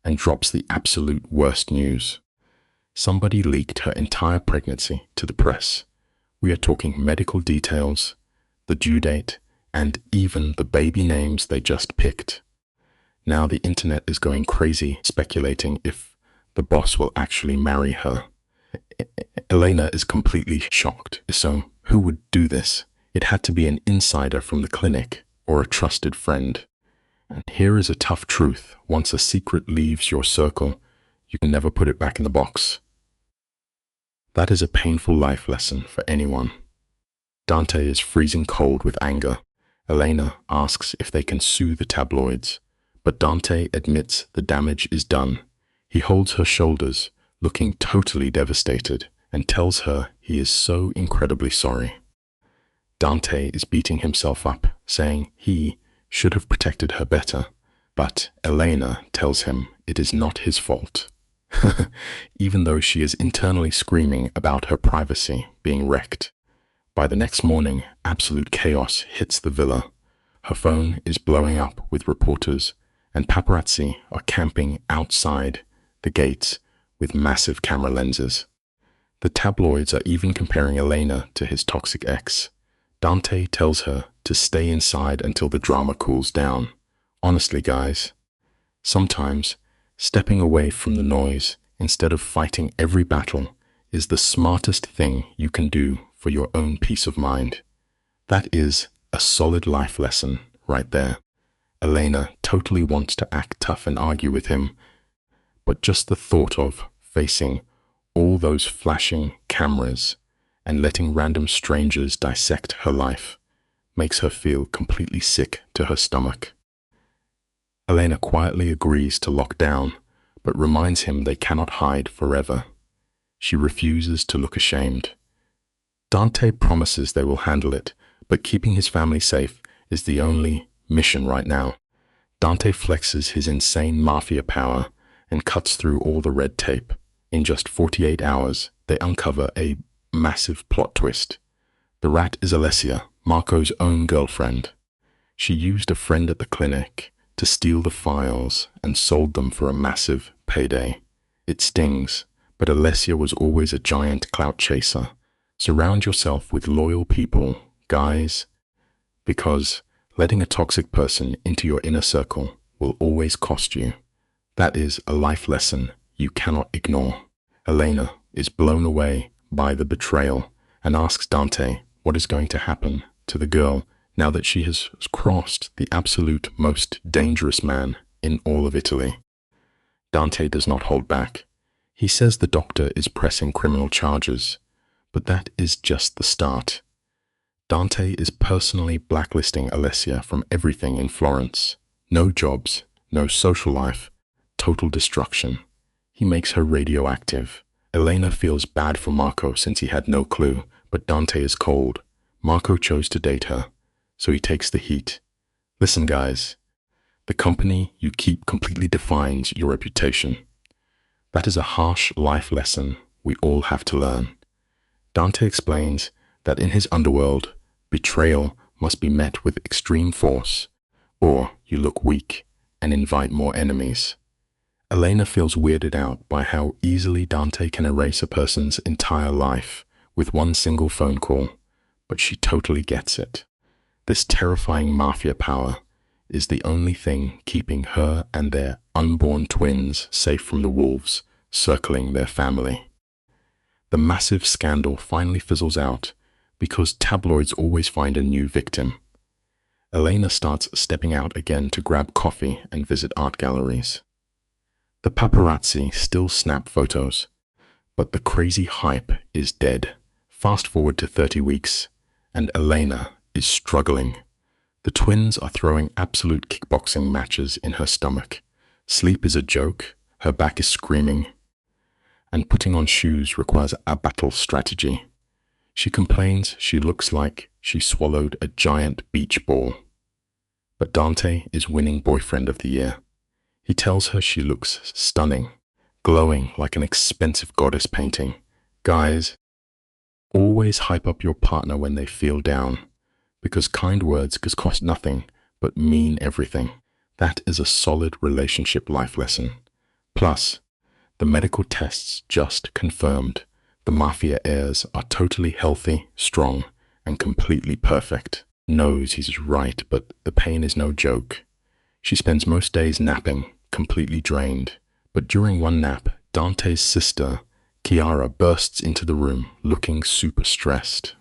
A: and drops the absolute worst news. Somebody leaked her entire pregnancy to the press. We are talking medical details, the due date, and even the baby names they just picked. Now the internet is going crazy, speculating if the boss will actually marry her. Elena is completely shocked. So, who would do this? It had to be an insider from the clinic or a trusted friend. And here is a tough truth. Once a secret leaves your circle, you can never put it back in the box. That is a painful life lesson for anyone. Dante is freezing cold with anger. Elena asks if they can sue the tabloids, but Dante admits the damage is done. He holds her shoulders, looking totally devastated, and tells her he is so incredibly sorry. Dante is beating himself up, saying he should have protected her better, but Elena tells him it is not his fault. Even though she is internally screaming about her privacy being wrecked. By the next morning, absolute chaos hits the villa. Her phone is blowing up with reporters, and paparazzi are camping outside the gates with massive camera lenses. The tabloids are even comparing Elena to his toxic ex. Dante tells her to stay inside until the drama cools down. Honestly, guys, sometimes stepping away from the noise instead of fighting every battle is the smartest thing you can do for your own peace of mind. That is a solid life lesson right there. Elena totally wants to act tough and argue with him, but just the thought of facing all those flashing cameras and letting random strangers dissect her life makes her feel completely sick to her stomach. Elena quietly agrees to lock down, but reminds him they cannot hide forever. She refuses to look ashamed. Dante promises they will handle it, but keeping his family safe is the only mission right now. Dante flexes his insane mafia power and cuts through all the red tape. In just 48 hours, they uncover a massive plot twist. The rat is Alessia, Marco's own girlfriend. She used a friend at the clinic to steal the files and sold them for a massive payday. It stings, but Alessia was always a giant clout chaser. Surround yourself with loyal people, guys, because letting a toxic person into your inner circle will always cost you. That is a life lesson you cannot ignore. Elena is blown away by the betrayal and asks Dante what is going to happen to the girl now that she has crossed the absolute most dangerous man in all of Italy. Dante does not hold back. He says the doctor is pressing criminal charges, but that is just the start. Dante is personally blacklisting Alessia from everything in Florence. No jobs, no social life, total destruction. He makes her radioactive. Elena feels bad for Marco since he had no clue, but Dante is cold. Marco chose to date her, so he takes the heat. Listen, guys, the company you keep completely defines your reputation. That is a harsh life lesson we all have to learn. Dante explains that in his underworld, betrayal must be met with extreme force, or you look weak and invite more enemies. Elena feels weirded out by how easily Dante can erase a person's entire life with one single phone call, but she totally gets it. This terrifying mafia power is the only thing keeping her and their unborn twins safe from the wolves circling their family. The massive scandal finally fizzles out because tabloids always find a new victim. Elena starts stepping out again to grab coffee and visit art galleries. The paparazzi still snap photos, but the crazy hype is dead. Fast forward to 30 weeks, and Elena is struggling. The twins are throwing absolute kickboxing matches in her stomach. Sleep is a joke, her back is screaming, and putting on shoes requires a battle strategy. She complains she looks like she swallowed a giant beach ball. But Dante is winning boyfriend of the year. He tells her she looks stunning, glowing like an expensive goddess painting. Guys, always hype up your partner when they feel down, because kind words cost nothing but mean everything. That is a solid relationship life lesson. Plus, the medical tests just confirmed the Mafia heirs are totally healthy, strong, and completely perfect. Knows he's right, but the pain is no joke. She spends most days napping, completely drained. But during one nap, Dante's sister, Chiara, bursts into the room, looking super stressed.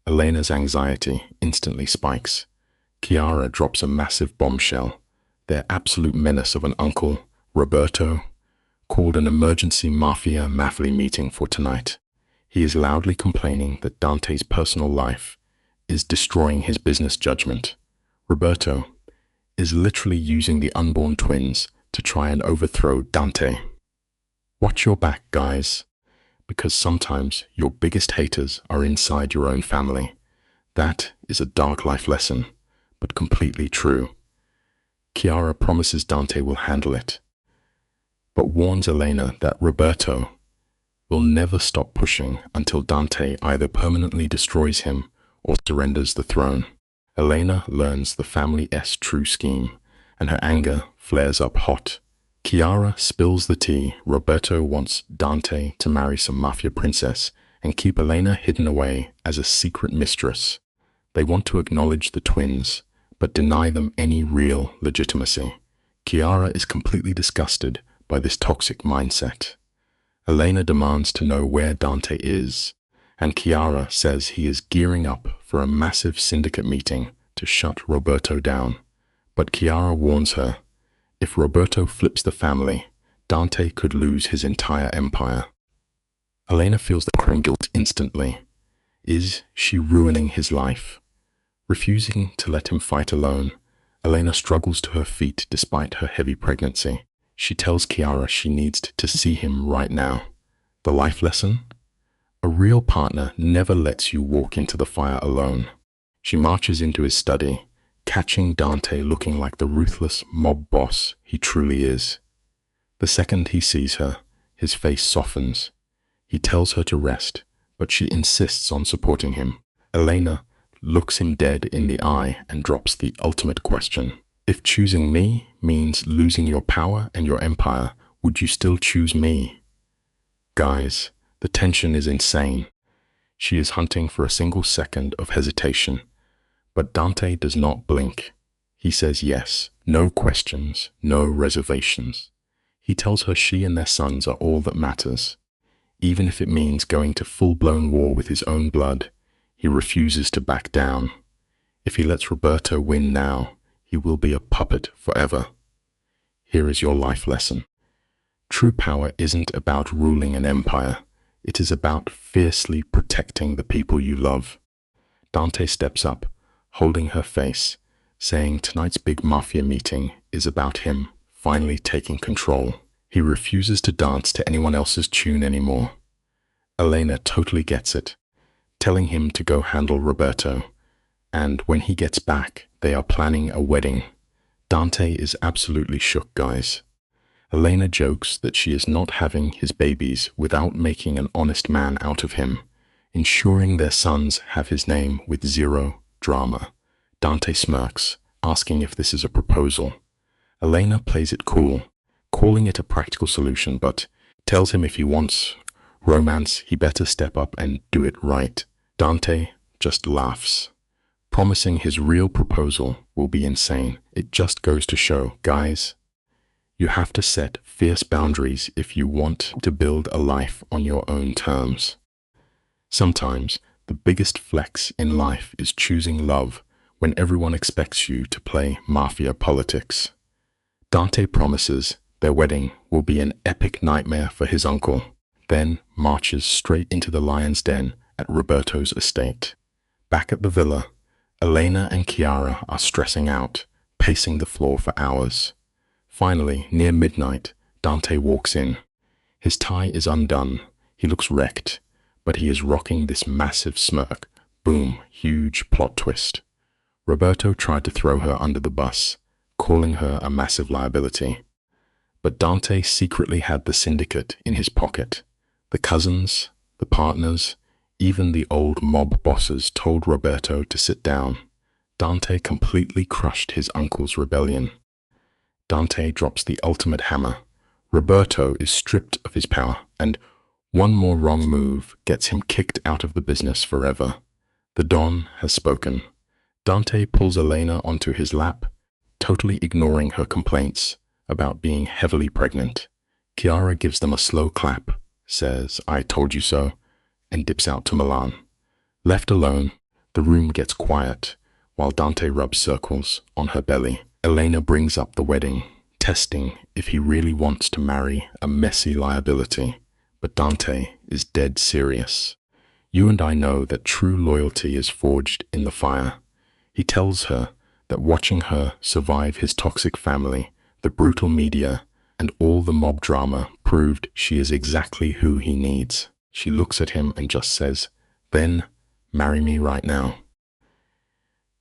A: Elena's anxiety instantly spikes. Chiara drops a massive bombshell. Their absolute menace of an uncle, Roberto, called an emergency Mafia meeting for tonight. He is loudly complaining that Dante's personal life is destroying his business judgment. Roberto is literally using the unborn twins to try and overthrow Dante. Watch your back, guys, because sometimes your biggest haters are inside your own family. That is a dark life lesson, but completely true. Chiara promises Dante will handle it, but warns Elena that Roberto will never stop pushing until Dante either permanently destroys him or surrenders the throne. Elena learns the family's true scheme, and her anger flares up hot. Chiara spills the tea. Roberto wants Dante to marry some Mafia princess and keep Elena hidden away as a secret mistress. They want to acknowledge the twins, but deny them any real legitimacy. Chiara is completely disgusted by this toxic mindset. Elena demands to know where Dante is, and Chiara says he is gearing up for a massive syndicate meeting to shut Roberto down. But Chiara warns her, if Roberto flips the family, Dante could lose his entire empire. Elena feels the crying guilt instantly. Is she ruining his life? Refusing to let him fight alone, Elena struggles to her feet despite her heavy pregnancy. She tells Chiara she needs to see him right now. The life lesson? A real partner never lets you walk into the fire alone. She marches into his study, catching Dante looking like the ruthless mob boss he truly is. The second he sees her, his face softens. He tells her to rest, but she insists on supporting him. Elena looks him dead in the eye and drops the ultimate question. If choosing me means losing your power and your empire, would you still choose me? Guys, the tension is insane. She is hunting for a single second of hesitation, but Dante does not blink. He says yes, no questions, no reservations. He tells her she and their sons are all that matters. Even if it means going to full-blown war with his own blood, he refuses to back down. If he lets Roberto win now, he will be a puppet forever. Here is your life lesson. True power isn't about ruling an empire. It is about fiercely protecting the people you love. Dante steps up, holding her face, saying tonight's big Mafia meeting is about him finally taking control. He refuses to dance to anyone else's tune anymore. Elena totally gets it, telling him to go handle Roberto. And when he gets back, they are planning a wedding. Dante is absolutely shook, guys. Elena jokes that she is not having his babies without making an honest man out of him. ensuring their sons have his name with zero drama. Dante smirks, asking if this is a proposal. Elena plays it cool, calling it a practical solution, but tells him if he wants romance, he better step up and do it right. Dante just laughs, promising his real proposal will be insane. It just goes to show, guys, you have to set fierce boundaries if you want to build a life on your own terms. Sometimes the biggest flex in life is choosing love when everyone expects you to play mafia politics. Dante promises their wedding will be an epic nightmare for his uncle, then marches straight into the lion's den at Roberto's estate. Back at the villa, Elena and Chiara are stressing out, pacing the floor for hours. Finally, near midnight, Dante walks in. His tie is undone, he looks wrecked, but he is rocking this massive smirk. Boom, huge plot twist. Roberto tried to throw her under the bus, calling her a massive liability. But Dante secretly had the syndicate in his pocket. The cousins, the partners, even the old mob bosses told Roberto to sit down. Dante completely crushed his uncle's rebellion. Dante drops the ultimate hammer. Roberto is stripped of his power, and one more wrong move gets him kicked out of the business forever. The Don has spoken. Dante pulls Elena onto his lap, totally ignoring her complaints about being heavily pregnant. Chiara gives them a slow clap, says, "I told you so," and dips out to Milan. Left alone, the room gets quiet while Dante rubs circles on her belly. Elena brings up the wedding, testing if he really wants to marry a messy liability. But Dante is dead serious. "You and I know that true loyalty is forged in the fire." He tells her that watching her survive his toxic family, the brutal media, and all the mob drama proved she is exactly who he needs. She looks at him and just says, "Then marry me right now."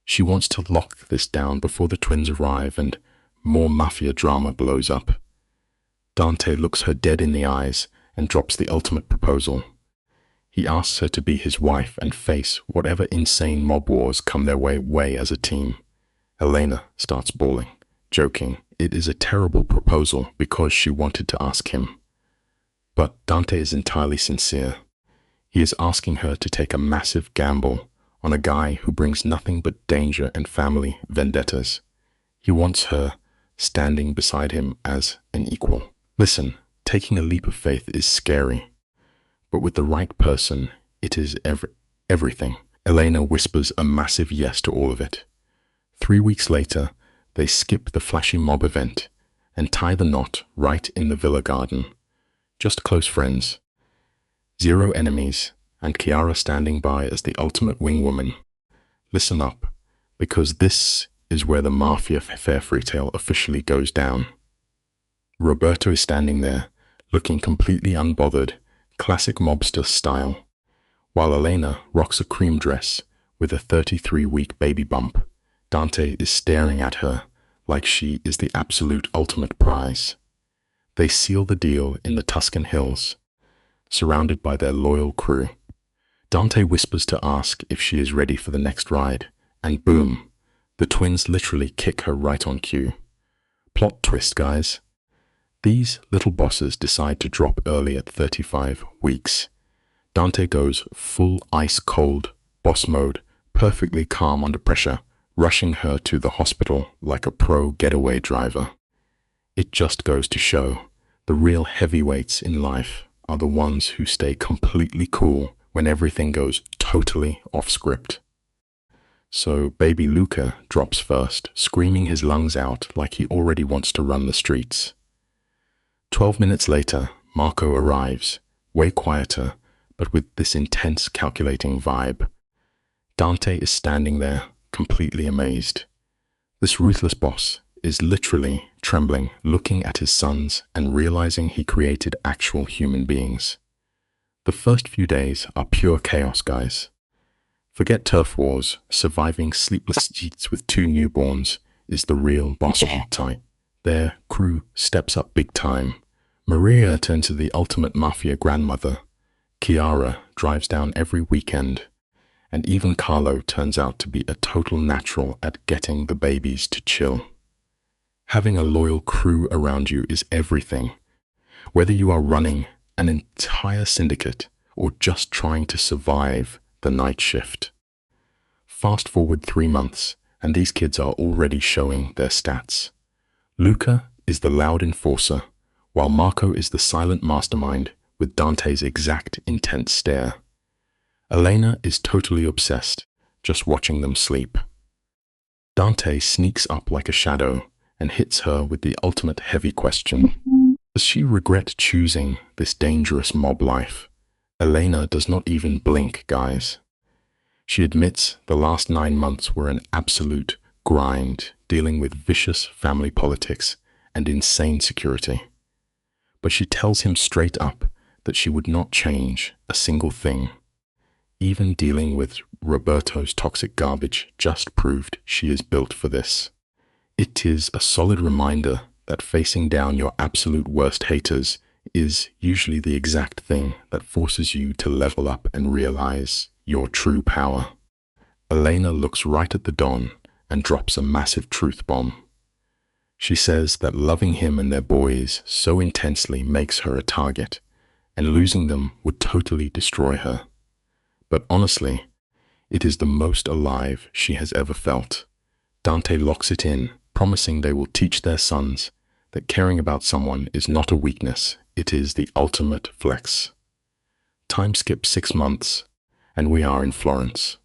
A: She wants to lock this down before the twins arrive and more mafia drama blows up. Dante looks her dead in the eyes and drops the ultimate proposal. He asks her to be his wife and face whatever insane mob wars come their way as a team. Elena starts bawling, joking it is a terrible proposal because she wanted to ask him. But Dante is entirely sincere. He is asking her to take a massive gamble on a guy who brings nothing but danger and family vendettas. He wants her standing beside him as an equal. Listen, taking a leap of faith is scary. But with the right person, it is everything. Elena whispers a massive yes to all of it. 3 weeks later, they skip the flashy mob event and tie the knot right in the villa garden. Just close friends. Zero enemies, and Chiara standing by as the ultimate wingwoman. Listen up, because this is where the Mafia fairy tale officially goes down. Roberto is standing there, looking completely unbothered, classic mobster style, while Elena rocks a cream dress with a 33-week baby bump. Dante is staring at her like she is the absolute ultimate prize. They seal the deal in the Tuscan hills, surrounded by their loyal crew. Dante whispers to ask if she is ready for the next ride, and boom, the twins literally kick her right on cue. Plot twist, guys. These little bosses decide to drop early at 35 weeks. Dante goes full ice-cold boss mode, perfectly calm under pressure, rushing her to the hospital like a pro getaway driver. It just goes to show, the real heavyweights in life are the ones who stay completely cool when everything goes totally off script. So baby Luca drops first, screaming his lungs out like he already wants to run the streets. 12 minutes later, Marco arrives, way quieter, but with this intense calculating vibe. Dante is standing there, completely amazed. This ruthless boss is literally trembling, looking at his sons and realizing he created actual human beings. The first few days are pure chaos, guys. Forget turf wars, surviving sleepless nights with 2 newborns is the real boss type. Their crew steps up big time. Maria turns to the ultimate mafia grandmother, Chiara drives down every weekend, and even Carlo turns out to be a total natural at getting the babies to chill. Having a loyal crew around you is everything, whether you are running an entire syndicate or just trying to survive the night shift. Fast forward 3 months, and these kids are already showing their stats. Luca is the loud enforcer, while Marco is the silent mastermind with Dante's exact intense stare. Elena is totally obsessed, just watching them sleep. Dante sneaks up like a shadow and hits her with the ultimate heavy question. Does she regret choosing this dangerous mob life? Elena does not even blink, guys. She admits the last 9 months were an absolute grind, dealing with vicious family politics and insane security. But she tells him straight up that she would not change a single thing. Even dealing with Roberto's toxic garbage just proved she is built for this. It is a solid reminder that facing down your absolute worst haters is usually the exact thing that forces you to level up and realize your true power. Elena looks right at the Don and drops a massive truth bomb. She says that loving him and their boys so intensely makes her a target, and losing them would totally destroy her. But honestly, it is the most alive she has ever felt. Dante locks it in, promising they will teach their sons that caring about someone is not a weakness, it is the ultimate flex. Time skips 6 months, and we are in Florence.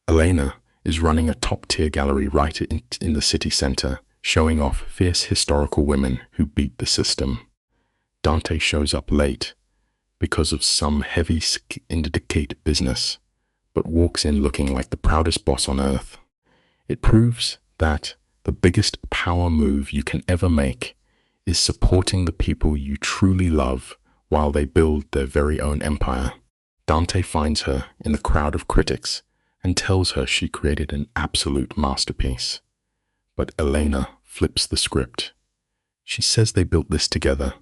A: Elena is running a top-tier gallery right in the city center, showing off fierce historical women who beat the system. Dante shows up late because of some heavy syndicate business, but walks in looking like the proudest boss on earth. It proves that the biggest power move you can ever make is supporting the people you truly love while they build their very own empire. Dante finds her in the crowd of critics and tells her she created an absolute masterpiece. But Elena flips the script. She says they built this together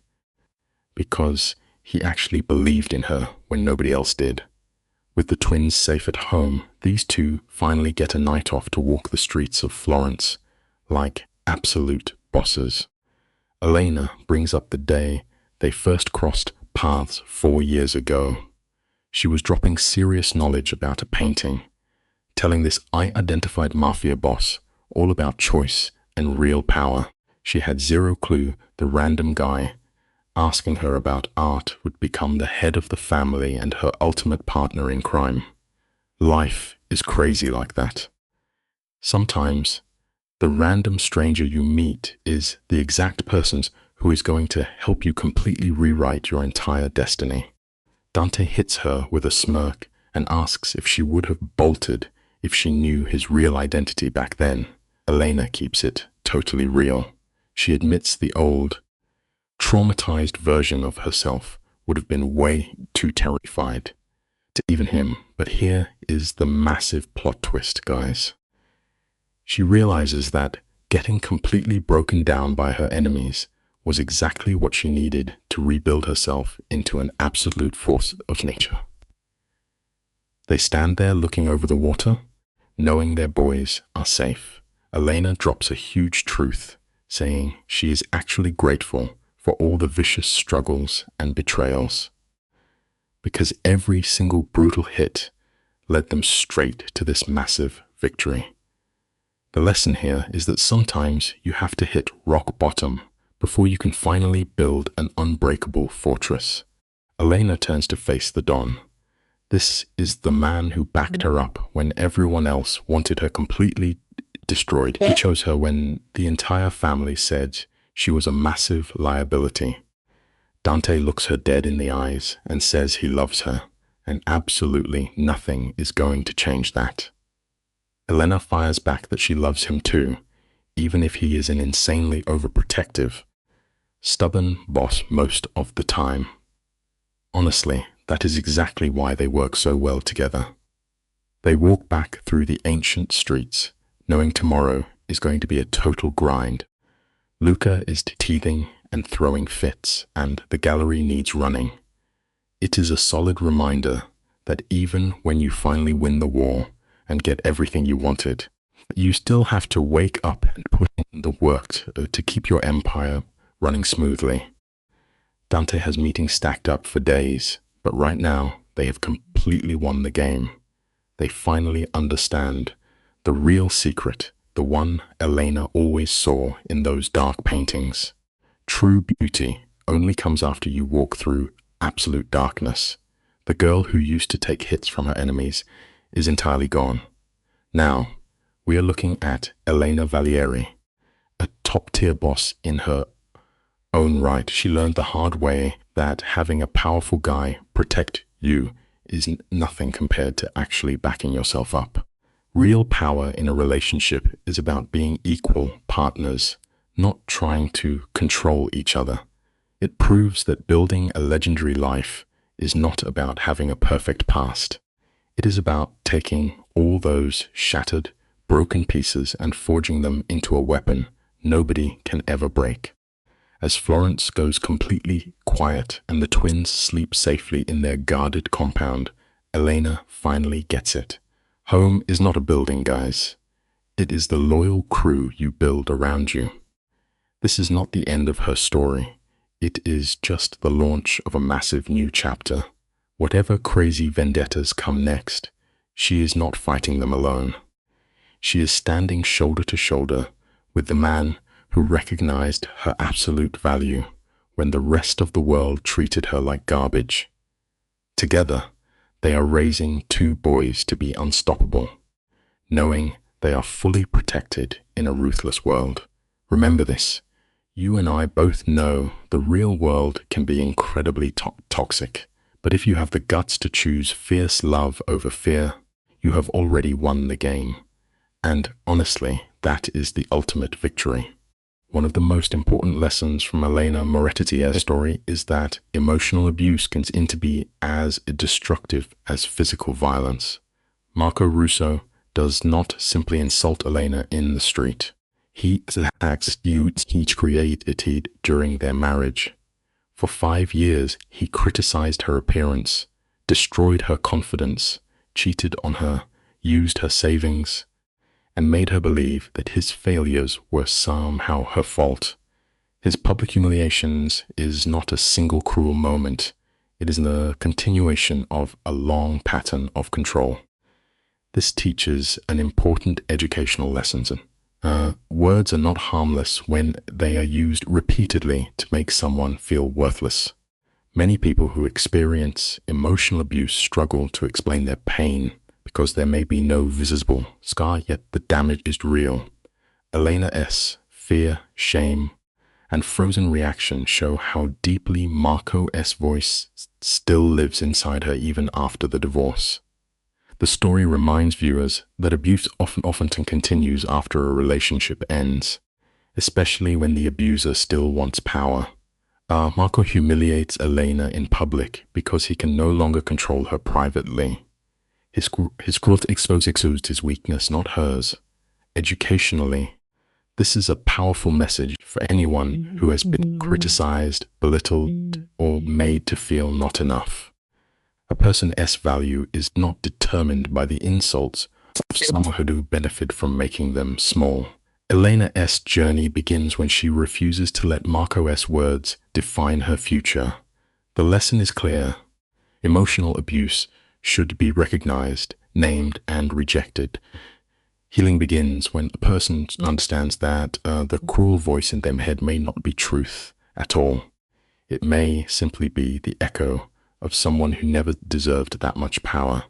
A: because he actually believed in her when nobody else did. With the twins safe at home, these two finally get a night off to walk the streets of Florence like absolute bosses. Elena brings up the day they first crossed paths 4 years ago. She was dropping serious knowledge about a painting, telling this identified Mafia boss all about choice and real power. She had zero clue the random guy asking her about art would become the head of the family and her ultimate partner in crime. Life is crazy like that. Sometimes, the random stranger you meet is the exact person who is going to help you completely rewrite your entire destiny. Dante hits her with a smirk and asks if she would have bolted if she knew his real identity back then. Elena keeps it totally real. She admits the old, traumatized version of herself would have been way too terrified to even him. But here is the massive plot twist, guys. She realizes that getting completely broken down by her enemies was exactly what she needed to rebuild herself into an absolute force of nature. They stand there looking over the water, knowing their boys are safe. Elena drops a huge truth, saying she is actually grateful for all the vicious struggles and betrayals, because every single brutal hit led them straight to this massive victory. The lesson here is that sometimes you have to hit rock bottom before you can finally build an unbreakable fortress. Elena turns to face the Don. This is the man who backed her up when everyone else wanted her completely destroyed. He chose her when the entire family said she was a massive liability. Dante looks her dead in the eyes and says he loves her, and absolutely nothing is going to change that. Elena fires back that she loves him too, even if he is an insanely overprotective, stubborn boss most of the time. Honestly, that is exactly why they work so well together. They walk back through the ancient streets, knowing tomorrow is going to be a total grind. Luca is teething and throwing fits, and the gallery needs running. It is a solid reminder that even when you finally win the war and get everything you wanted, you still have to wake up and put in the work to keep your empire running smoothly. Dante has meetings stacked up for days, but right now they have completely won the game. They finally understand the real secret, the one Elena always saw in those dark paintings. True beauty only comes after you walk through absolute darkness. The girl who used to take hits from her enemies is entirely gone. Now, we are looking at Elena Valieri, a top-tier boss in her own right. She learned the hard way that having a powerful guy protect you is nothing compared to actually backing yourself up. Real power in a relationship is about being equal partners, not trying to control each other. It proves that building a legendary life is not about having a perfect past. It is about taking all those shattered, broken pieces and forging them into a weapon nobody can ever break. As Florence goes completely quiet and the twins sleep safely in their guarded compound, Elena finally gets it. Home is not a building, guys. It is the loyal crew you build around you. This is not the end of her story. It is just the launch of a massive new chapter. Whatever crazy vendettas come next, she is not fighting them alone. She is standing shoulder to shoulder with the man who recognized her absolute value when the rest of the world treated her like garbage. Together, they are raising two boys to be unstoppable, knowing they are fully protected in a ruthless world. Remember this. You and I both know the real world can be incredibly toxic, but if you have the guts to choose fierce love over fear, you have already won the game. And honestly, that is the ultimate victory. One of the most important lessons from Elena Moretti's story is that emotional abuse can be as destructive as physical violence. Marco Russo does not simply insult Elena in the street. He attacks you he created during their marriage. For 5 years, he criticized her appearance, destroyed her confidence, cheated on her, used her savings, and made her believe that his failures were somehow her fault. His public humiliations is not a single cruel moment. It is the continuation of a long pattern of control. This teaches an important educational lesson. Words are not harmless when they are used repeatedly to make someone feel worthless. Many people who experience emotional abuse struggle to explain their pain because there may be no visible scar, yet the damage is real. Elena's fear, shame, and frozen reaction show how deeply Marco's voice still lives inside her even after the divorce. The story reminds viewers that abuse often continues after a relationship ends, especially when the abuser still wants power. Marco humiliates Elena in public because he can no longer control her privately. His cruelty exposes his weakness, not hers. Educationally, this is a powerful message for anyone who has been criticized, belittled, or made to feel not enough. A person's value is not determined by the insults of someone who benefit from making them small. Elena's journey begins when she refuses to let Marco's words define her future. The lesson is clear. Emotional abuse should be recognized, named, and rejected. Healing begins when a person understands that the cruel voice in their head may not be truth at all. It may simply be the echo of someone who never deserved that much power.